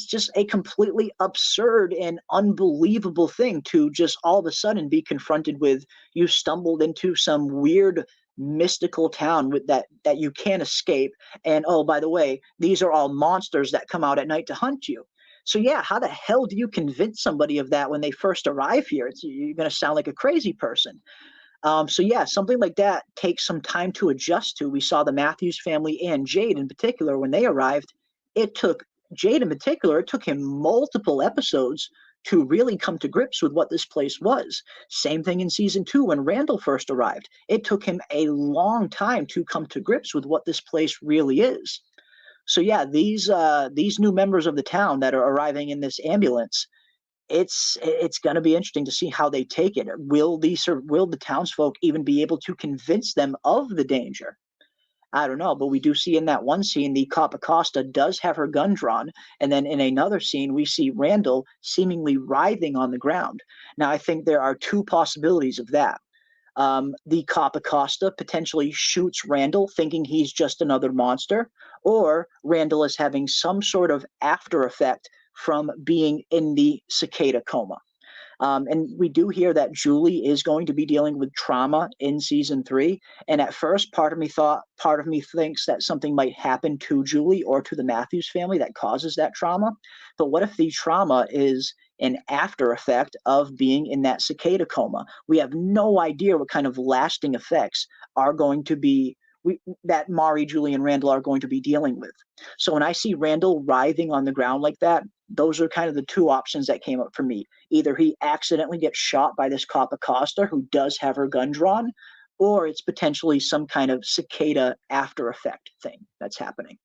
just a completely absurd and unbelievable thing to just all of a sudden be confronted with. You stumbled into some weird mystical town with that you can't escape, and oh, by the way, these are all monsters that come out at night to hunt you. So yeah, how the hell do you convince somebody of that when they first arrive here? You're going to sound like a crazy person. So yeah, something like that takes some time to adjust to. We saw the Matthews family and Jade in particular when they arrived. It took Jade in particular, it took him multiple episodes to really come to grips with what this place was. Same thing in season 2 when Randall first arrived. It took him a long time to come to grips with what this place really is. So yeah, these new members of the town that are arriving in this ambulance, it's going to be interesting to see how they take it. Will the townsfolk even be able to convince them of the danger? I don't know, but we do see in that one scene the cop Acosta does have her gun drawn, and then in another scene we see Randall seemingly writhing on the ground. Now I think there are two possibilities of that. The cop Acosta potentially shoots Randall thinking he's just another monster, or Randall is having some sort of after effect from being in the cicada coma. And we do hear that Julie is going to be dealing with trauma in season 3. And at first, part of me thinks that something might happen to Julie or to the Matthews family that causes that trauma. But what if the trauma is an after effect of being in that cicada coma? We have no idea what kind of lasting effects are going to be that Mari, Julie, and Randall are going to be dealing with. So when I see Randall writhing on the ground like that, those are kind of the two options that came up for me. Either he accidentally gets shot by this cop Acosta who does have her gun drawn, or it's potentially some kind of cicada after effect thing that's happening.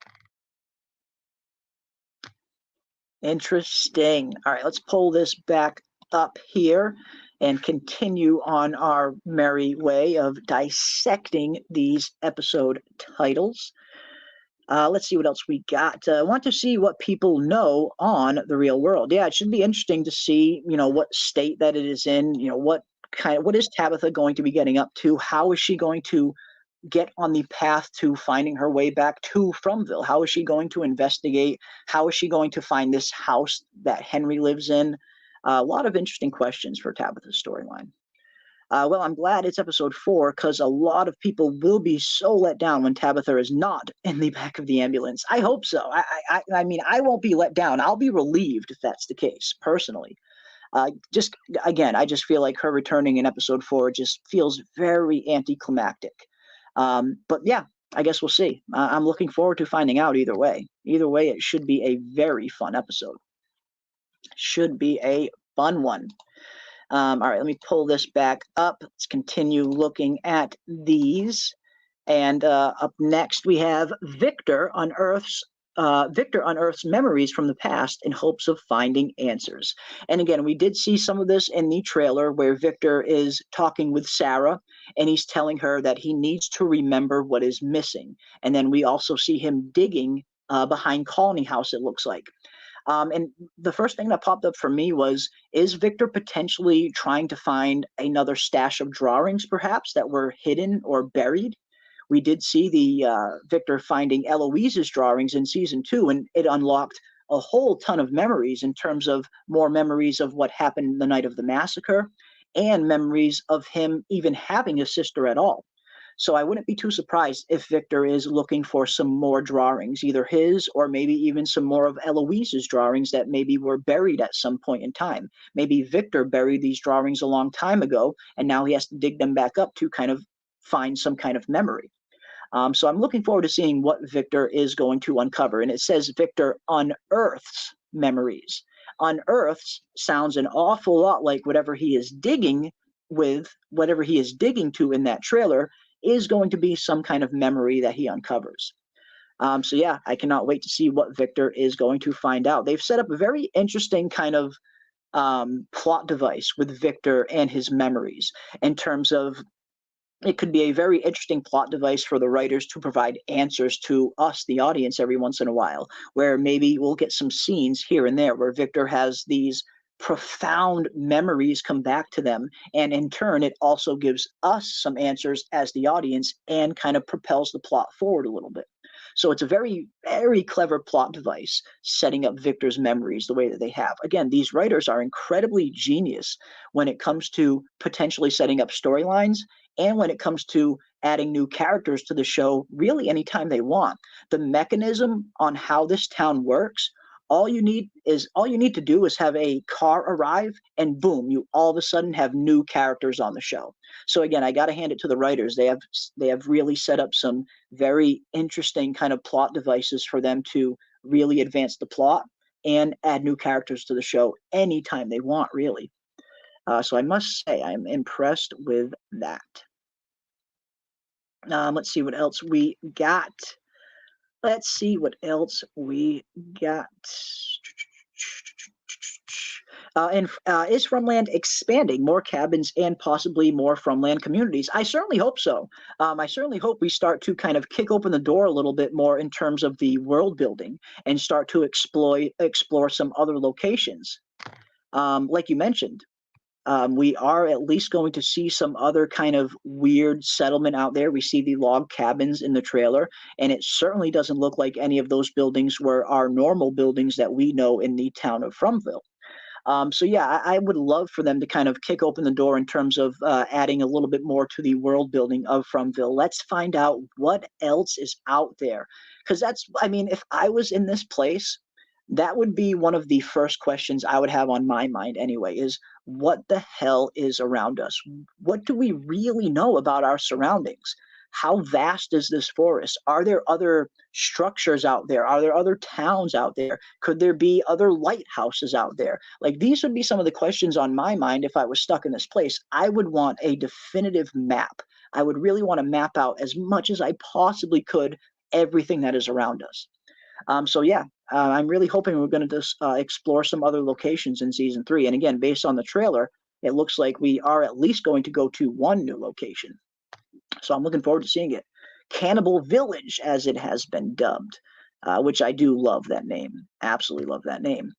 Interesting. All right, let's pull this back up here and continue on our merry way of dissecting these episode titles. Let's see what else we got. I want to see what people know on the real world. Yeah, it should be interesting to see, what state that it is in. What is Tabitha going to be getting up to? How is she going to get on the path to finding her way back to Fromville? How is she going to investigate? How is she going to find this house that Henry lives in? A lot of interesting questions for Tabitha's storyline. Well, I'm glad it's episode 4 because a lot of people will be so let down when Tabitha is not in the back of the ambulance. I hope so. I mean, I won't be let down. I'll be relieved if that's the case, personally. I just feel like her returning in episode 4 just feels very anticlimactic. But yeah, I guess we'll see. I'm looking forward to finding out either way. Either way, it should be a very fun episode. Should be a fun one. All right, let me pull this back up. Let's continue looking at these. And up next, we have Victor unearths memories from the past in hopes of finding answers. And again, we did see some of this in the trailer where Victor is talking with Sarah, and he's telling her that he needs to remember what is missing. And then we also see him digging behind Colony House, it looks like. And the first thing that popped up for me was, is Victor potentially trying to find another stash of drawings, perhaps, that were hidden or buried? We did see the Victor finding Eloise's drawings in season 2, and it unlocked a whole ton of memories in terms of more memories of what happened the night of the massacre and memories of him even having a sister at all. So I wouldn't be too surprised if Victor is looking for some more drawings, either his or maybe even some more of Eloise's drawings that maybe were buried at some point in time. Maybe Victor buried these drawings a long time ago, and now he has to dig them back up to kind of find some kind of memory. So I'm looking forward to seeing what Victor is going to uncover. And it says Victor unearths memories. Unearths sounds an awful lot like whatever he is digging to in that trailer is going to be some kind of memory that he uncovers. So yeah, I cannot wait to see what Victor is going to find out. They've set up a very interesting kind of plot device with Victor and his memories in terms of it could be a very interesting plot device for the writers to provide answers to us, the audience, every once in a while, where maybe we'll get some scenes here and there where Victor has these profound memories come back to them, and in turn it also gives us some answers as the audience and kind of propels the plot forward a little bit. So it's a very, very clever plot device setting up Victor's memories the way that they have. Again, these writers are incredibly genius when it comes to potentially setting up storylines and when it comes to adding new characters to the show really anytime they want. The mechanism on how this town works, all you need to do is have a car arrive and boom, you all of a sudden have new characters on the show. So again, I got to hand it to the writers. They have really set up some very interesting kind of plot devices for them to really advance the plot and add new characters to the show anytime they want, really. So I must say I'm impressed with that. Let's see what else we got. And is Fromland expanding more cabins and possibly more Fromland communities? I certainly hope so. I certainly hope we start to kind of kick open the door a little bit more in terms of the world building and start to explore some other locations. Like you mentioned, we are at least going to see some other kind of weird settlement out there. We see the log cabins in the trailer, and it certainly doesn't look like any of those buildings were our normal buildings that we know in the town of Fromville. So yeah, I would love for them to kind of kick open the door in terms of adding a little bit more to the world building of Fromville. Let's find out what else is out there, because I mean, if I was in this place, that would be one of the first questions I would have on my mind anyway, is what the hell is around us? What do we really know about our surroundings? How vast is this forest? Are there other structures out there? Are there other towns out there? Could there be other lighthouses out there? Like, these would be some of the questions on my mind if I was stuck in this place. I would want a definitive map. I would really want to map out as much as I possibly could everything that is around us. So yeah, I'm really hoping we're going to just explore some other locations in season 3. And again, based on the trailer, it looks like we are at least going to go to one new location. So I'm looking forward to seeing it. Cannibal Village, as it has been dubbed, which I do love that name. Absolutely love that name.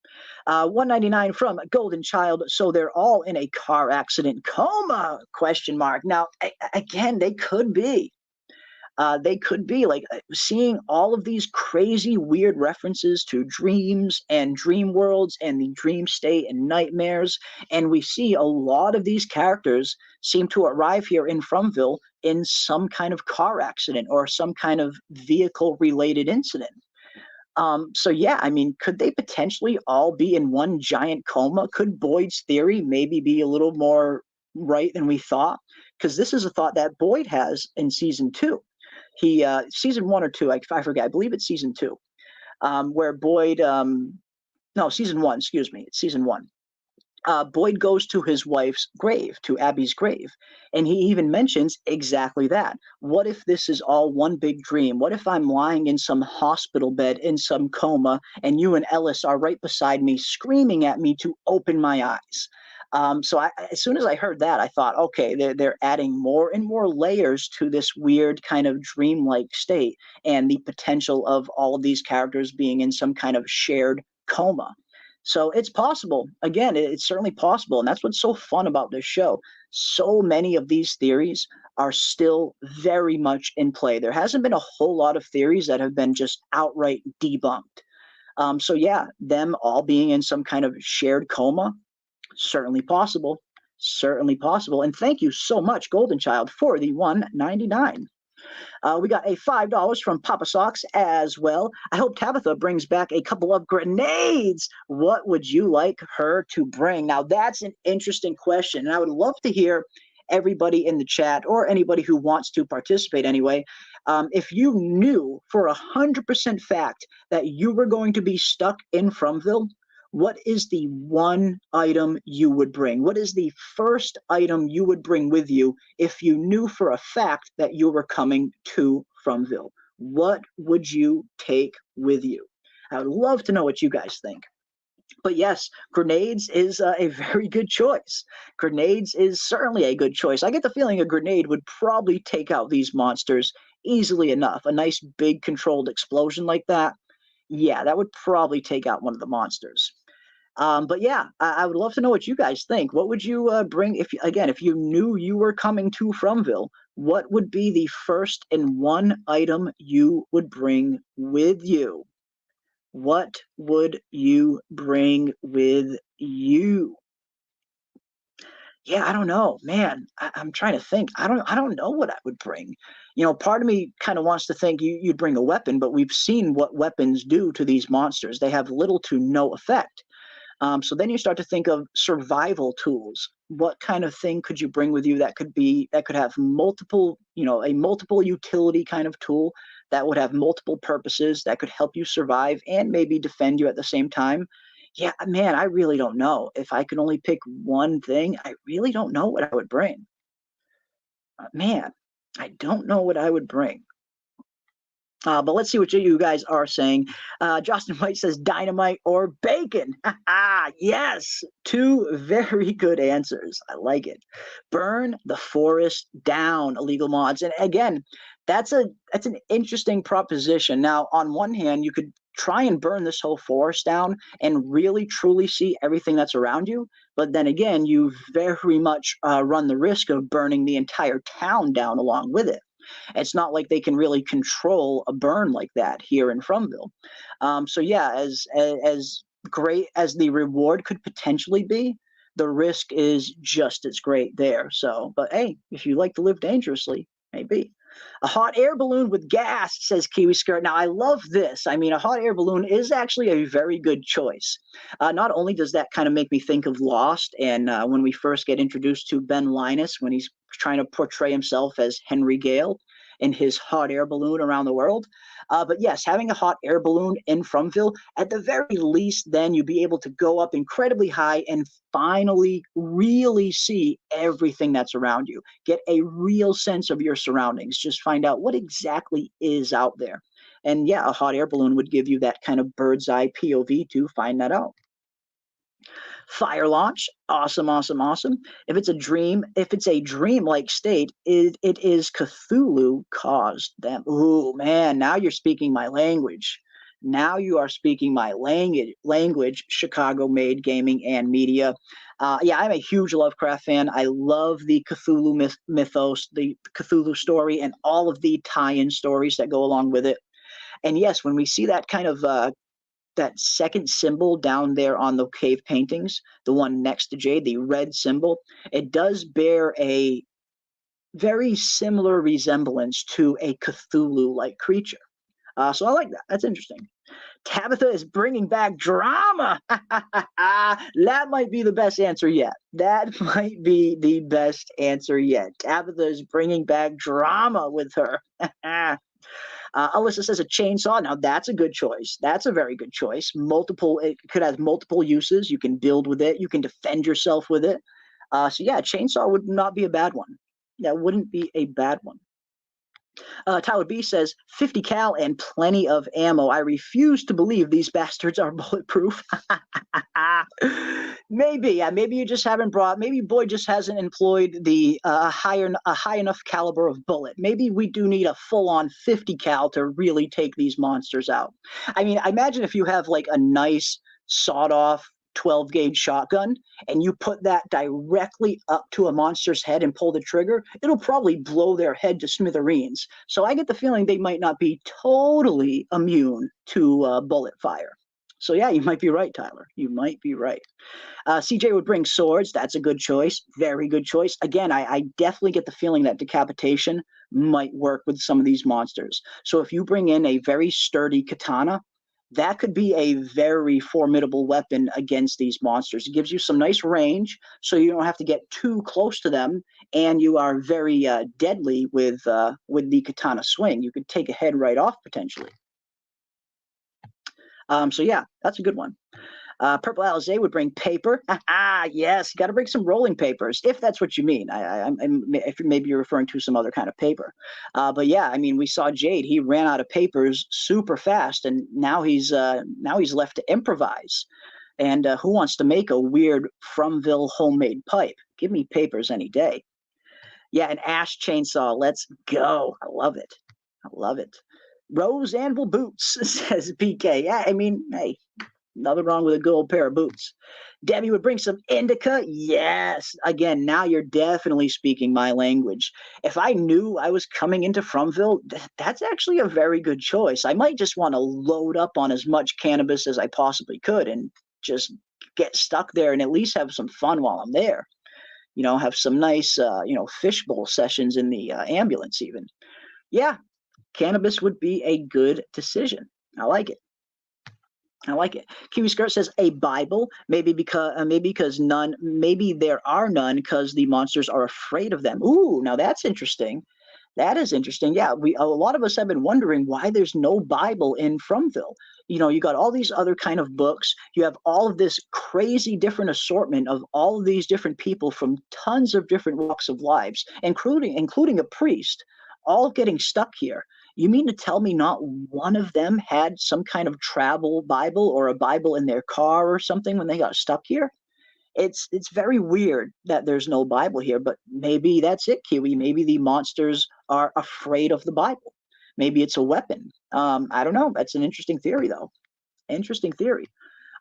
199 from Golden Child. So they're all in a car accident coma? Question mark. Now, again, they could be. They could be like seeing all of these crazy, weird references to dreams and dream worlds and the dream state and nightmares. And we see a lot of these characters seem to arrive here in Fromville in some kind of car accident or some kind of vehicle related incident. So yeah, I mean, could they potentially all be in one giant coma? Could Boyd's theory maybe be a little more right than we thought? Because this is a thought that Boyd has in season 2. He season 1 or 2, I forget. I believe it's season 2, where Boyd. No, season 1. Excuse me, it's season 1. Boyd goes to his wife's grave, to Abby's grave, and he even mentions exactly that. What if this is all one big dream? What if I'm lying in some hospital bed in some coma, and you and Ellis are right beside me, screaming at me to open my eyes? So as soon as I heard that, I thought, okay, they're adding more and more layers to this weird kind of dreamlike state, and the potential of all of these characters being in some kind of shared coma. So it's possible. Again, it's certainly possible, and that's what's so fun about this show. So many of these theories are still very much in play. There hasn't been a whole lot of theories that have been just outright debunked. So yeah, them all being in some kind of shared coma, certainly possible. Certainly possible. And thank you so much, Golden Child, for the 199. We got a $5 from Papa Socks as well. I hope Tabitha brings back a couple of grenades. What would you like her to bring? Now, that's an interesting question, and I would love to hear everybody in the chat, or anybody who wants to participate anyway, if you knew for 100% fact that you were going to be stuck in Fromville, what is the one item you would bring? What is the first item you would bring with you if you knew for a fact that you were coming to Fromville? What would you take with you? I would love to know what you guys think. But yes, grenades is a very good choice. Grenades is certainly a good choice. I get the feeling a grenade would probably take out these monsters easily enough. A nice big controlled explosion like that, yeah, that would probably take out one of the monsters. But yeah, I would love to know what you guys think. What would you bring if you knew you were coming to Fromville? What would be the first and one item you would bring with you? What would you bring with you? Yeah, I don't know, man. I'm trying to think. I don't know what I would bring. You know, part of me kind of wants to think you'd bring a weapon, but we've seen what weapons do to these monsters. They have little to no effect. So then you start to think of survival tools. What kind of thing could you bring with you that could have multiple, a multiple utility kind of tool that would have multiple purposes that could help you survive and maybe defend you at the same time? Yeah, man, I really don't know. If I could only pick one thing, I really don't know what I would bring. Man, I don't know what I would bring. But let's see what you guys are saying. Justin White says dynamite or bacon. Yes, two very good answers. I like it. Burn the forest down, illegal mods. And again, that's an interesting proposition. Now, on one hand, you could try and burn this whole forest down and really truly see everything that's around you. But then again, you very much run the risk of burning the entire town down along with it. It's not like they can really control a burn like that here in Fromville. So yeah, as great as the reward could potentially be, the risk is just as great there. So, but hey, if you like to live dangerously, maybe. A hot air balloon with gas, says Kiwi Skirt. Now, I love this. I mean, a hot air balloon is actually a very good choice. Not only does that kind of make me think of Lost, and when we first get introduced to Ben Linus, when he's trying to portray himself as Henry Gale in his hot air balloon around the world. But yes, having a hot air balloon in Fromville, at the very least, then you'd be able to go up incredibly high and finally really see everything that's around you. Get a real sense of your surroundings. Just find out what exactly is out there. And yeah, a hot air balloon would give you that kind of bird's eye POV to find that out. Fire launch, awesome, awesome, awesome. If it's a dream-like state, it is Cthulhu caused them. Ooh, man, now you're speaking my language. Now you are speaking my language, Chicago-made gaming and media. Yeah, I'm a huge Lovecraft fan. I love the Cthulhu mythos, the Cthulhu story, and all of the tie-in stories that go along with it. And yes, when we see that kind of that second symbol down there on the cave paintings, the one next to Jade, the red symbol, it does bear a very similar resemblance to a Cthulhu-like creature. So I like that. That's interesting. Tabitha is bringing back drama. That might be the best answer yet. That might be the best answer yet. Tabitha is bringing back drama with her. Alyssa says a chainsaw. Now that's a good choice. That's a very good choice. It could have multiple uses. You can build with it. You can defend yourself with it. So yeah, chainsaw would not be a bad one. That wouldn't be a bad one. Tyler B says 50 cal and plenty of ammo. I refuse to believe these bastards are bulletproof. Maybe, maybe you just haven't maybe Boyd just hasn't employed the a high enough caliber of bullet. Maybe we do need a full-on 50 cal to really take these monsters out. I mean, I imagine if you have like a nice sawed-off 12 gauge shotgun and you put that directly up to a monster's head and pull the trigger, it'll probably blow their head to smithereens. So I get the feeling they might not be totally immune to bullet fire. So yeah, you might be right, Tyler. You might be right. CJ would bring swords. That's a good choice. Very good choice. Again, I definitely get the feeling that decapitation might work with some of these monsters. So if you bring in a very sturdy katana, that could be a very formidable weapon against these monsters. It gives you some nice range, so you don't have to get too close to them, and you are very deadly with the katana swing. You could take a head right off potentially. So yeah, that's a good one. Purple Alizé would bring paper. Yes, you got to bring some rolling papers, if that's what you mean. If maybe you're referring to some other kind of paper. But yeah, I mean, we saw Jade. He ran out of papers super fast, and now he's left to improvise. And who wants to make a weird Fromville homemade pipe? Give me papers any day. Yeah, an ash chainsaw. Let's go. I love it. I love it. Rose Anvil boots, says PK. Yeah, I mean, hey, nothing wrong with a good old pair of boots. Debbie would bring some indica. Yes. Again, now you're definitely speaking my language. If I knew I was coming into Fromville, that's actually a very good choice. I might just want to load up on as much cannabis as I possibly could and just get stuck there and at least have some fun while I'm there. You know, have some nice, fishbowl sessions in the ambulance even. Yeah, cannabis would be a good decision. I like it. I like it. Kiwi Skirt says a Bible, maybe because maybe there are none because the monsters are afraid of them. Ooh, now that's interesting. That is interesting. Yeah, a lot of us have been wondering why there's no Bible in Fromville. You know, you got all these other kind of books. You have all of this crazy different assortment of all of these different people from tons of different walks of lives, including a priest, all getting stuck here. You mean to tell me not one of them had some kind of travel Bible or a Bible in their car or something when they got stuck here? It's very weird that there's no Bible here, but maybe that's it, Kiwi. Maybe the monsters are afraid of the Bible. Maybe it's a weapon. I don't know. That's an interesting theory, though. Interesting theory.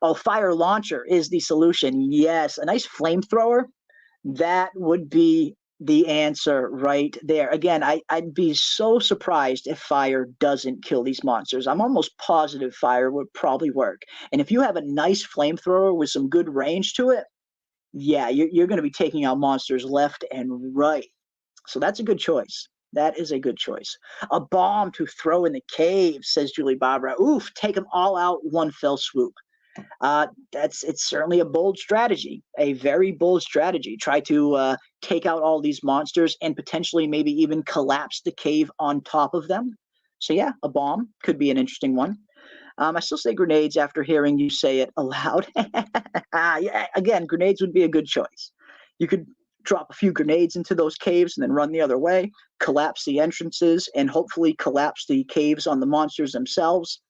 Oh, fire launcher is the solution. Yes, a nice flamethrower. That would be the answer right there. Again, I'd be so surprised if fire doesn't kill these monsters. I'm almost positive fire would probably work. And if you have a nice flamethrower with some good range to it, yeah, you're going to be taking out monsters left and right. So that's a good choice. That is a good choice. A bomb to throw in the cave, says Julie Barbara. Oof, take them all out one fell swoop. It's certainly a bold strategy, a very bold strategy. Try to take out all these monsters and potentially maybe even collapse the cave on top of them. So yeah, a bomb could be an interesting one. I still say grenades after hearing you say it aloud. Yeah, again, grenades would be a good choice. You could drop a few grenades into those caves and then run the other way, collapse the entrances, and hopefully collapse the caves on the monsters themselves,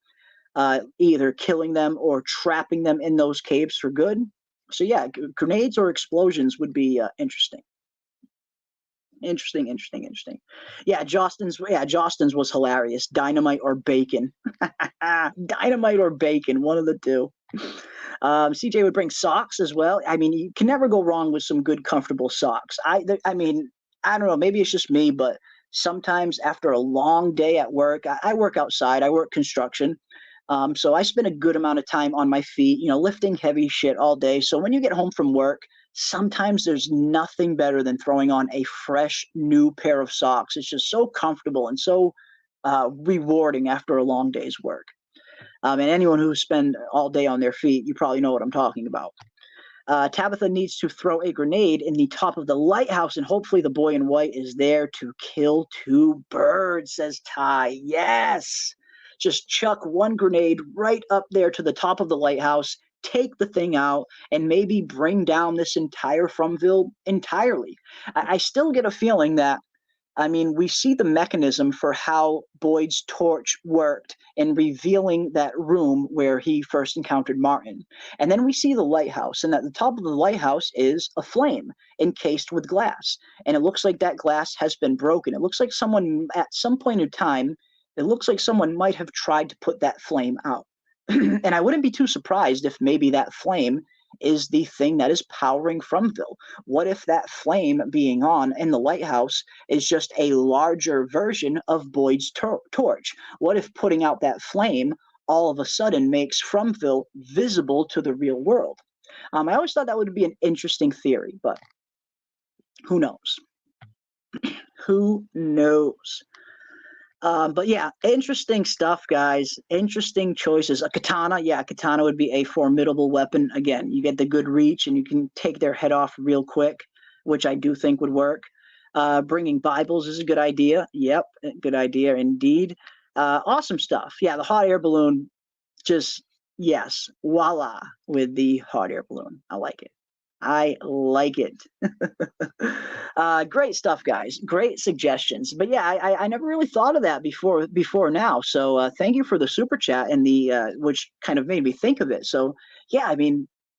either killing them or trapping them in those caves for good. So yeah, grenades or explosions would be interesting. Interesting. Yeah, Jostin's was hilarious. Dynamite or bacon. Dynamite or bacon, one of the two. CJ would bring socks as well. I mean, you can never go wrong with some good, comfortable socks. I mean, I don't know, maybe it's just me, but sometimes after a long day at work, I work outside, I work construction. So I spend a good amount of time on my feet, lifting heavy shit all day. So when you get home from work, sometimes there's nothing better than throwing on a fresh new pair of socks. It's just so comfortable and so rewarding after a long day's work. And anyone who spend all day on their feet, you probably know what I'm talking about. Tabitha needs to throw a grenade in the top of the lighthouse, and hopefully the boy in white is there to kill two birds, says Ty. Yes! Just chuck one grenade right up there to the top of the lighthouse, take the thing out, and maybe bring down this entire Fromville entirely. I still get a feeling that, we see the mechanism for how Boyd's torch worked in revealing that room where he first encountered Martin. And then we see the lighthouse, and at the top of the lighthouse is a flame encased with glass. And it looks like that glass has been broken. It looks like someone, at some point in time, it looks like someone might have tried to put that flame out. And I wouldn't be too surprised if maybe that flame is the thing that is powering Fromville. What if that flame being on in the lighthouse is just a larger version of Boyd's torch? What if putting out that flame all of a sudden makes Fromville visible to the real world? I always thought that would be an interesting theory, but who knows? Who knows? But yeah, interesting stuff, guys. Interesting choices. A katana, yeah, a katana would be a formidable weapon. Again, you get the good reach and you can take their head off real quick, which I do think would work. Bringing Bibles is a good idea. Yep, good idea indeed. Awesome stuff. Yeah, the hot air balloon, just, yes, voila, with the hot air balloon. I like it. I like it. Great stuff, guys. Great suggestions. But yeah, I never really thought of that before now. So thank you for the super chat and the which kind of made me think of it. So yeah,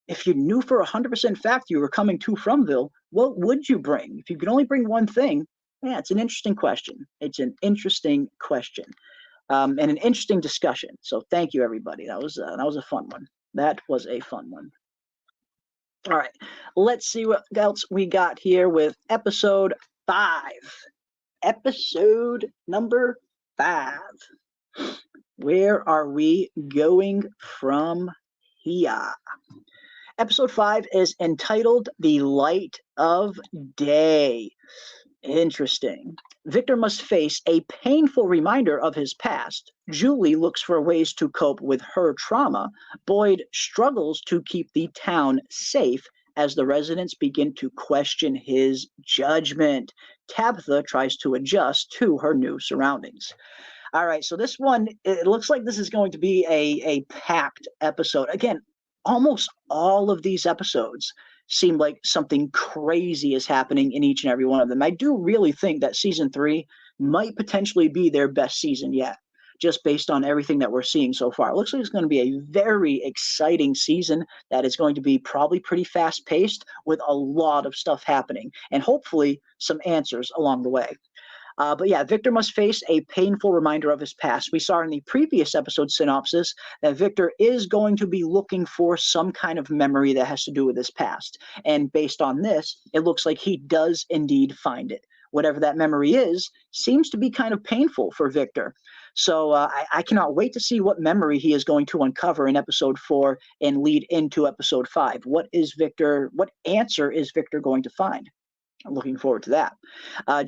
if you knew for 100% fact you were coming to Fromville, what would you bring? If you could only bring one thing, yeah, it's an interesting question. It's an interesting question. And an interesting discussion. So thank you, everybody. That was a fun one. That was a fun one. All right, let's see what else we got here with episode 5. Episode number 5. Where are we going from here? Episode 5 is entitled The Light of Day. Interesting. Victor must face a painful reminder of his past. Julie looks for ways to cope with her trauma. Boyd struggles to keep the town safe as the residents begin to question his judgment. Tabitha tries to adjust to her new surroundings. All right, so this one, it looks like this is going to be a packed episode. Again, almost all of these episodes seem like something crazy is happening in each and every one of them. I do really think that season 3 might potentially be their best season yet, just based on everything that we're seeing so far. It looks like it's going to be a very exciting season that is going to be probably pretty fast-paced with a lot of stuff happening, and hopefully some answers along the way. But yeah, Victor must face a painful reminder of his past. We saw in the previous episode synopsis that Victor is going to be looking for some kind of memory that has to do with his past. And based on this, it looks like he does indeed find it. Whatever that memory is, seems to be kind of painful for Victor. So I cannot wait to see what memory he is going to uncover in episode 4 and lead into episode 5. What answer is Victor going to find? I'm looking forward to that.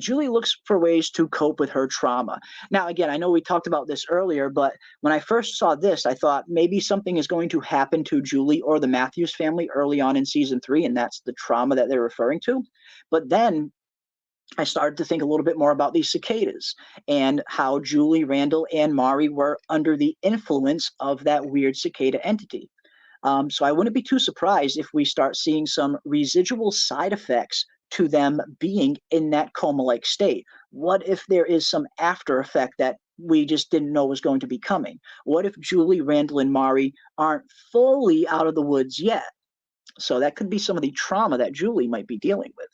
Julie looks for ways to cope with her trauma. Now, again, I know we talked about this earlier, but when I first saw this, I thought maybe something is going to happen to Julie or the Matthews family early on in season 3, and that's the trauma that they're referring to. But then I started to think a little bit more about these cicadas and how Julie, Randall, and Mari were under the influence of that weird cicada entity. So I wouldn't be too surprised if we start seeing some residual side effects to them being in that coma-like state. What if there is some after effect that we just didn't know was going to be coming? What if Julie, Randall, and Mari aren't fully out of the woods yet? So that could be some of the trauma that Julie might be dealing with.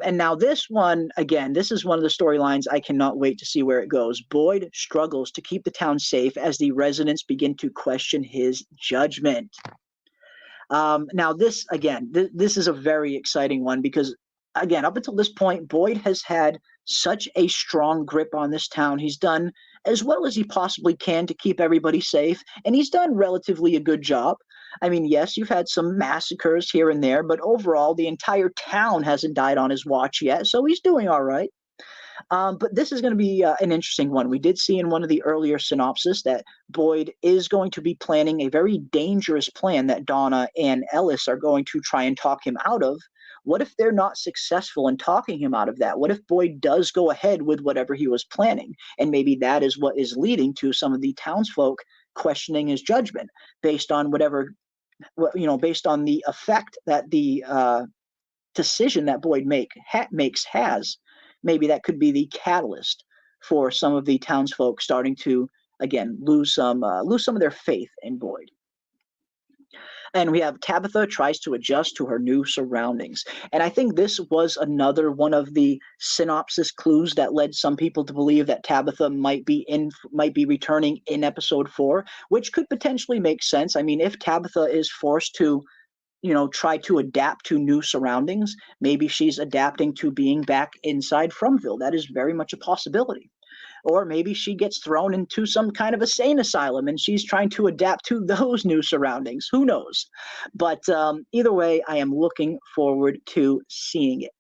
And now this one, again, this is one of the storylines I cannot wait to see where it goes. Boyd struggles to keep the town safe as the residents begin to question his judgment. Now this, again, this is a very exciting one because, again, up until this point, Boyd has had such a strong grip on this town. He's done as well as he possibly can to keep everybody safe, and he's done relatively a good job. I mean, yes, you've had some massacres here and there, but overall, the entire town hasn't died on his watch yet, so he's doing all right. But this is going to be an interesting one. We did see in one of the earlier synopsis that Boyd is going to be planning a very dangerous plan that Donna and Ellis are going to try and talk him out of. What if they're not successful in talking him out of that? What if Boyd does go ahead with whatever he was planning? And maybe that is what is leading to some of the townsfolk questioning his judgment based on based on the effect that the decision that Boyd makes has. Maybe that could be the catalyst for some of the townsfolk starting to, again, lose some of their faith in Boyd. And we have Tabitha tries to adjust to her new surroundings. And I think this was another one of the synopsis clues that led some people to believe that Tabitha might be returning in episode 4, which could potentially make sense. I mean, if Tabitha is forced to try to adapt to new surroundings, maybe she's adapting to being back inside Fromville. That is very much a possibility. Or maybe she gets thrown into some kind of insane asylum and she's trying to adapt to those new surroundings. Who knows? But either way, I am looking forward to seeing it.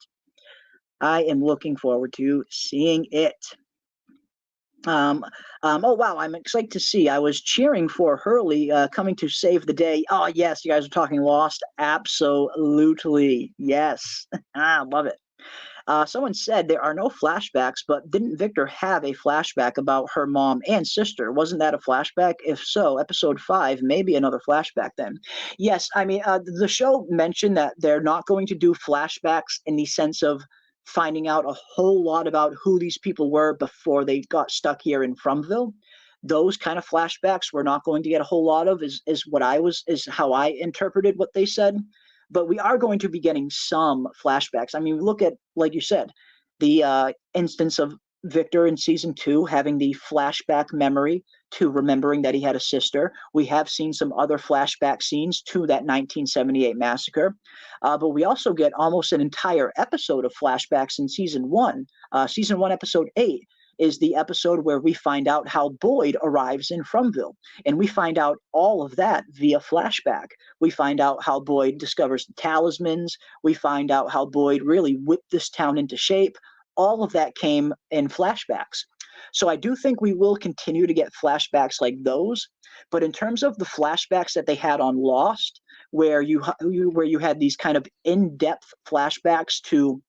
Oh wow, I'm excited to see. I was cheering for Hurley coming to save the day. Oh yes, you guys are talking Lost. Absolutely, yes. I love it. Someone said there are no flashbacks, but didn't Victor have a flashback about her mom and sister? Wasn't that a flashback? If so, episode 5, maybe another flashback then. Yes, I mean, the show mentioned that they're not going to do flashbacks in the sense of finding out a whole lot about who these people were before they got stuck here in Fromville. Those kind of flashbacks we're not going to get a whole lot of is how I interpreted what they said. But we are going to be getting some flashbacks. I mean, look at, like you said, the instance of Victor in season 2 having the flashback memory to remembering that he had a sister. We have seen some other flashback scenes to that 1978 massacre. But we also get almost an entire episode of flashbacks in season 1. Season 1, episode 8 is the episode where we find out how Boyd arrives in Fromville. And we find out all of that via flashback. We find out how Boyd discovers the talismans. We find out how Boyd really whipped this town into shape. All of that came in flashbacks. So I do think we will continue to get flashbacks like those. But in terms of the flashbacks that they had on Lost, where you had these kind of in-depth flashbacks to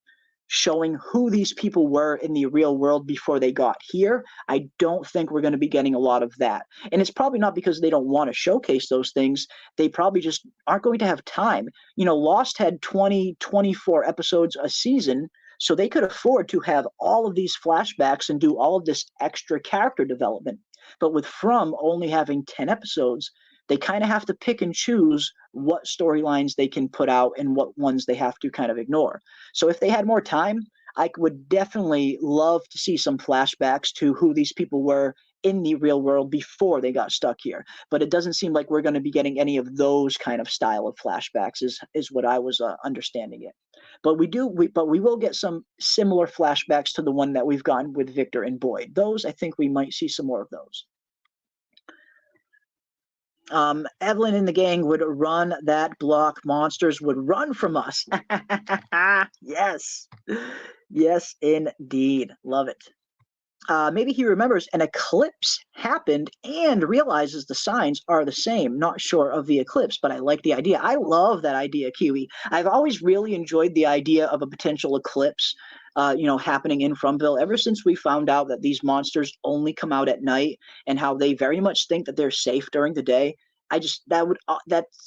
showing who these people were in the real world before they got here, I don't think we're going to be getting a lot of that. And it's probably not because they don't want to showcase those things. They probably just aren't going to have time. Lost had 20, 24 episodes a season, So they could afford to have all of these flashbacks and do all of this extra character development. But with From only having 10 episodes, they kind of have to pick and choose what storylines they can put out and what ones they have to kind of ignore. So if they had more time, I would definitely love to see some flashbacks to who these people were in the real world before they got stuck here. But it doesn't seem like we're going to be getting any of those kind of style of flashbacks, is what I was understanding it. But we will get some similar flashbacks to the one that we've gotten with Victor and Boyd. Those, I think we might see some more of those. Evelyn and the gang would run that block. Monsters would run from us. Yes. Yes, indeed. Love it. Maybe he remembers an eclipse happened and realizes the signs are the same. Not sure of the eclipse, but I like the idea. I love that idea, Kiwi. I've always really enjoyed the idea of a potential eclipse, happening in Fromville ever since we found out that these monsters only come out at night and how they very much think that they're safe during the day. That's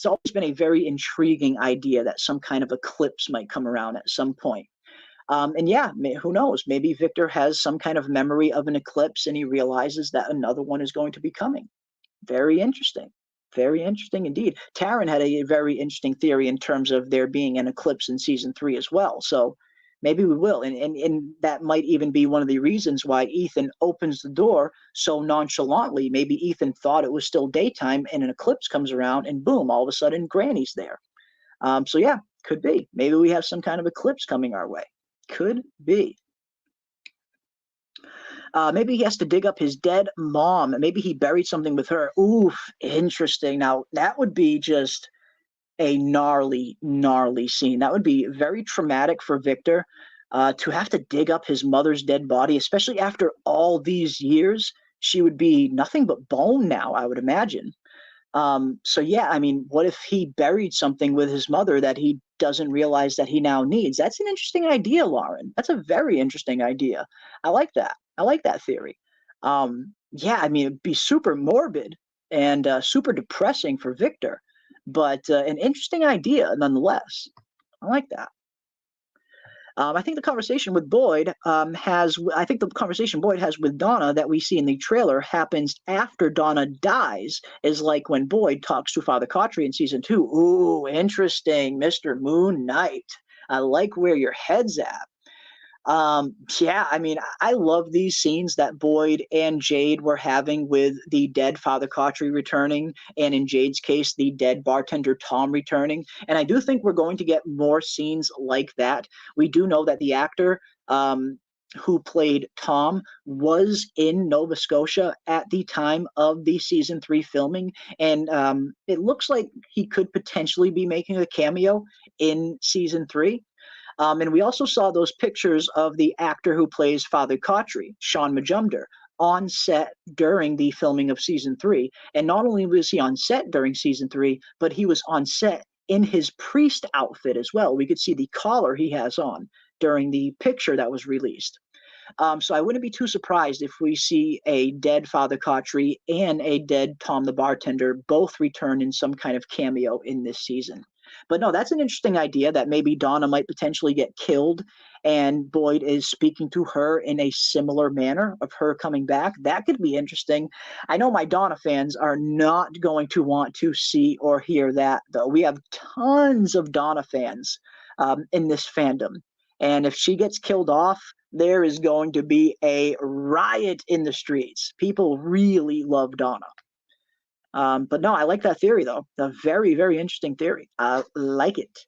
always been a very intriguing idea that some kind of eclipse might come around at some point. And yeah, who knows? Maybe Victor has some kind of memory of an eclipse and he realizes that another one is going to be coming. Very interesting. Very interesting indeed. Taryn had a very interesting theory in terms of there being an eclipse in season 3 as well. So maybe we will. And that might even be one of the reasons why Ethan opens the door so nonchalantly. Maybe Ethan thought it was still daytime and an eclipse comes around and boom, all of a sudden Granny's there. So yeah, could be. Maybe we have some kind of eclipse coming our way. Could be. Maybe he has to dig up his dead mom. Maybe he buried something with her. Oof, interesting. Now, that would be just a gnarly, gnarly scene. That would be very traumatic for Victor, to have to dig up his mother's dead body, especially after all these years. She would be nothing but bone now, I would imagine. So yeah, I mean, what if he buried something with his mother that he doesn't realize that he now needs? That's an interesting idea, Lauren. That's a very interesting idea. I like that. I like that theory. Yeah, I mean, it'd be super morbid and super depressing for Victor, but an interesting idea nonetheless. I like that. I think the conversation with Boyd I think the conversation Boyd has with Donna that we see in the trailer happens after Donna dies, is like when Boyd talks to Father Cautry in season 2. Ooh, interesting, Mr. Moon Knight. I like where your head's at. Yeah, I mean, I love these scenes that Boyd and Jade were having with the dead Father Cautry returning, and in Jade's case, the dead bartender Tom returning. And I do think we're going to get more scenes like that. We do know that the actor who played Tom was in Nova Scotia at the time of the season 3 filming, and it looks like he could potentially be making a cameo in season 3. And we also saw those pictures of the actor who plays Father Cautry, Sean Majumder, on set during the filming of season 3. And not only was he on set during season 3, but he was on set in his priest outfit as well. We could see the collar he has on during the picture that was released. So I wouldn't be too surprised if we see a dead Father Cautry and a dead Tom the bartender both return in some kind of cameo in this season. But no, that's an interesting idea that maybe Donna might potentially get killed and Boyd is speaking to her in a similar manner of her coming back. That could be interesting. I know my Donna fans are not going to want to see or hear that, though. We have tons of Donna fans in this fandom. And if she gets killed off, there is going to be a riot in the streets. People really love Donna. But no, I like that theory, though. A very, very interesting theory. I like it.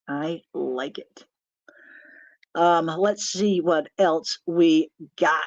I like it. Let's see what else we got.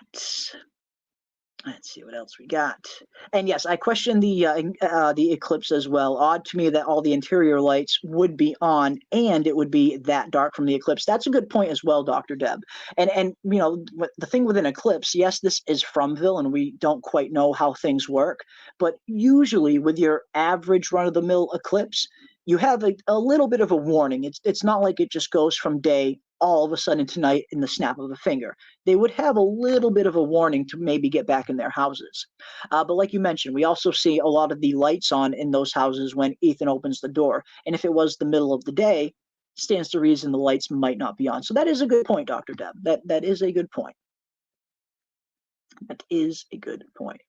Let's see what else we got. And yes, I questioned the eclipse as well. Odd to me that all the interior lights would be on and it would be that dark from the eclipse. That's a good point as well, Dr. Deb. And you know, the thing with an eclipse, yes, this is Fromville and we don't quite know how things work, but usually with your average run-of-the-mill eclipse, you have a little bit of a warning. It's not like it just goes from day all of a sudden to night in the snap of a finger. They would have a little bit of a warning to maybe get back in their houses. But like you mentioned, we also see a lot of the lights on in those houses when Ethan opens the door. And if it was the middle of the day, stands to reason the lights might not be on. So that is a good point, Dr. Deb. That is a good point. That is a good point.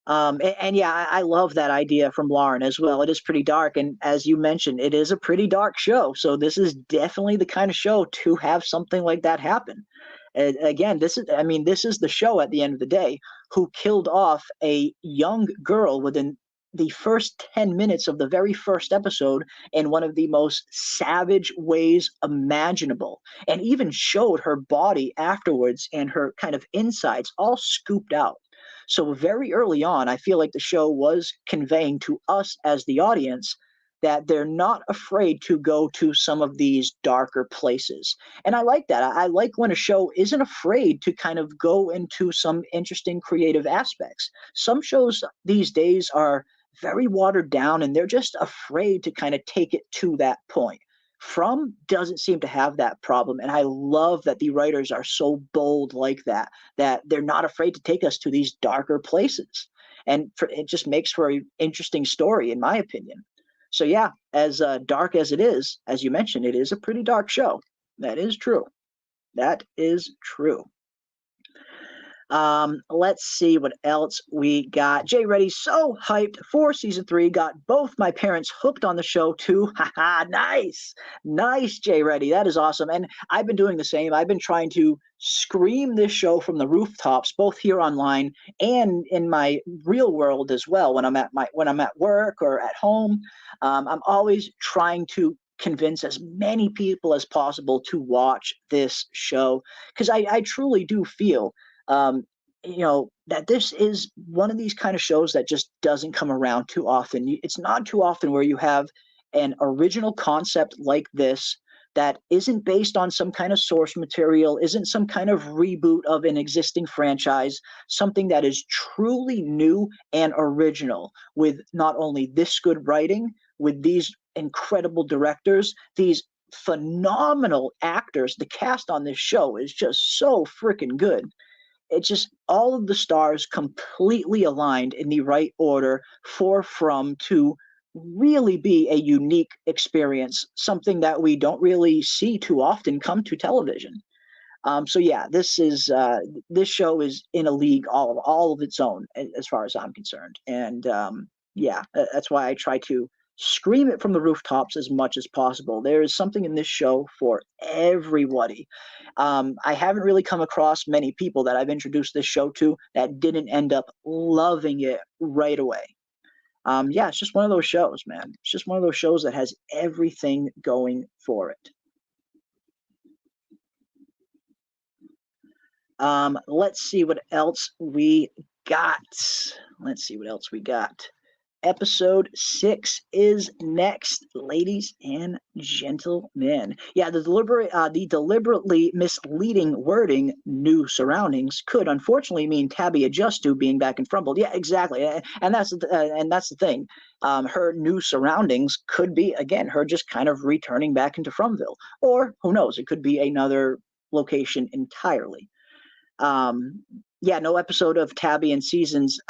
And yeah, I love that idea from Lauren as well. It is pretty dark, and as you mentioned, it is a pretty dark show. So this is definitely the kind of show to have something like that happen. And again, this is the show at the end of the day who killed off a young girl within the first 10 minutes of the very first episode in one of the most savage ways imaginable, and even showed her body afterwards and her kind of insides all scooped out. So very early on, I feel like the show was conveying to us as the audience that they're not afraid to go to some of these darker places. And I like that. I like when a show isn't afraid to kind of go into some interesting creative aspects. Some shows these days are very watered down and they're just afraid to kind of take it to that point. From doesn't seem to have that problem, and I love that the writers are so bold like that, that they're not afraid to take us to these darker places, and it just makes for an interesting story, in my opinion. So yeah, as dark as it is, as you mentioned, it is a pretty dark show. That is true. That is true. Let's see what else we got. Jay Reddy, so hyped for season 3. Got both my parents hooked on the show too. Haha, nice. Nice, Jay Reddy. That is awesome. And I've been doing the same. I've been trying to scream this show from the rooftops, both here online and in my real world as well. When I'm at work or at home, I'm always trying to convince as many people as possible to watch this show, because I truly do feel that this is one of these kind of shows that just doesn't come around too often. It's not too often where you have an original concept like this that isn't based on some kind of source material, isn't some kind of reboot of an existing franchise, something that is truly new and original, with not only this good writing, with these incredible directors, these phenomenal actors. The cast on this show is just so freaking good. It's just all of the stars completely aligned in the right order for From to really be a unique experience, something that we don't really see too often come to television. So yeah, this show is in a league all of its own as far as I'm concerned, and yeah, that's why I try to scream it from the rooftops as much as possible. There is something in this show for everybody. I haven't really come across many people that I've introduced this show to that didn't end up loving it right away. Yeah, it's just one of those shows, man. It's just one of those shows that has everything going for it. Let's see what else we got. Episode 6 is next, ladies and gentlemen. Yeah, the deliberately misleading wording, new surroundings, could unfortunately mean Tabby Adjustu being back in Fromville. Yeah, exactly, and that's the thing. Her new surroundings could be, again, her just kind of returning back into Fromville, or who knows? It could be another location entirely. Yeah, no episode of Tabby in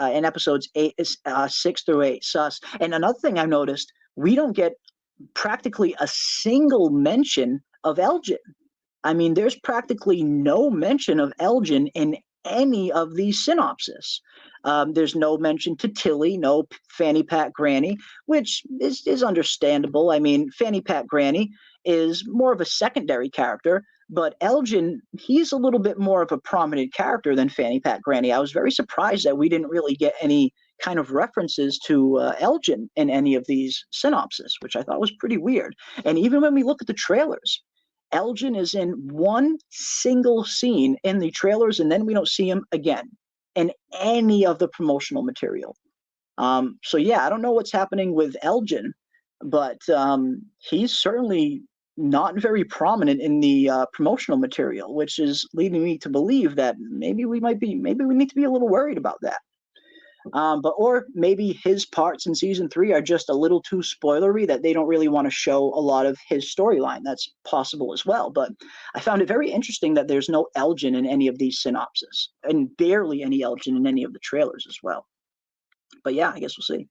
episodes 6 through 8. Sus. And another thing I've noticed, we don't get practically a single mention of Elgin. I mean, there's practically no mention of Elgin in any of these synopses. There's no mention to Tilly, no Fanny Pat Granny, which is understandable. I mean, Fanny Pat Granny is more of a secondary character, but Elgin, he's a little bit more of a prominent character than Fanny Pat Granny. I was very surprised that we didn't really get any kind of references to Elgin in any of these synopses, which I thought was pretty weird. And even when we look at the trailers, Elgin is in one single scene in the trailers, and then we don't see him again in any of the promotional material. So yeah, I don't know what's happening with Elgin, but he's certainly not very prominent in the promotional material, which is leading me to believe that maybe we need to be a little worried about that. Or maybe his parts in season 3 are just a little too spoilery, that they don't really want to show a lot of his storyline. That's possible as well. But I found it very interesting that there's no Elgin in any of these synopses, and barely any Elgin in any of the trailers as well. But yeah, I guess we'll see.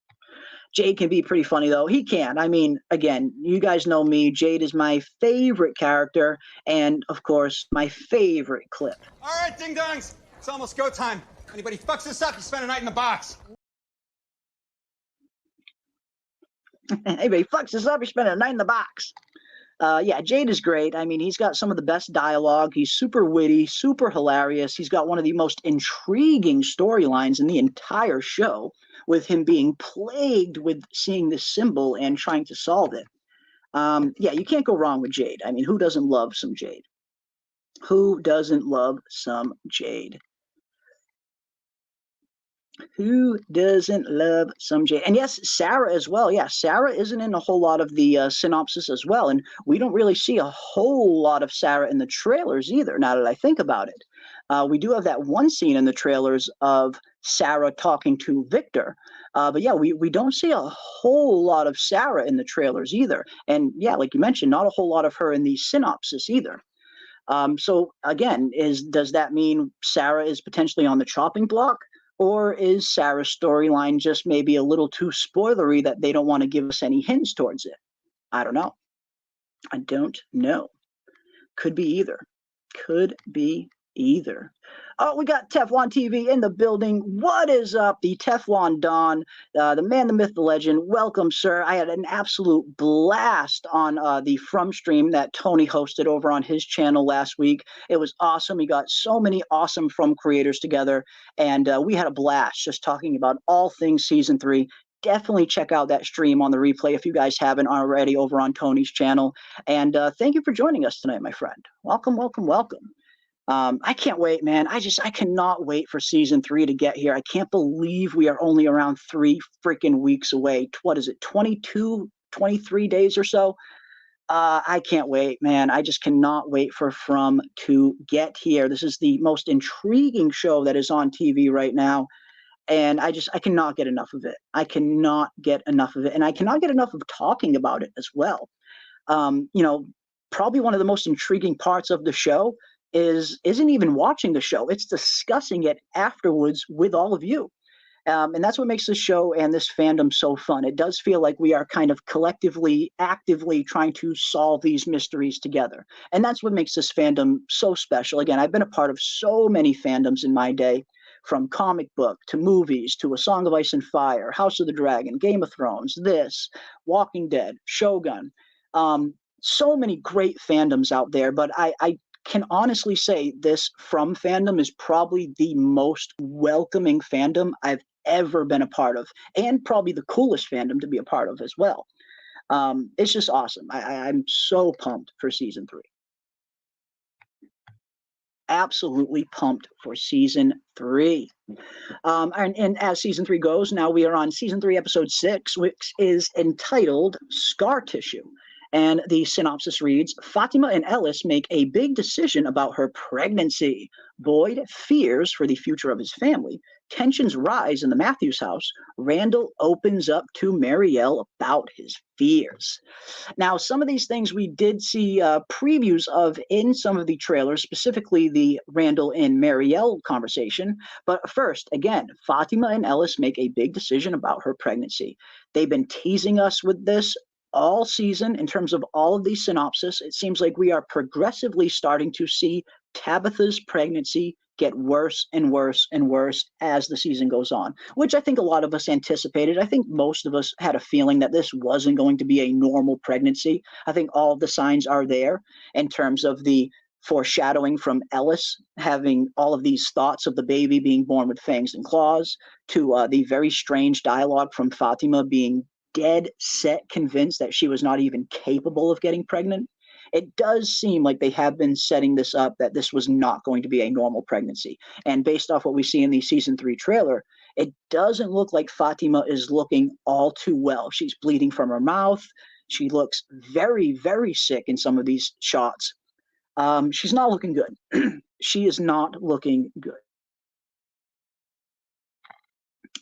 Jade can be pretty funny, though. He can. I mean, again, you guys know me. Jade is my favorite character, and, of course, my favorite clip. All right, ding-dongs. It's almost go time. Anybody fucks this up, you spend a night in the box. Anybody fucks this up, you spend a night in the box. Yeah, Jade is great. I mean, he's got some of the best dialogue. He's super witty, super hilarious. He's got one of the most intriguing storylines in the entire show, with him being plagued with seeing this symbol and trying to solve it. Yeah, you can't go wrong with Jade. I mean, who doesn't love some Jade? Who doesn't love some Jade? Who doesn't love some Jade? And yes, Sarah as well. Yeah, Sarah isn't in a whole lot of the synopsis as well. And we don't really see a whole lot of Sarah in the trailers either, now that I think about it. We do have that one scene in the trailers of Sarah talking to Victor. But yeah, we don't see a whole lot of Sarah in the trailers either. And yeah, like you mentioned, not a whole lot of her in the synopsis either. So again, does that mean Sarah is potentially on the chopping block? Or is Sarah's storyline just maybe a little too spoilery that they don't want to give us any hints towards it? I don't know. I don't know. Could be either. Could be either. Oh, we got Teflon TV in the building. What is up? The Teflon Don, the man, the myth, the legend. Welcome, sir. I had an absolute blast on the From stream that Tony hosted over on his channel last week. It was awesome. He got so many awesome From creators together, and we had a blast just talking about all things Season 3. Definitely check out that stream on the replay if you guys haven't already over on Tony's channel. And thank you for joining us tonight, my friend. Welcome, welcome, welcome. I can't wait, man. I cannot wait for Season 3 to get here. I can't believe we are only around 3 freaking weeks away. What is it, 22, 23 days or so? I can't wait, man. I just cannot wait for From to get here. This is the most intriguing show that is on TV right now. And I cannot get enough of it. I cannot get enough of it. And I cannot get enough of talking about it as well. You know, probably one of the most intriguing parts of the show isn't even watching the show. It's discussing it afterwards with all of you. And that's what makes this show and this fandom so fun. It does feel like we are kind of collectively, actively trying to solve these mysteries together. And that's what makes this fandom so special. Again, I've been a part of so many fandoms in my day, from comic book to movies to A Song of Ice and Fire, House of the Dragon, Game of Thrones, this, Walking Dead, Shogun. So many great fandoms out there, but I can honestly say this From fandom is probably the most welcoming fandom I've ever been a part of, and probably the coolest fandom to be a part of as well. It's just awesome. I'm so pumped for Season 3. Absolutely pumped for Season 3. And as Season 3 goes, now we are on Season 3, Episode 6, which is entitled Scar Tissue. And the synopsis reads, Fatima and Ellis make a big decision about her pregnancy. Boyd fears for the future of his family. Tensions rise in the Matthews house. Randall opens up to Marielle about his fears. Now, some of these things we did see previews of in some of the trailers, specifically the Randall and Marielle conversation. But first, again, Fatima and Ellis make a big decision about her pregnancy. They've been teasing us with this all season in terms of all of these synopsis. It seems like we are progressively starting to see Tabitha's pregnancy get worse and worse and worse as the season goes on, which I think a lot of us anticipated. I think most of us had a feeling that this wasn't going to be a normal pregnancy. I think all of the signs are there in terms of the foreshadowing from Ellis having all of these thoughts of the baby being born with fangs and claws, to the very strange dialogue from Fatima being dead set convinced that she was not even capable of getting pregnant. It does seem like they have been setting this up, that this was not going to be a normal pregnancy. And based off what we see in the Season 3 trailer, it doesn't look like Fatima is looking all too well. She's bleeding from her mouth. She looks very, very sick in some of these shots. She's not looking good. She is not looking good.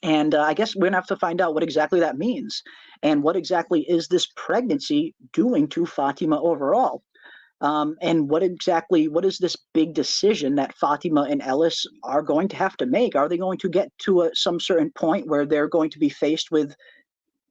And I guess we're going to have to find out what exactly that means, and what exactly is this pregnancy doing to Fatima overall. And what is this big decision that Fatima and Ellis are going to have to make? Are they going to get to some certain point where they're going to be faced with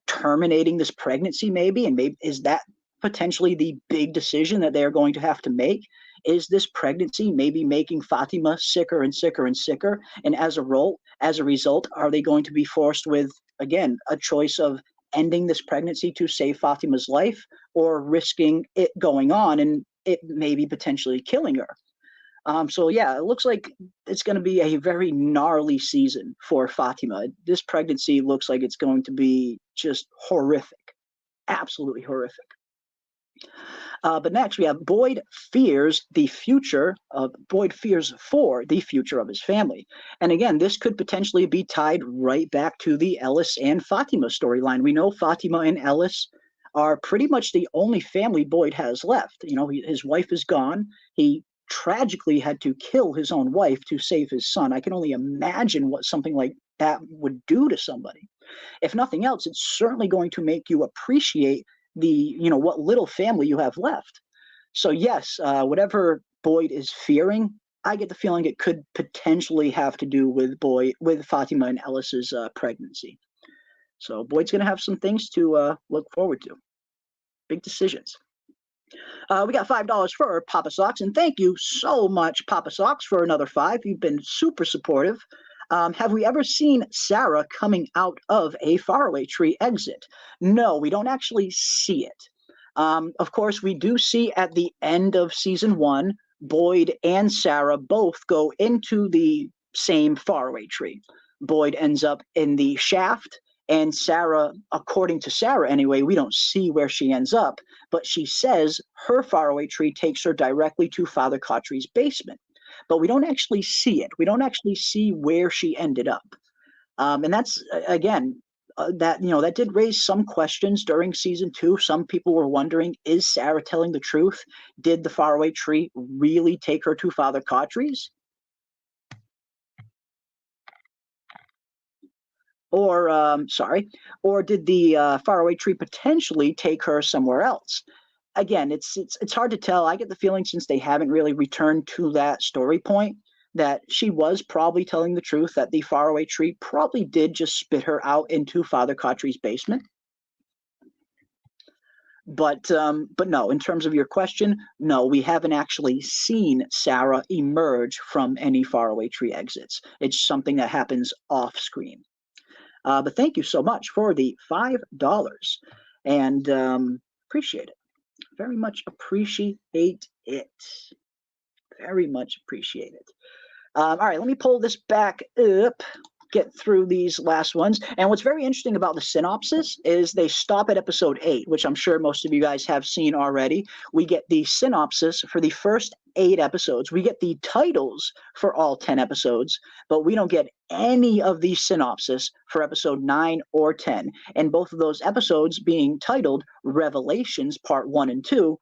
terminating this pregnancy maybe, and maybe is that potentially the big decision that they're going to have to make? Is this pregnancy maybe making Fatima sicker and sicker and sicker? And as a result, are they going to be forced with, again, a choice of ending this pregnancy to save Fatima's life, or risking it going on and it maybe potentially killing her? So yeah, it looks like it's going to be a very gnarly season for Fatima. This pregnancy looks like it's going to be just horrific, absolutely horrific. But next we have Boyd fears for the future of his family. And again, this could potentially be tied right back to the Ellis and Fatima storyline. We know Fatima and Ellis are pretty much the only family Boyd has left. You know, his wife is gone. He tragically had to kill his own wife to save his son. I can only imagine what something like that would do to somebody. If nothing else, it's certainly going to make you appreciate what little family you have left. So yes, whatever Boyd is fearing, I get the feeling it could potentially have to do with Fatima and Ellis's pregnancy. So Boyd's going to have some things to look forward to. Big decisions. We got $5 for Papa Socks, and thank you so much, Papa Socks, for another $5. You've been super supportive. Have we ever seen Sarah coming out of a faraway tree exit? No, we don't actually see it. Of course, we do see at the end of season 1, Boyd and Sarah both go into the same faraway tree. Boyd ends up in the shaft, and Sarah, according to Sarah anyway, we don't see where she ends up, but she says her faraway tree takes her directly to Father Cautry's basement. But we don't actually see it. We don't actually see where she ended up. And that's, again, that did raise some questions during season 2. Some people were wondering, is Sarah telling the truth? Did the faraway tree really take her to Father Cautry's? Or did the faraway tree potentially take her somewhere else? Again, it's hard to tell. I get the feeling, since they haven't really returned to that story point, that she was probably telling the truth, that the faraway tree probably did just spit her out into Father Cautry's basement. But no, in terms of your question, no, we haven't actually seen Sarah emerge from any faraway tree exits. It's something that happens off screen. But thank you so much for the $5, and appreciate it. Very much appreciate it. Very much appreciate it. All right, let me pull this back up, get through these last ones. And what's very interesting about the synopsis is they stop at episode 8, which I'm sure most of you guys have seen already. We get the synopsis for the first 8 episodes. We get the titles for all 10 episodes, but we don't get any of the synopsis for episode 9 or 10. And both of those episodes being titled Revelations Part 1 and 2,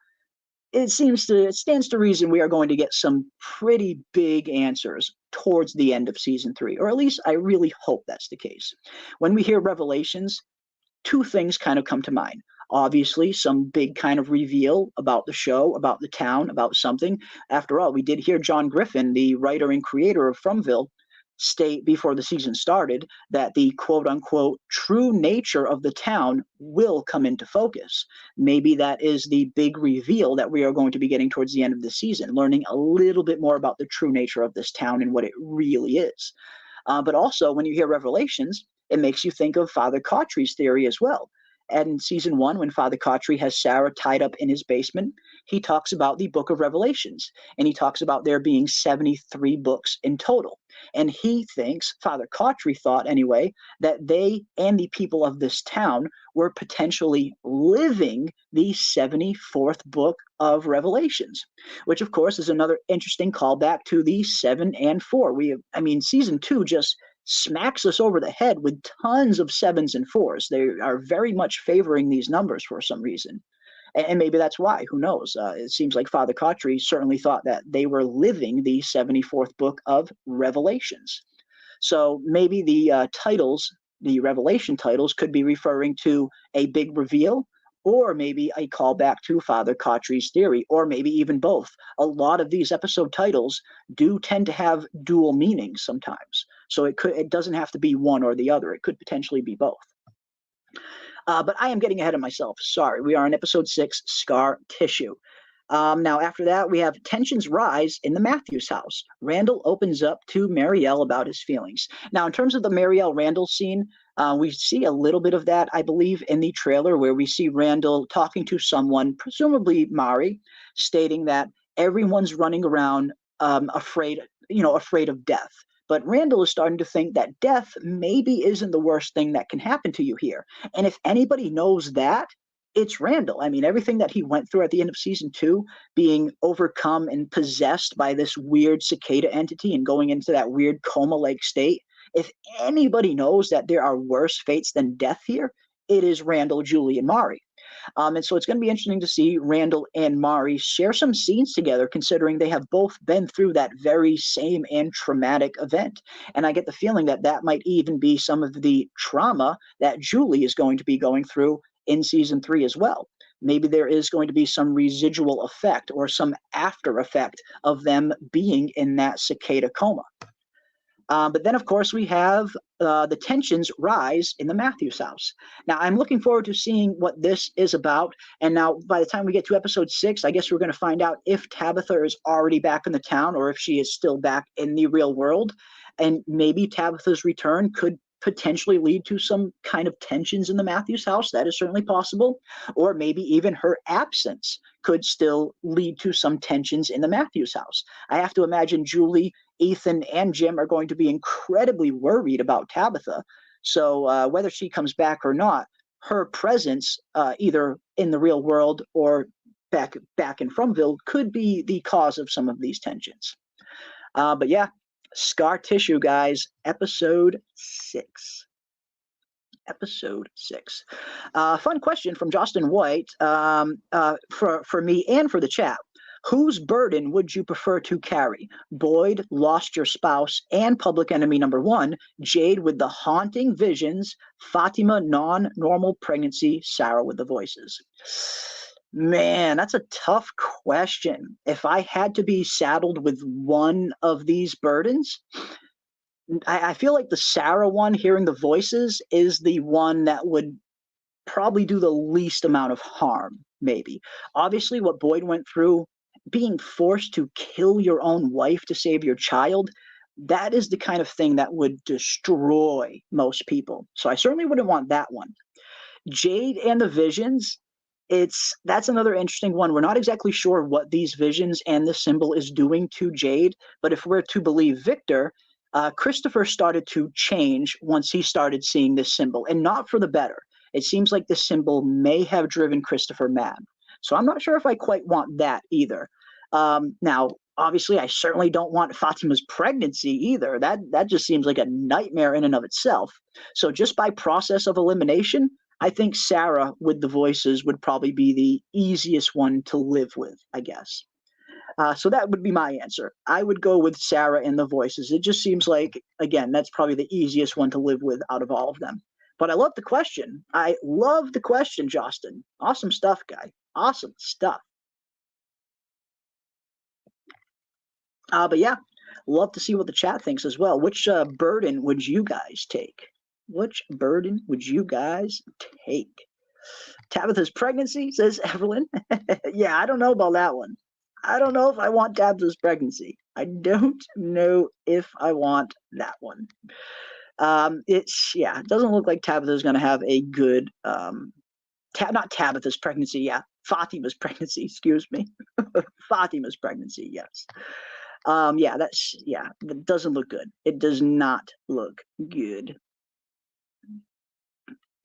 it stands to reason we are going to get some pretty big answers towards the end of season 3, or at least I really hope that's the case. When we hear Revelations, 2 things kind of come to mind. Obviously, some big kind of reveal about the show, about the town, about something. After all, we did hear John Griffin, the writer and creator of Fromville, state before the season started that the quote-unquote true nature of the town will come into focus. Maybe that is the big reveal that we are going to be getting towards the end of the season, learning a little bit more about the true nature of this town and what it really is. But also, when you hear Revelations, it makes you think of Father Cautry's theory as well. And in season 1, when Father Cautry has Sarah tied up in his basement, he talks about the book of Revelations, and he talks about there being 73 books in total. And he thinks, Father Cautry thought anyway, that they and the people of this town were potentially living the 74th book of Revelations, which of course is another interesting callback to the 7 and 4. Season 2 just smacks us over the head with tons of 7s and 4s. They are very much favoring these numbers for some reason. And maybe that's why, who knows? It seems like Father Cautry certainly thought that they were living the 74th book of Revelations. So maybe the titles, the Revelation titles, could be referring to a big reveal, or maybe a callback to Father Cautry's theory, or maybe even both. A lot of these episode titles do tend to have dual meanings sometimes. So it doesn't have to be one or the other. It could potentially be both. But I am getting ahead of myself. Sorry. We are in episode 6, Scar Tissue. Now, after that, we have tensions rise in the Matthews house. Randall opens up to Marielle about his feelings. Now, in terms of the Marielle Randall scene, we see a little bit of that, I believe, in the trailer where we see Randall talking to someone, presumably Mari, stating that everyone's running around afraid of death. But Randall is starting to think that death maybe isn't the worst thing that can happen to you here. And if anybody knows that, it's Randall. I mean, everything that he went through at the end of season 2, being overcome and possessed by this weird cicada entity and going into that weird coma-like state. If anybody knows that there are worse fates than death here, it is Randall, Julie, and Mari. And so it's going to be interesting to see Randall and Mari share some scenes together, considering they have both been through that very same and traumatic event. And I get the feeling that that might even be some of the trauma that Julie is going to be going through in season 3 as well. Maybe there is going to be some residual effect or some after effect of them being in that cicada coma. But then, of course, we have the tensions rise in the Matthews house. Now, I'm looking forward to seeing what this is about. And now, by the time we get to episode 6, I guess we're going to find out if Tabitha is already back in the town or if she is still back in the real world. And maybe Tabitha's return could potentially lead to some kind of tensions in the Matthews house. That is certainly possible. Or maybe even her absence could still lead to some tensions in the Matthews house. I have to imagine Julie, Ethan, and Jim are going to be incredibly worried about Tabitha. So whether she comes back or not, her presence either in the real world or back in Fromville could be the cause of some of these tensions. But yeah, Scar Tissue, guys, episode 6. Episode 6. Fun question from Justin White for me and for the chat. Whose burden would you prefer to carry? Boyd lost your spouse and public enemy number 1, Jade with the haunting visions, Fatima non-normal pregnancy, Sarah with the voices. Man, that's a tough question. If I had to be saddled with one of these burdens, I feel like the Sarah one, hearing the voices, is the one that would probably do the least amount of harm, maybe. Obviously, what Boyd went through, being forced to kill your own wife to save your child, that is the kind of thing that would destroy most people. So I certainly wouldn't want that one. Jade and the visions, that's another interesting one. We're not exactly sure what these visions and the symbol is doing to Jade, but if we're to believe Victor, Christopher started to change once he started seeing this symbol, and not for the better. It seems like this symbol may have driven Christopher mad. So I'm not sure if I quite want that either. Now, obviously, I certainly don't want Fatima's pregnancy either. That just seems like a nightmare in and of itself. So just by process of elimination, I think Sarah with the voices would probably be the easiest one to live with, I guess. So that would be my answer. I would go with Sarah and the voices. It just seems like, again, that's probably the easiest one to live with out of all of them. But I love the question. I love the question, Justin. Awesome stuff, guy. Awesome stuff. But yeah, love to see what the chat thinks as well. Which burden would you guys take? Which burden would you guys take? Tabitha's pregnancy, says Evelyn. Yeah, I don't know about that one. I don't know if I want Tabitha's pregnancy. I don't know if I want that one. It doesn't look like Tabitha's going to have a good, not Tabitha's pregnancy, yeah, Fatima's pregnancy, excuse me. Fatima's pregnancy, yes. That doesn't look good. It does not look good.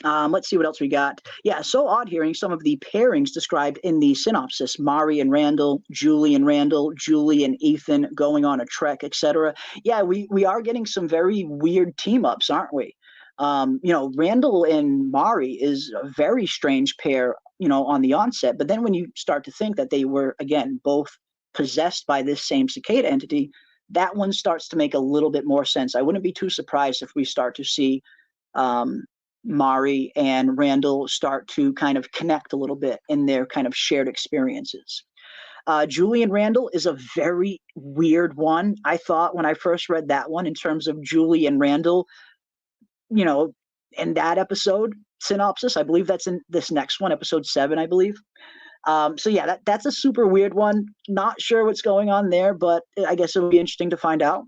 Let's see what else we got. Yeah, so odd hearing some of the pairings described in the synopsis. Mari and Randall, Julie and Randall, Julie and Ethan going on a trek, etc. Yeah, we are getting some very weird team-ups, aren't we? Randall and Mari is a very strange pair, on the onset. But then when you start to think that they were, again, both possessed by this same cicada entity, that one starts to make a little bit more sense. I wouldn't be too surprised if we start to see Mari and Randall start to kind of connect a little bit in their kind of shared experiences. Julie and Randall is a very weird one. I thought when I first read that one in terms of Julie and Randall, in that episode, synopsis. I believe that's in this next one, episode 7, I believe. So yeah, that's a super weird one. Not sure what's going on there, but I guess it'll be interesting to find out.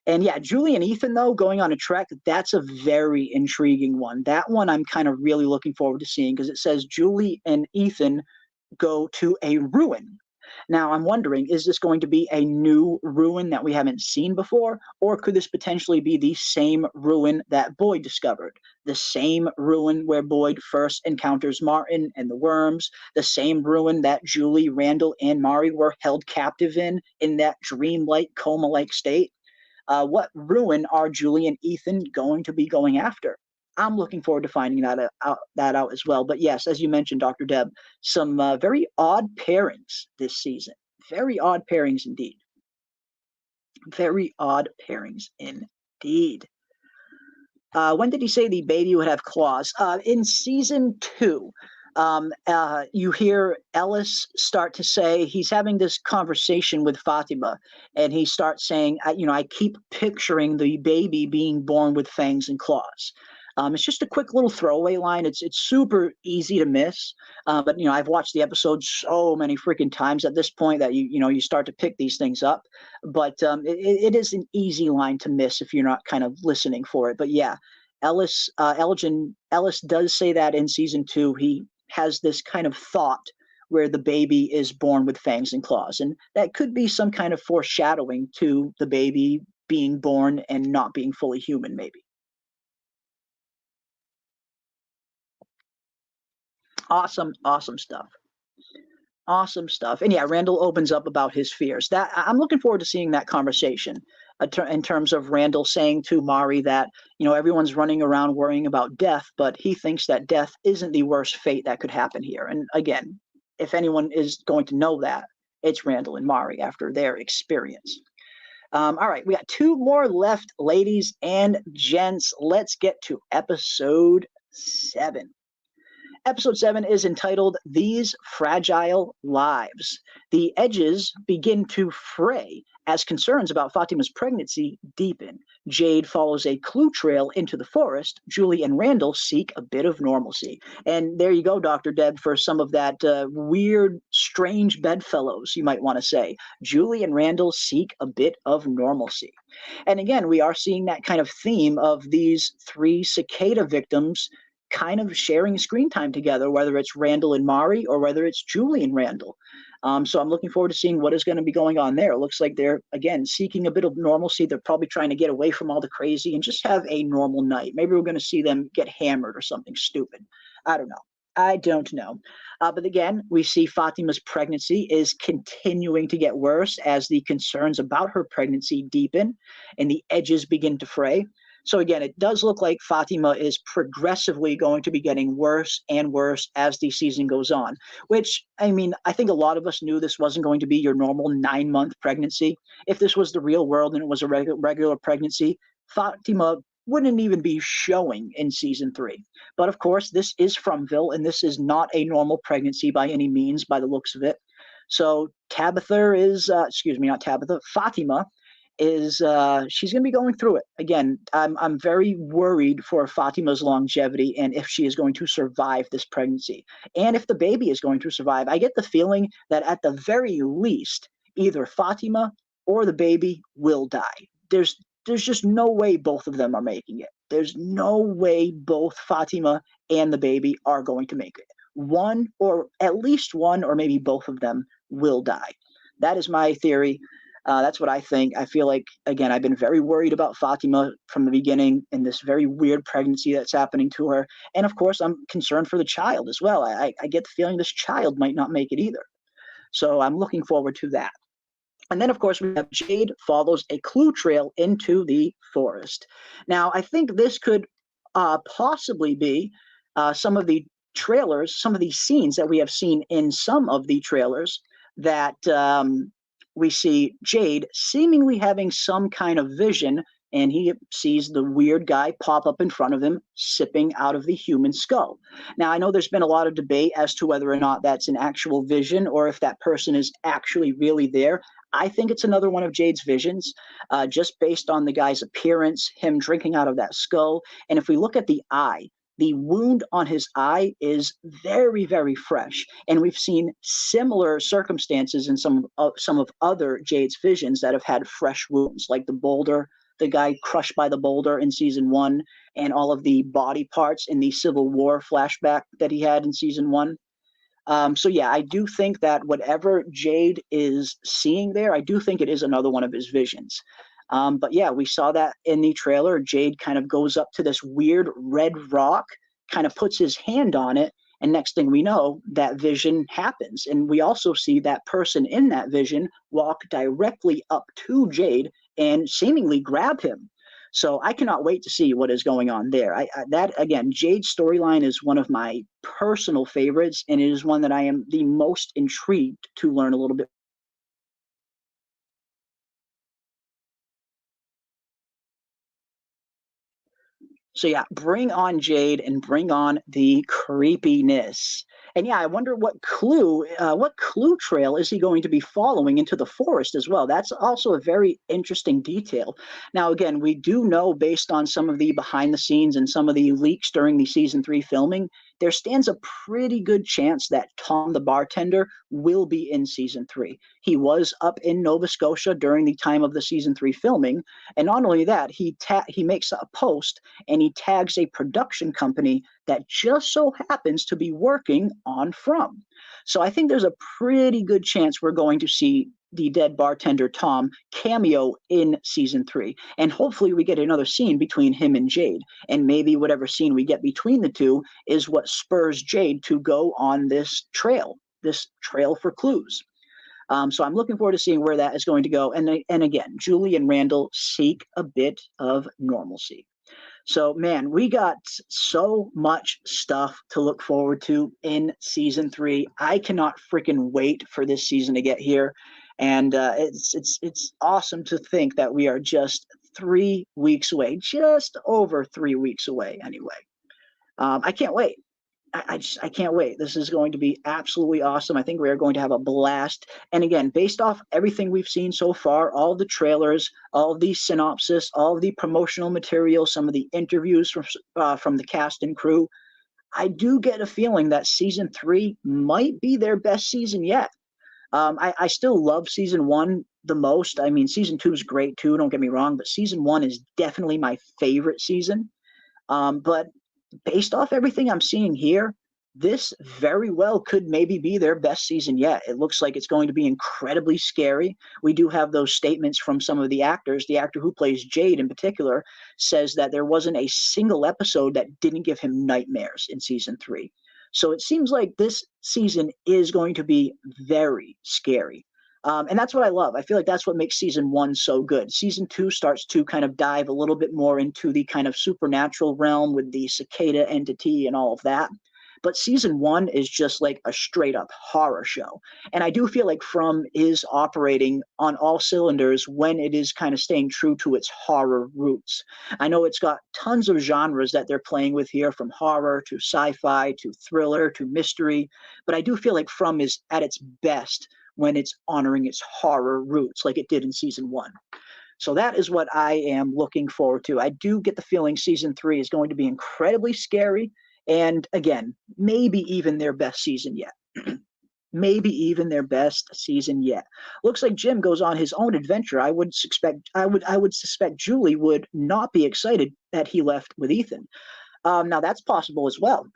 And yeah, Julie and Ethan, though, going on a trek, that's a very intriguing one. That one I'm kind of really looking forward to seeing, because it says Julie and Ethan go to a ruin. Now, I'm wondering, is this going to be a new ruin that we haven't seen before, or could this potentially be the same ruin that Boyd discovered? The same ruin where Boyd first encounters Martin and the worms, the same ruin that Julie, Randall, and Mari were held captive in that dreamlike, coma-like state? What ruin are Julie and Ethan going to be going after? I'm looking forward to finding that out as well. But yes, as you mentioned, Dr. Deb, some very odd pairings this season. Very odd pairings indeed. Very odd pairings indeed. When did he say the baby would have claws? In season 2. You hear Ellis start to say, he's having this conversation with Fatima, and he starts saying, I keep picturing the baby being born with fangs and claws. It's just a quick little throwaway line. It's super easy to miss, but I've watched the episode so many freaking times at this point that you start to pick these things up. But it is an easy line to miss if you're not kind of listening for it. But yeah, Ellis does say that in season 2. He has this kind of thought where the baby is born with fangs and claws, and that could be some kind of foreshadowing to the baby being born and not being fully human, maybe. Awesome stuff. Awesome stuff. And yeah, Randall opens up about his fears. That I'm looking forward to seeing that conversation in terms of Randall saying to Mari that, everyone's running around worrying about death, but he thinks that death isn't the worst fate that could happen here. And again, if anyone is going to know that, it's Randall and Mari after their experience. All right, we got 2 more left, ladies and gents. Let's get to episode 7. Episode 7 is entitled These Fragile Lives. The edges begin to fray as concerns about Fatima's pregnancy deepen. Jade follows a clue trail into the forest. Julie and Randall seek a bit of normalcy. And there you go, Dr. Deb, for some of that weird, strange bedfellows, you might want to say. Julie and Randall seek a bit of normalcy. And again, we are seeing that kind of theme of these 3 cicada victims kind of sharing screen time together, whether it's Randall and Mari or whether it's Julie and Randall. So I'm looking forward to seeing what is going to be going on there. It looks like they're, again, seeking a bit of normalcy. They're probably trying to get away from all the crazy and just have a normal night. Maybe we're going to see them get hammered or something stupid. I don't know. But again, we see Fatima's pregnancy is continuing to get worse as the concerns about her pregnancy deepen and the edges begin to fray. So again, it does look like Fatima is progressively going to be getting worse and worse as the season goes on, which, I think a lot of us knew this wasn't going to be your normal 9-month pregnancy. If this was the real world and it was a regular pregnancy, Fatima wouldn't even be showing in season 3. But of course, this is Fromville, and this is not a normal pregnancy by any means, by the looks of it. So Fatima is she's going to be going through it. Again, I'm very worried for Fatima's longevity and if she is going to survive this pregnancy. And if the baby is going to survive, I get the feeling that at the very least, either Fatima or the baby will die. There's just no way both of them are making it. There's no way both Fatima and the baby are going to make it. One, or at least one, or maybe both of them will die. That is my theory. That's what I think. I feel like, again, I've been very worried about Fatima from the beginning and this very weird pregnancy that's happening to her. And of course, I'm concerned for the child as well. I get the feeling this child might not make it either. So I'm looking forward to that. And then, of course, we have Jade follows a clue trail into the forest. Now, I think this could possibly be some of the trailers, some of these scenes that we have seen in some of the trailers that we see Jade seemingly having some kind of vision, and he sees the weird guy pop up in front of him, sipping out of the human skull. Now, I know there's been a lot of debate as to whether or not that's an actual vision or if that person is actually really there. I think it's another one of Jade's visions, just based on the guy's appearance, him drinking out of that skull. And if we look at the eye, the wound on his eye is very, very fresh, and we've seen similar circumstances in some of other Jade's visions that have had fresh wounds, like the guy crushed by the boulder in season 1, and all of the body parts in the Civil War flashback that he had in season 1. So yeah, I do think that whatever Jade is seeing there, I do think it is another one of his visions. But yeah, we saw that in the trailer. Jade kind of goes up to this weird red rock, kind of puts his hand on it, and next thing we know, that vision happens. And we also see that person in that vision walk directly up to Jade and seemingly grab him. So I cannot wait to see what is going on there. That again, Jade's storyline is one of my personal favorites, and it is one that I am the most intrigued to learn a little bit. So yeah, bring on Jade and bring on the creepiness. And yeah, I wonder what clue trail is he going to be following into the forest as well? That's also a very interesting detail. Now, again, we do know based on some of the behind the scenes and some of the leaks during the season 3 filming, there stands a pretty good chance that Tom the bartender will be in season 3. He was up in Nova Scotia during the time of the season 3 filming, and not only that, he makes a post and he tags a production company that just so happens to be working on From. So I think there's a pretty good chance we're going to see the dead bartender Tom cameo in season 3, and hopefully we get another scene between him and Jade, and maybe whatever scene we get between the two is what spurs Jade to go on this trail for clues. So I'm looking forward to seeing where that is going to go. And again, Julie and Randall seek a bit of normalcy. So, man, we got so much stuff to look forward to in season 3. I cannot freaking wait for this season to get here, and it's awesome to think that we are just 3 weeks away, just over 3 weeks away. Anyway, I can't wait. I can't wait. This is going to be absolutely awesome. I think we are going to have a blast. And again, based off everything we've seen so far, all the trailers, all the synopsis, all the promotional material, some of the interviews from the cast and crew, I do get a feeling that season 3 might be their best season yet. I still love season 1 the most. I mean, season 2 is great too, don't get me wrong, but season 1 is definitely my favorite season. But based off everything I'm seeing here, this very well could maybe be their best season yet. It looks like it's going to be incredibly scary. We do have those statements from some of the actors. The actor who plays Jade in particular says that there wasn't a single episode that didn't give him nightmares in season 3. So it seems like this season is going to be very scary. And that's what I love. I feel like that's what makes season 1 so good. Season 2 starts to kind of dive a little bit more into the kind of supernatural realm with the cicada entity and all of that. But season 1 is just like a straight up horror show. And I do feel like From is operating on all cylinders when it is kind of staying true to its horror roots. I know it's got tons of genres that they're playing with here, from horror to sci-fi to thriller to mystery. But I do feel like From is at its best when it's honoring its horror roots like it did in season 1. So that is what I am looking forward to. I do get the feeling season 3 is going to be incredibly scary, and again, maybe even their best season yet. Maybe even their best season yet. Looks like Jim goes on his own adventure. I would suspect Julie would not be excited that he left with Ethan. Now that's possible as well.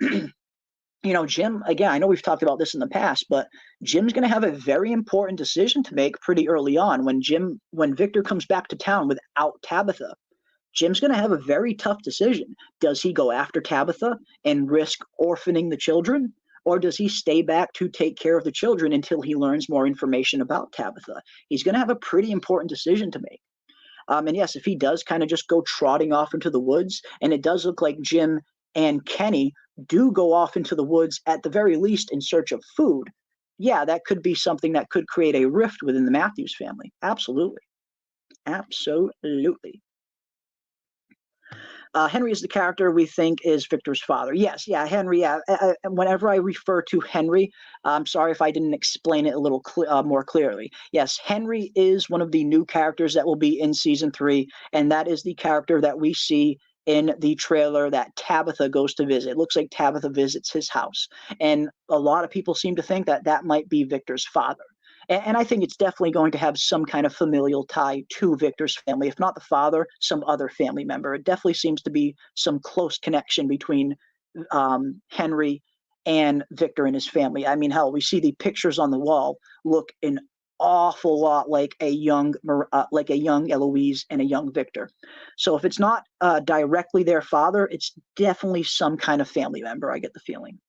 You know, Jim, again, I know we've talked about this in the past, but Jim's going to have a very important decision to make pretty early on when Victor comes back to town without Tabitha. Jim's going to have a very tough decision. Does he go after Tabitha and risk orphaning the children? Or does he stay back to take care of the children until he learns more information about Tabitha? He's going to have a pretty important decision to make. And yes, if he does kind of just go trotting off into the woods, and it does look like Jim and Kenny do go off into the woods at the very least in search of food, yeah, that could be something that could create a rift within the Matthews family. Absolutely. Absolutely. Henry is the character we think is Victor's father. Yes, yeah, Henry. Whenever I refer to Henry, I'm sorry if I didn't explain it a little more clearly. Yes, Henry is one of the new characters that will be in season 3, and that is the character that we see in the trailer that Tabitha goes to visit. It looks like Tabitha visits his house. And a lot of people seem to think that that might be Victor's father. And I think it's definitely going to have some kind of familial tie to Victor's family. If not the father, some other family member. It definitely seems to be some close connection between Henry and Victor and his family. I mean, hell, we see the pictures on the wall look an awful lot like a young Eloise and a young Victor. So if it's not directly their father, it's definitely some kind of family member, I get the feeling.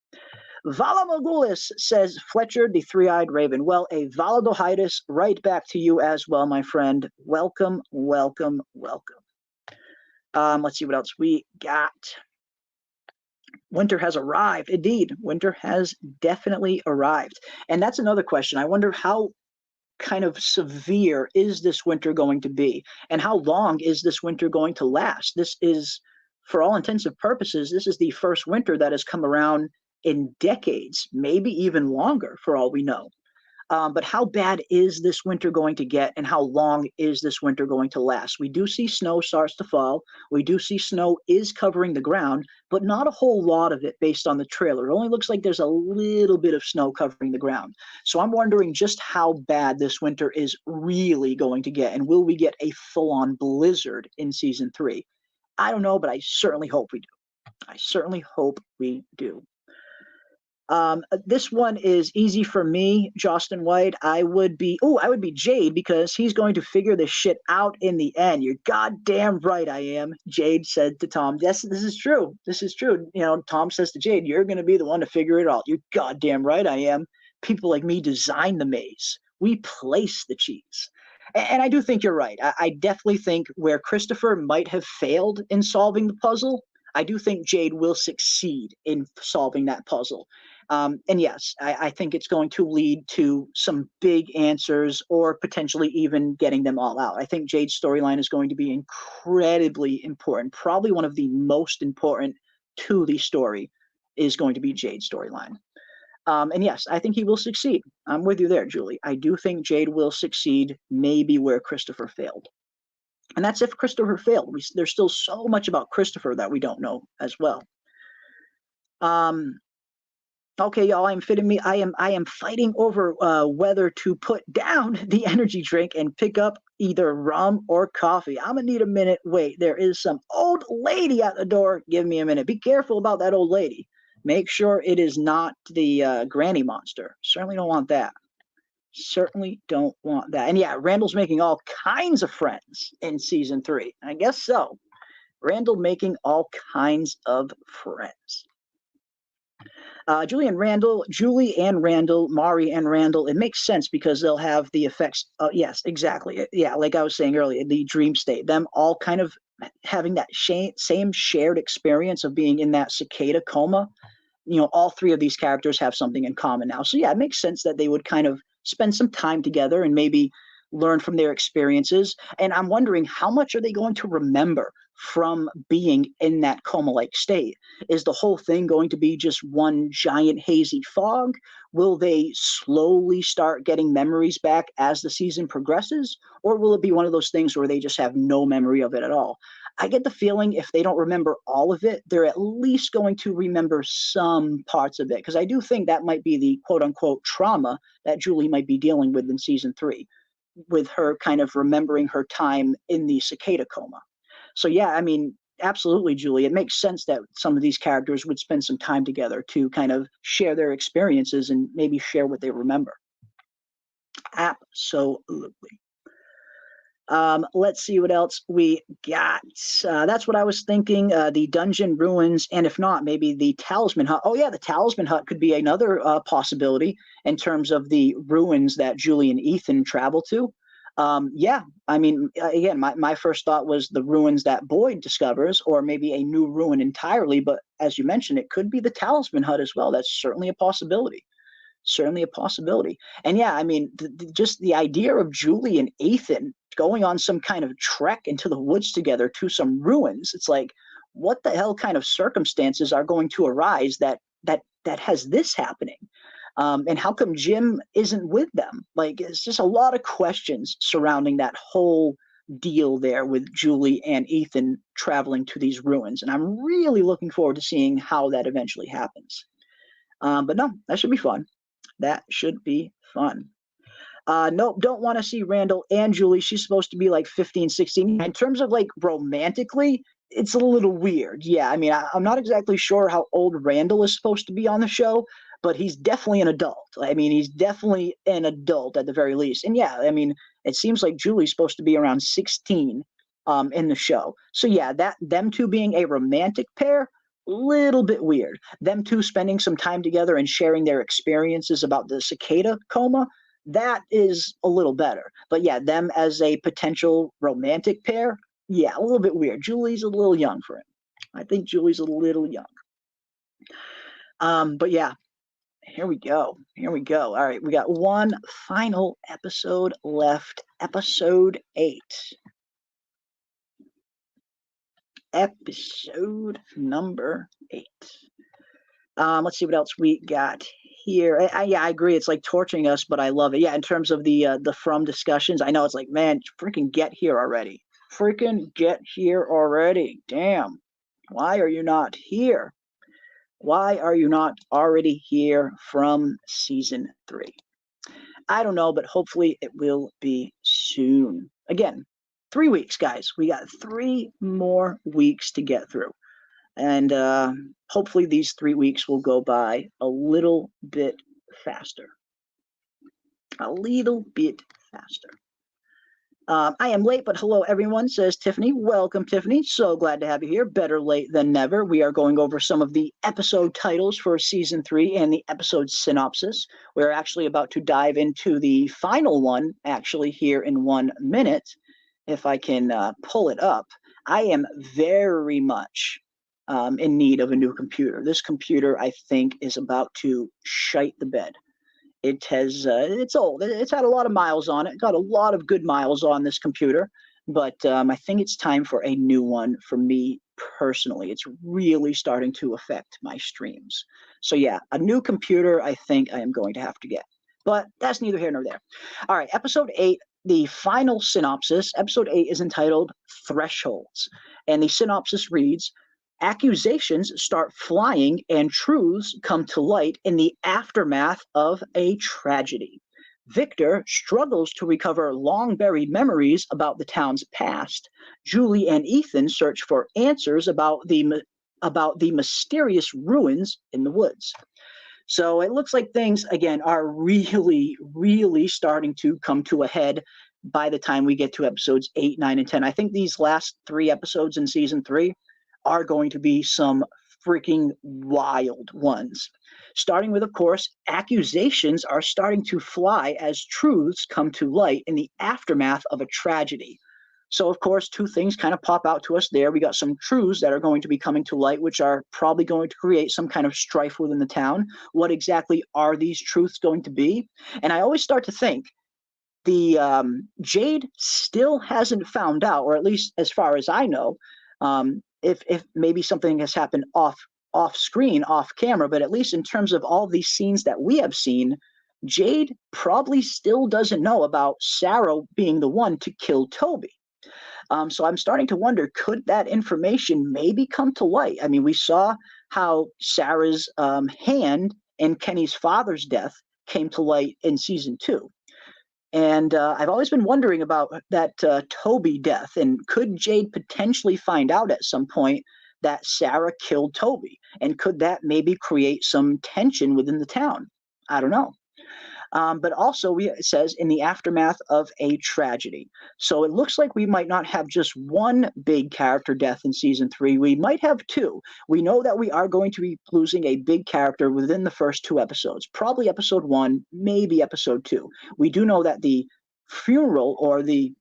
Vala Mogulis says, Fletcher, the three-eyed raven. Well, a Valadohitis right back to you as well, my friend. Welcome, welcome, welcome. Let's see what else we got. Winter has arrived. Indeed, winter has definitely arrived. And that's another question. I wonder how kind of severe is this winter going to be? And how long is this winter going to last? This is, for all intents and purposes, this is the first winter that has come around in decades, maybe even longer for all we know. But how bad is this winter going to get, and how long is this winter going to last? We do see snow starts to fall. We do see snow is covering the ground, but not a whole lot of it based on the trailer. It only looks like there's a little bit of snow covering the ground. So I'm wondering just how bad this winter is really going to get, and will we get a full-on blizzard in season 3? I don't know, but I certainly hope we do. I certainly hope we do. This one is easy for me, Justin White. I would be Jade, because he's going to figure this shit out in the end. You're goddamn right I am, Jade said to Tom. Yes, this is true. This is true. You know, Tom says to Jade, you're going to be the one to figure it out. You're goddamn right I am. People like me design the maze. We place the cheese. And I do think you're right. I definitely think where Christopher might have failed in solving the puzzle, I do think Jade will succeed in solving that puzzle. And yes, I think it's going to lead to some big answers, or potentially even getting them all out. I think Jade's storyline is going to be incredibly important. Probably one of the most important to the story is going to be Jade's storyline. And yes, I think he will succeed. I'm with you there, Julie. I do think Jade will succeed, maybe where Christopher failed. And that's if Christopher failed. There's still so much about Christopher that we don't know as well. Okay, y'all, I am fighting over whether to put down the energy drink and pick up either rum or coffee. I'm gonna need a minute. Wait, there is some old lady at the door. Give me a minute. Be careful about that old lady. Make sure it is not the granny monster. Certainly don't want that. Certainly don't want that. And yeah, Randall's making all kinds of friends in season 3. I guess so. Randall making all kinds of friends. Julie and Randall, Mari and Randall, it makes sense because they'll have the effects. Yes, exactly. Yeah, like I was saying earlier, the dream state, them all kind of having that same shared experience of being in that cicada coma. You know, all 3 of these characters have something in common now. So yeah, it makes sense that they would kind of spend some time together and maybe learn from their experiences. And I'm wondering, how much are they going to remember from being in that coma-like state? Is the whole thing going to be just one giant hazy fog? Will they slowly start getting memories back as the season progresses? Or will it be one of those things where they just have no memory of it at all? I get the feeling if they don't remember all of it, they're at least going to remember some parts of it, because I do think that might be the quote-unquote trauma that Julie might be dealing with in season 3, with her kind of remembering her time in the cicada coma. So yeah, I mean, absolutely, Julie. It makes sense that some of these characters would spend some time together to kind of share their experiences and maybe share what they remember. Absolutely. Let's see what else we got. That's what I was thinking. The dungeon ruins, and if not, maybe the talisman hut. Oh yeah, the talisman hut could be another possibility in terms of the ruins that Julie and Ethan travel to. Yeah, I mean, again, my first thought was the ruins that Boyd discovers, or maybe a new ruin entirely. But as you mentioned, it could be the talisman hut as well. That's certainly a possibility. Certainly a possibility. And yeah, I mean, just the idea of Julie and Ethan going on some kind of trek into the woods together to some ruins. It's like, what the hell kind of circumstances are going to arise that has this happening? And how come Jim isn't with them? Like, it's just a lot of questions surrounding that whole deal there with Julie and Ethan traveling to these ruins. And I'm really looking forward to seeing how that eventually happens. But no, that should be fun. That should be fun. Nope, don't want to see Randall and Julie. She's supposed to be like 15, 16. In terms of like romantically, it's a little weird. Yeah, I mean, I'm not exactly sure how old Randall is supposed to be on the show, but he's definitely an adult. I mean, he's definitely an adult at the very least. And yeah, I mean, it seems like Julie's supposed to be around 16 in the show. So yeah, that them two being a romantic pair, little bit weird. Them two spending some time together and sharing their experiences about the cicada coma, that is a little better. But yeah, them as a potential romantic pair, yeah, a little bit weird. Julie's a little young for him. I think Julie's a little young. But yeah, here we go. Here we go. All right, we got one final episode left. Episode 8. Episode number 8. Let's see what else we got here. Yeah, I agree. It's like torturing us, but I love it. Yeah, in terms of the From discussions, I know it's like, man, freaking get here already. Freaking get here already. Damn. Why are you not here? Why are you not already here from season 3? I don't know, but hopefully it will be soon. Again, 3 weeks, guys. We got 3 more weeks to get through. And hopefully these 3 weeks will go by a little bit faster. A little bit faster. I am late, but hello, everyone, says Tiffany. Welcome, Tiffany. So glad to have you here. Better late than never. We are going over some of the episode titles for season 3 and the episode synopsis. We're actually about to dive into the final one, actually, here in 1 minute, if I can pull it up. I am very much in need of a new computer. This computer, I think, is about to shite the bed. It has, it's old. It's had a lot of miles on it. Got a lot of good miles on this computer, but I think it's time for a new one for me personally. It's really starting to affect my streams. So yeah, a new computer I think I am going to have to get, but that's neither here nor there. All right, episode 8, the final synopsis. Episode 8 is entitled Thresholds, and the synopsis reads, accusations start flying and truths come to light in the aftermath of a tragedy. Victor struggles to recover long-buried memories about the town's past. Julie and Ethan search for answers about the mysterious ruins in the woods. So it looks like things, again, are really, really starting to come to a head by the time we get to episodes 8, 9, and 10. I think these last 3 episodes in season 3 are going to be some freaking wild ones. Starting with, of course, accusations are starting to fly as truths come to light in the aftermath of a tragedy. So, of course, 2 things kind of pop out to us there. We got some truths that are going to be coming to light, which are probably going to create some kind of strife within the town. What exactly are these truths going to be? And I always start to think, the Jade still hasn't found out, or at least as far as I know, if maybe something has happened off screen, off camera, but at least in terms of all these scenes that we have seen, Jade probably still doesn't know about Sarah being the one to kill Toby. So I'm starting to wonder, could that information maybe come to light? I mean, we saw how Sarah's hand in Kenny's father's death came to light in season 2. And I've always been wondering about that Toby death, and could Jade potentially find out at some point that Sarah killed Toby? And could that maybe create some tension within the town? I don't know. But also, it says in the aftermath of a tragedy. So it looks like we might not have just one big character death in season 3. We might have 2. We know that we are going to be losing a big character within the first 2 episodes. Probably episode 1, maybe episode 2. We do know that the funeral, or the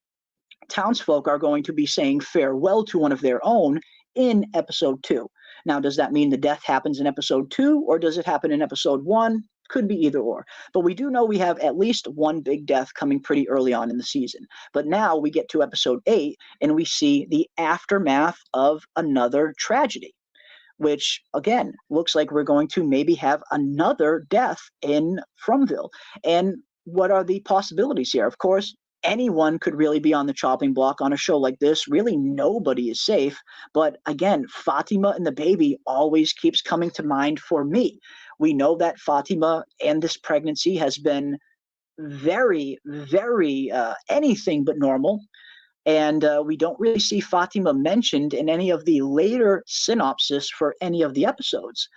townsfolk, are going to be saying farewell to one of their own in episode 2. Now, does that mean the death happens in episode 2, or does it happen in episode 1? Could be either or. But we do know we have at least one big death coming pretty early on in the season. But now we get to episode 8, and we see the aftermath of another tragedy, which, again, looks like we're going to maybe have another death in Fromville. And what are the possibilities here? Of course, anyone could really be on the chopping block on a show like this. Really, nobody is safe. But again, Fatima and the baby always keeps coming to mind for me. We know that Fatima and this pregnancy has been very, very anything but normal. And we don't really see Fatima mentioned in any of the later synopsis for any of the episodes.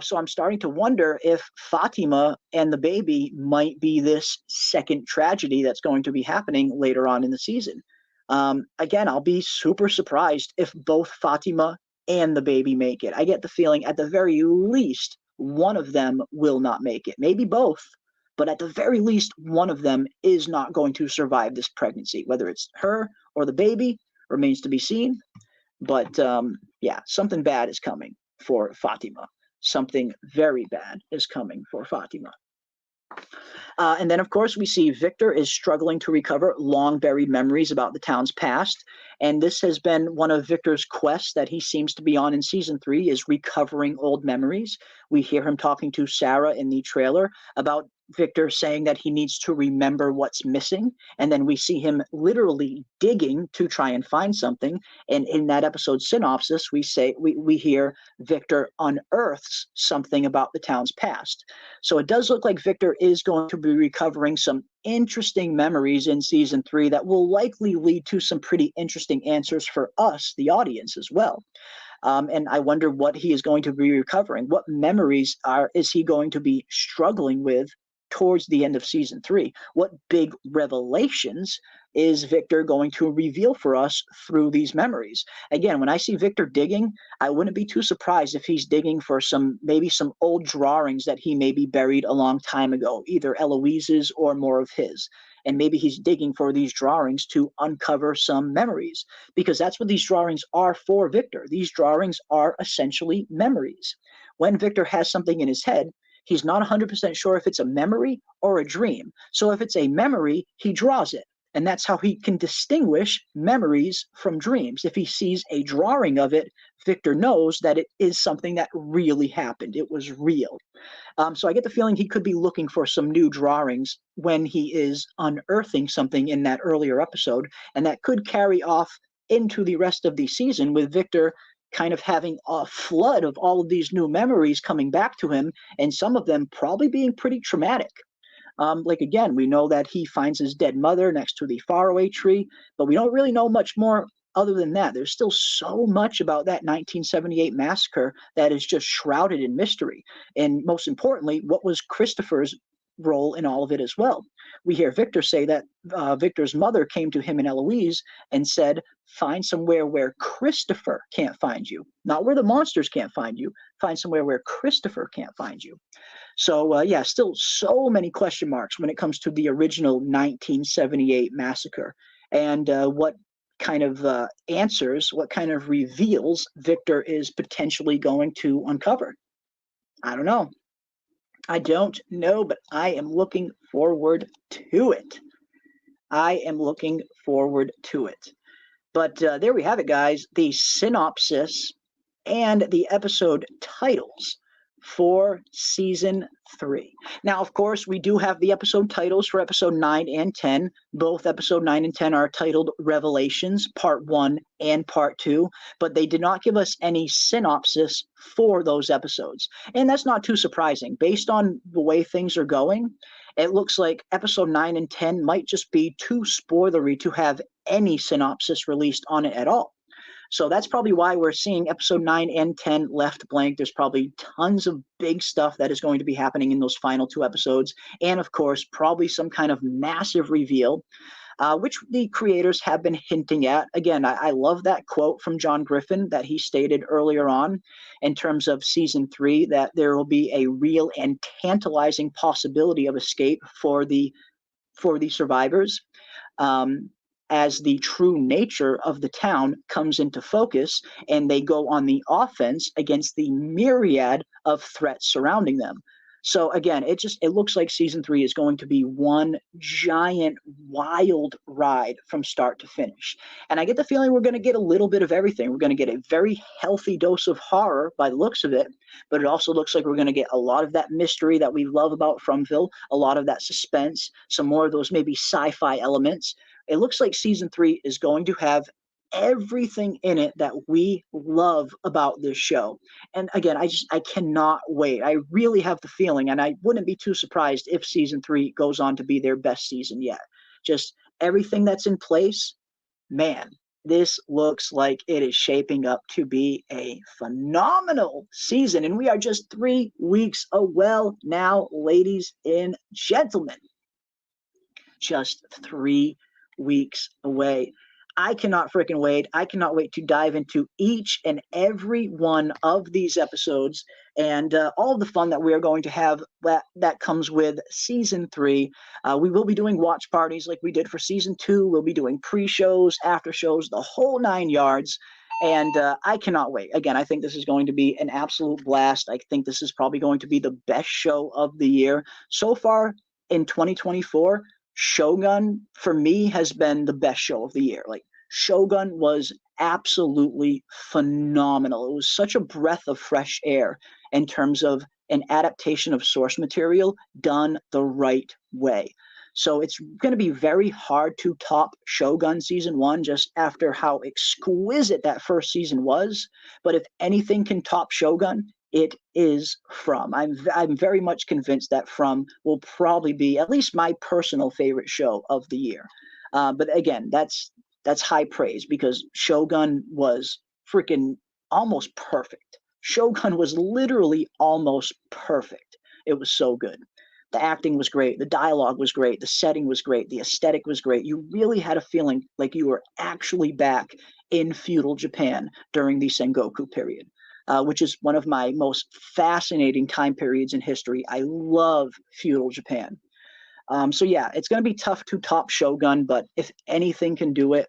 So I'm starting to wonder if Fatima and the baby might be this second tragedy that's going to be happening later on in the season. Again, I'll be super surprised if both Fatima and the baby make it. I get the feeling at the very least one of them will not make it. Maybe both, but at the very least one of them is not going to survive this pregnancy. Whether it's her or the baby remains to be seen. But yeah, something bad is coming for Fatima. Something very bad is coming for Fatima. And then, of course, we see Victor is struggling to recover long-buried memories about the town's past. And this has been one of Victor's quests that he seems to be on in Season 3, is recovering old memories. We hear him talking to Sarah in the trailer about Victor saying that he needs to remember what's missing. And then we see him literally digging to try and find something. And in that episode synopsis, we hear Victor unearths something about the town's past. So it does look like Victor is going to be recovering some interesting memories in Season 3 that will likely lead to some pretty interesting answers for us, the audience, as well. And I wonder what he is going to be recovering. What memories is he going to be struggling with towards the end of Season 3? What big revelations is Victor going to reveal for us through these memories? Again, when I see Victor digging, I wouldn't be too surprised if he's digging for maybe some old drawings that he maybe buried a long time ago, either Eloise's or more of his. And maybe he's digging for these drawings to uncover some memories, because that's what these drawings are for Victor. These drawings are essentially memories. When Victor has something in his head, he's not 100% sure if it's a memory or a dream. So if it's a memory, he draws it. And that's how he can distinguish memories from dreams. If he sees a drawing of it, Victor knows that it is something that really happened. It was real. So I get the feeling he could be looking for some new drawings when he is unearthing something in that earlier episode. And that could carry off into the rest of the season, with Victor kind of having a flood of all of these new memories coming back to him, and some of them probably being pretty traumatic. Like, again, we know that he finds his dead mother next to the faraway tree, but we don't really know much more other than that. There's still so much about that 1978 massacre that is just shrouded in mystery. And most importantly, what was Christopher's role in all of it as well? We hear Victor say that Victor's mother came to him and Eloise and said, find somewhere where Christopher can't find you. Not where the monsters can't find you. Find somewhere where Christopher can't find you. So, yeah, still so many question marks when it comes to the original 1978 massacre. And what kind of answers, what kind of reveals Victor is potentially going to uncover. I don't know. I don't know, but I am looking forward to it. I am looking forward to it. But there we have it, guys. The synopsis and the episode titles for Season 3. Now, of course, we do have the episode titles for Episode 9 and 10. Both Episode 9 and 10 are titled Revelations, Part 1 and Part 2, but they did not give us any synopsis for those episodes. And that's not too surprising. Based on the way things are going, it looks like Episode 9 and 10 might just be too spoilery to have any synopsis released on it at all. So that's probably why we're seeing Episode 9 and 10 left blank. There's probably tons of big stuff that is going to be happening in those final two episodes. And, of course, probably some kind of massive reveal, which the creators have been hinting at. Again, I love that quote from John Griffin that he stated earlier on in terms of Season 3, that there will be a real and tantalizing possibility of escape for the survivors. As the true nature of the town comes into focus and they go on the offense against the myriad of threats surrounding them. So again, it looks like season 3 is going to be one giant wild ride from start to finish. And I get the feeling we're going to get a little bit of everything. We're going to get a very healthy dose of horror by the looks of it, but it also looks like we're going to get a lot of that mystery that we love about Fromville, a lot of that suspense, some more of those maybe sci-fi elements. It looks like season 3 is going to have everything in it that we love about this show. And again, I cannot wait. I really have the feeling, and I wouldn't be too surprised if season 3 goes on to be their best season yet. Just everything that's in place, man, this looks like it is shaping up to be a phenomenal season. And we are just 3 weeks away now, ladies and gentlemen. Just 3 weeks away. I cannot freaking wait. I cannot wait to dive into each and every one of these episodes and all of the fun that we are going to have that comes with season 3. We will be doing watch parties like we did for season 2. We'll be doing pre-shows, after shows, the whole 9 yards. And I cannot wait. Again, I think this is going to be an absolute blast. I think this is probably going to be the best show of the year. So far in 2024, Shogun, for me, has been the best show of the year. Like, Shogun was absolutely phenomenal. It was such a breath of fresh air in terms of an adaptation of source material done the right way. So it's going to be very hard to top Shogun season 1 just after how exquisite that first season was. But if anything can top Shogun, it is From. I'm very much convinced that From will probably be at least my personal favorite show of the year. But again, that's high praise because Shogun was freaking almost perfect. Shogun was literally almost perfect. It was so good. The acting was great. The dialogue was great. The setting was great. The aesthetic was great. You really had a feeling like you were actually back in feudal Japan during the Sengoku period. Which is one of my most fascinating time periods in history. I love feudal Japan. So yeah, it's going to be tough to top Shogun, but if anything can do it,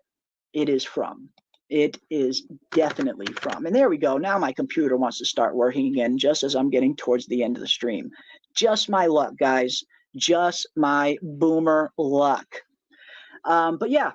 it is From. It is definitely From. And there we go. Now my computer wants to start working again just as I'm getting towards the end of the stream. Just my luck, guys. Just my boomer luck. But yeah.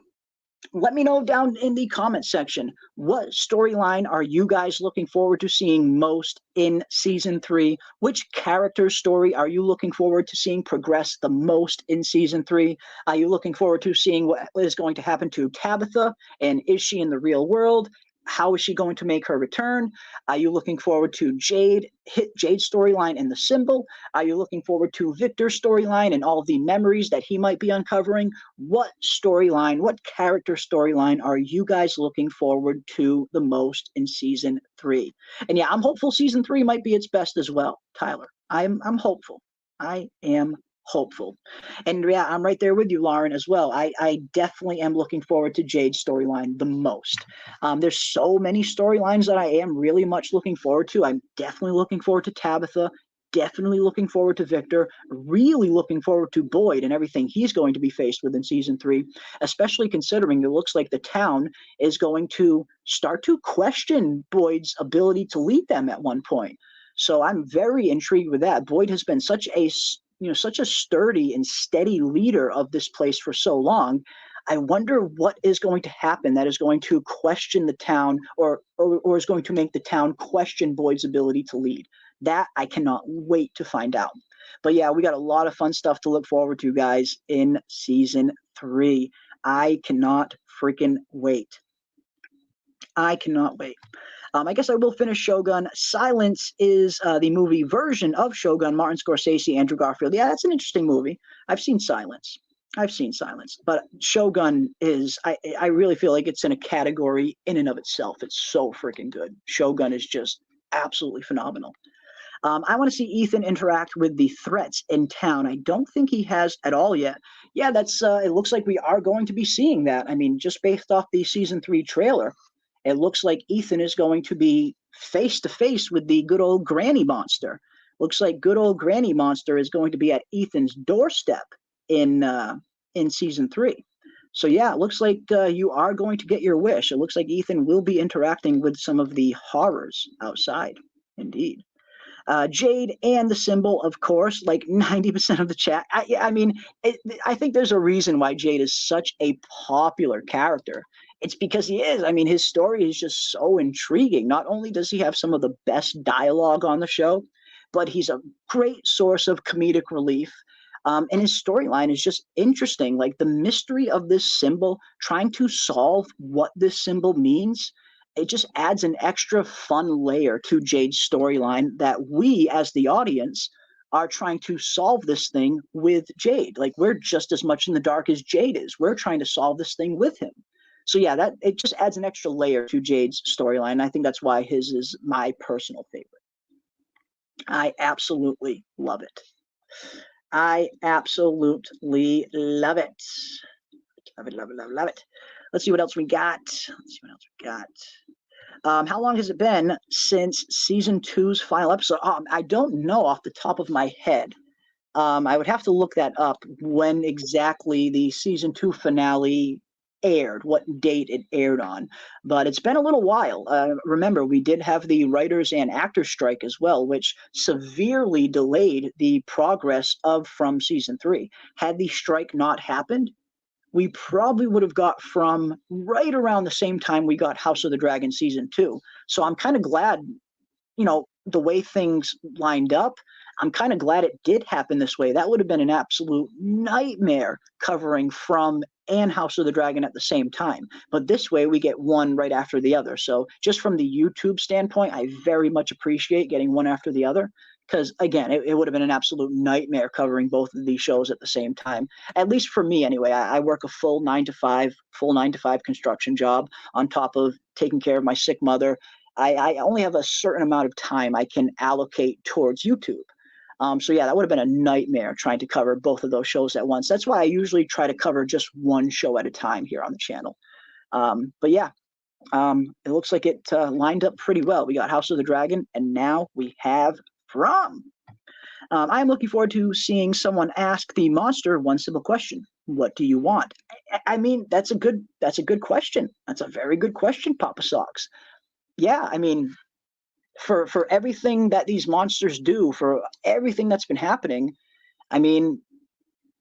Let me know down in the comment section, what storyline are you guys looking forward to seeing most in season 3? Which character story are you looking forward to seeing progress the most in season 3? Are you looking forward to seeing what is going to happen to Tabitha? And is she in the real world? How is she going to make her return? Are you looking forward to Jade's storyline in the symbol? Are you looking forward to Victor's storyline and all the memories that he might be uncovering? What storyline, what character storyline are you guys looking forward to the most in season 3? And yeah, I'm hopeful season 3 might be its best as well, Tyler. I'm hopeful. I am hopeful. And yeah, I'm right there with you, Lauren, as well. I definitely am looking forward to Jade's storyline the most. There's so many storylines that I am really much looking forward to. I'm definitely looking forward to Tabitha, definitely looking forward to Victor, really looking forward to Boyd and everything he's going to be faced with in season 3, especially considering it looks like the town is going to start to question Boyd's ability to lead them at one point. So I'm very intrigued with that. Boyd has been such a sturdy and steady leader of this place for so long. I wonder what is going to happen that is going to question the town or is going to make the town question Boyd's ability to lead. That I cannot wait to find out. But yeah, we got a lot of fun stuff to look forward to, guys, in season 3. I cannot freaking wait. I cannot wait. I guess I will finish Shogun. Silence is the movie version of Shogun, Martin Scorsese, Andrew Garfield. Yeah, that's an interesting movie. I've seen Silence. But Shogun is, I really feel like it's in a category in and of itself. It's so freaking good. Shogun is just absolutely phenomenal. I want to see Ethan interact with the threats in town. I don't think he has at all yet. Yeah, that's. It looks like we are going to be seeing that. I mean, just based off the season 3 trailer, it looks like Ethan is going to be face to face with the good old Granny Monster. Looks like good old Granny Monster is going to be at Ethan's doorstep in season 3. So yeah, it looks like you are going to get your wish. It looks like Ethan will be interacting with some of the horrors outside. Indeed. Jade and the symbol, of course, like 90% of the chat. I think there's a reason why Jade is such a popular character. It's because he is. I mean, his story is just so intriguing. Not only does he have some of the best dialogue on the show, but he's a great source of comedic relief. And his storyline is just interesting. Like the mystery of this symbol, trying to solve what this symbol means, it just adds an extra fun layer to Jade's storyline that we, as the audience, are trying to solve this thing with Jade. Like we're just as much in the dark as Jade is. We're trying to solve this thing with him. So yeah, that it just adds an extra layer to Jade's storyline. I think that's why his is my personal favorite. I absolutely love it. I absolutely love it. Love it, love it, love it, love it. Let's see what else we got. How long has it been since season 2's final episode? I don't know off the top of my head. I would have to look that up when exactly the season 2 finale aired, what date it aired on. But it's been a little while. Remember, we did have the writers and actors strike as well, which severely delayed the progress of From season 3. Had the strike not happened, we probably would have got From right around the same time we got House of the Dragon season 2. So I'm kind of glad, the way things lined up, I'm kind of glad it did happen this way. That would have been an absolute nightmare covering From and House of the Dragon at the same time. But this way we get one right after the other. So just from the YouTube standpoint, I very much appreciate getting one after the other. Because again, it would have been an absolute nightmare covering both of these shows at the same time. At least for me anyway. I work a full 9 to 5 construction job on top of taking care of my sick mother. I only have a certain amount of time I can allocate towards YouTube. So yeah, that would have been a nightmare trying to cover both of those shows at once. That's why I usually try to cover just one show at a time here on the channel. But yeah, it looks like it lined up pretty well. We got House of the Dragon, and now we have From. I'm looking forward to seeing someone ask the monster one simple question: what do you want? I mean, that's a good question. That's a very good question, Papa Socks. Yeah, I mean, for everything that these monsters do, for everything that's been happening, I mean,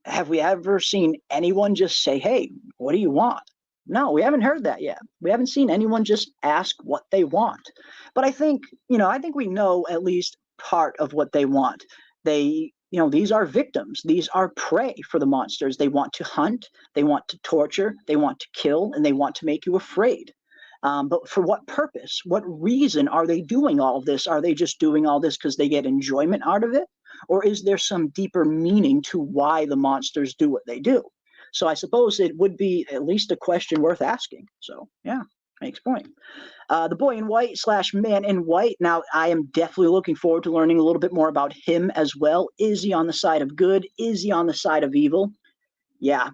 have we ever seen anyone just say, hey, what do you want? No, we haven't heard that yet. We haven't seen anyone just ask what they want. But I think we know at least part of what they want. These are victims. These are prey for the monsters. They want to hunt, they want to torture, they want to kill, and they want to make you afraid. But for what purpose? What reason are they doing all of this? Are they just doing all this because they get enjoyment out of it? Or is there some deeper meaning to why the monsters do what they do? So I suppose it would be at least a question worth asking. So yeah, makes point. The boy in white / man in white. Now, I am definitely looking forward to learning a little bit more about him as well. Is he on the side of good? Is he on the side of evil? Yeah,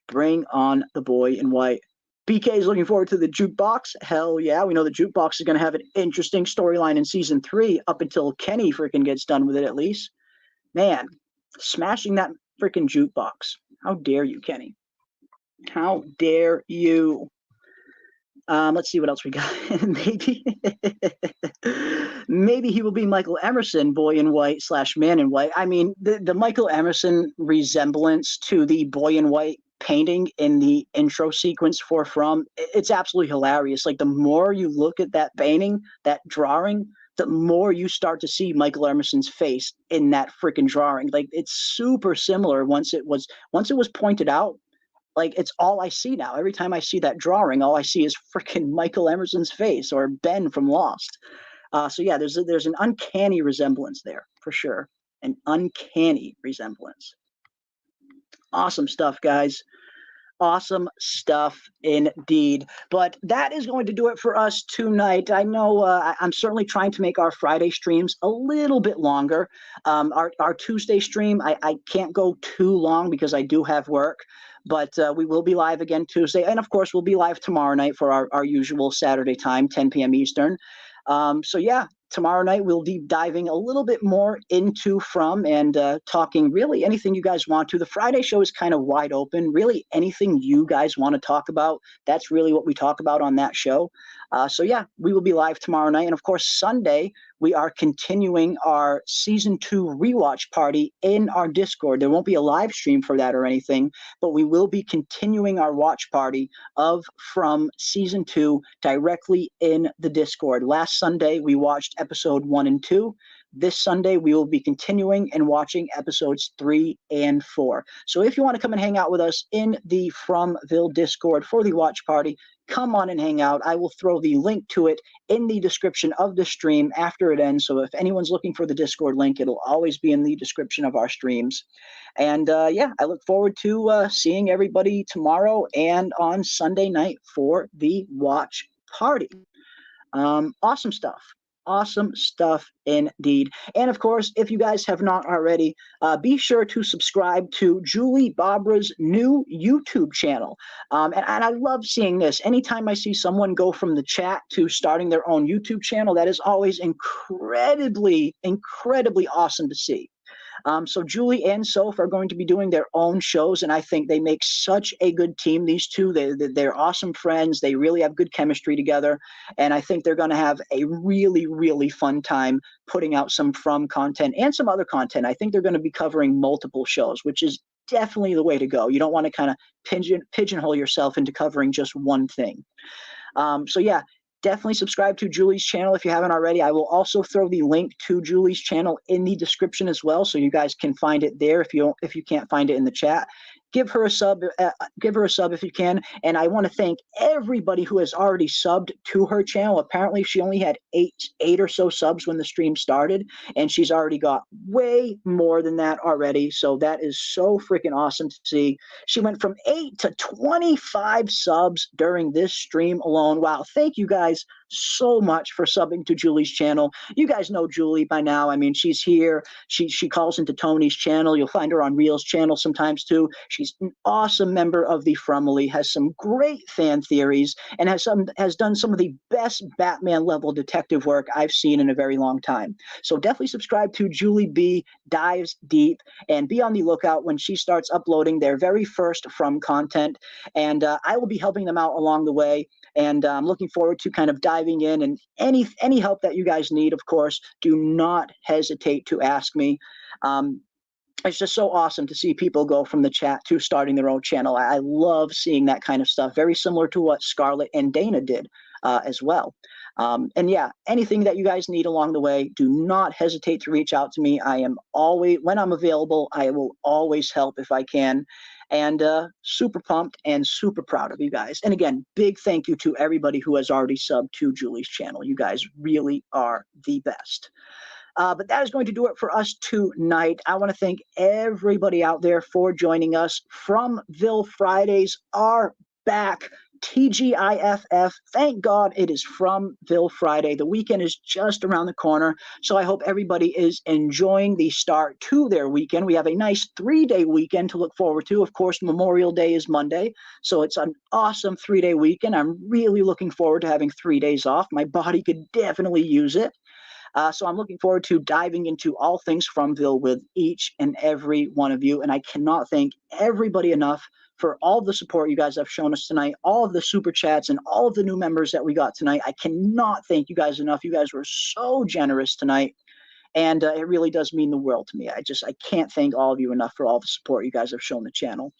bring on the boy in white. BK is looking forward to the jukebox. Hell yeah, we know the jukebox is going to have an interesting storyline in season 3 up until Kenny freaking gets done with it at least. Man, smashing that freaking jukebox. How dare you, Kenny? How dare you? Let's see what else we got. Maybe he will be Michael Emerson, boy in white / man in white. I mean, the Michael Emerson resemblance to the boy in white painting in the intro sequence for From, it's absolutely hilarious. Like the more you look at that painting, that drawing, the more you start to see Michael Emerson's face in that freaking drawing. Like it's super similar once it was pointed out. Like it's all I see now. Every time I see that drawing, all I see is freaking Michael Emerson's face or Ben from Lost. So yeah, there's an uncanny resemblance there for sure. An uncanny resemblance. Awesome stuff, guys. Awesome stuff indeed. But that is going to do it for us tonight. I know I'm certainly trying to make our Friday streams a little bit longer. Our Tuesday stream, I can't go too long because I do have work. But we will be live again Tuesday. And, of course, we'll be live tomorrow night for our usual Saturday time, 10 p.m. Eastern. So, yeah, tomorrow night we'll be diving a little bit more into From and talking really anything you guys want to. The Friday show is kind of wide open. Really anything you guys want to talk about, that's really what we talk about on that show. So, yeah, we will be live tomorrow night. And, of course, Sunday we are continuing our season 2 rewatch party in our Discord. There won't be a live stream for that or anything, but we will be continuing our watch party of From season 2 directly in the Discord. Last Sunday, we watched episode 1 and 2. This Sunday, we will be continuing and watching episodes 3 and 4. So if you want to come and hang out with us in the Fromville Discord for the watch party, come on and hang out. I will throw the link to it in the description of the stream after it ends. So if anyone's looking for the Discord link, it'll always be in the description of our streams. And yeah, I look forward to seeing everybody tomorrow and on Sunday night for the watch party. Awesome stuff. Awesome stuff indeed. And of course, if you guys have not already, be sure to subscribe to Julie Babra's new YouTube channel. And I love seeing this. Anytime I see someone go from the chat to starting their own YouTube channel, that is always incredibly, incredibly awesome to see. So Julie and Soph are going to be doing their own shows, and I think they make such a good team, these two. They're awesome friends. They really have good chemistry together, and I think they're going to have a really, really fun time putting out some From content and some other content. I think they're going to be covering multiple shows, which is definitely the way to go. You don't want to kind of pigeonhole yourself into covering just one thing. So yeah, definitely subscribe to Julie's channel if you haven't already. I will also throw the link to Julie's channel in the description as well, so you guys can find it there if you can't find it in the chat. Give her a sub if you can. And I want to thank everybody who has already subbed to her channel. Apparently, she only had eight or so subs when the stream started, and she's already got way more than that already. So that is so freaking awesome to see. She went from 8 to 25 subs during this stream alone. Wow, thank you guys so much for subbing to Julie's channel. You guys know Julie by now. I mean, she's here. She calls into Tony's channel. You'll find her on Real's channel sometimes too. She's an awesome member of the Fromily, has some great fan theories, and has done some of the best Batman level detective work I've seen in a very long time. So definitely subscribe to Julie B Dives Deep, and be on the lookout when she starts uploading their very first From content. And I will be helping them out along the way. And I'm looking forward to kind of diving in, and any help that you guys need, of course, do not hesitate to ask me. It's just so awesome to see people go from the chat to starting their own channel. I love seeing that kind of stuff, very similar to what Scarlett and Dana did as well. And yeah, anything that you guys need along the way, do not hesitate to reach out to me. I am always, when I'm available, I will always help if I can. And super pumped and super proud of you guys. And again, big thank you to everybody who has already subbed to Julie's channel. You guys really are the best. But that is going to do it for us tonight. I want to thank everybody out there for joining us. Fromville Fridays are back. TGIFF. Thank God it is Fromville Friday. The weekend is just around the corner, so I hope everybody is enjoying the start to their weekend. We have a nice 3-day weekend to look forward to. Of course, Memorial Day is Monday, so it's an awesome 3-day weekend. I'm really looking forward to having 3 days off. My body could definitely use it. So I'm looking forward to diving into all things Fromville with each and every one of you, and I cannot thank everybody enough for all the support you guys have shown us tonight, all of the super chats, and all of the new members that we got tonight. I cannot thank you guys enough. You guys were so generous tonight, and it really does mean the world to me. I can't thank all of you enough for all the support you guys have shown the channel.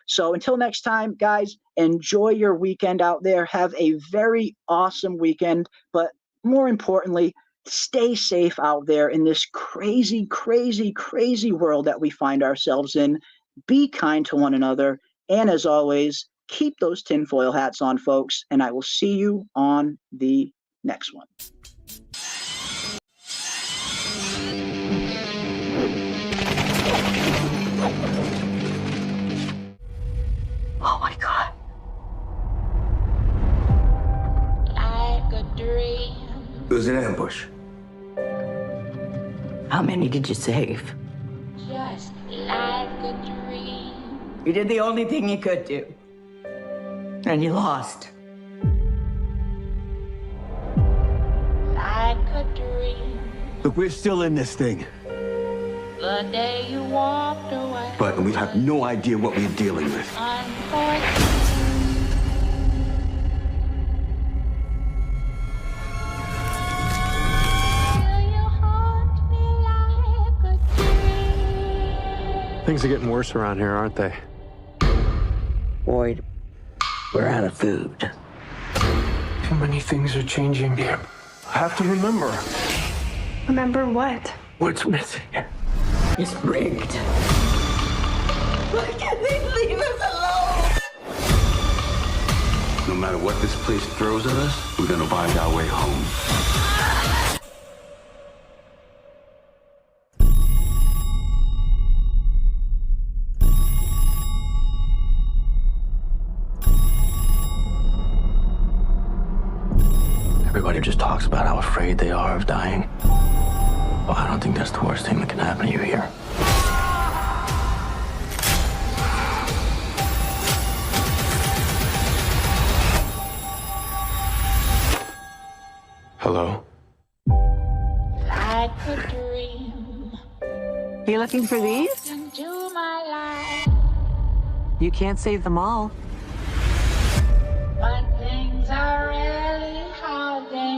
So until next time, guys, enjoy your weekend out there. Have a very awesome weekend, but more importantly, stay safe out there in this crazy, crazy, crazy world that we find ourselves in. Be kind to one another. And as always, keep those tinfoil hats on, folks, and I will see you on the next one. Oh my God. Like a dream. It was an ambush. How many did you save? Just like a dream. You did the only thing you could do. And you lost. Like a dream. Look, we're still in this thing. The day you walked away. But we have no idea what we're dealing with. Unfortunately. Things are getting worse around here, aren't they? Boyd, we're out of food. Too many things are changing here. I have to remember. Remember what? What's missing? It's rigged. Why can't they leave us alone? No matter what this place throws at us, we're gonna find our way home. Everybody just talks about how afraid they are of dying. Well, I don't think that's the worst thing that can happen to you here. Hello? Like a dream You looking for these? into my life, You can't save them all. but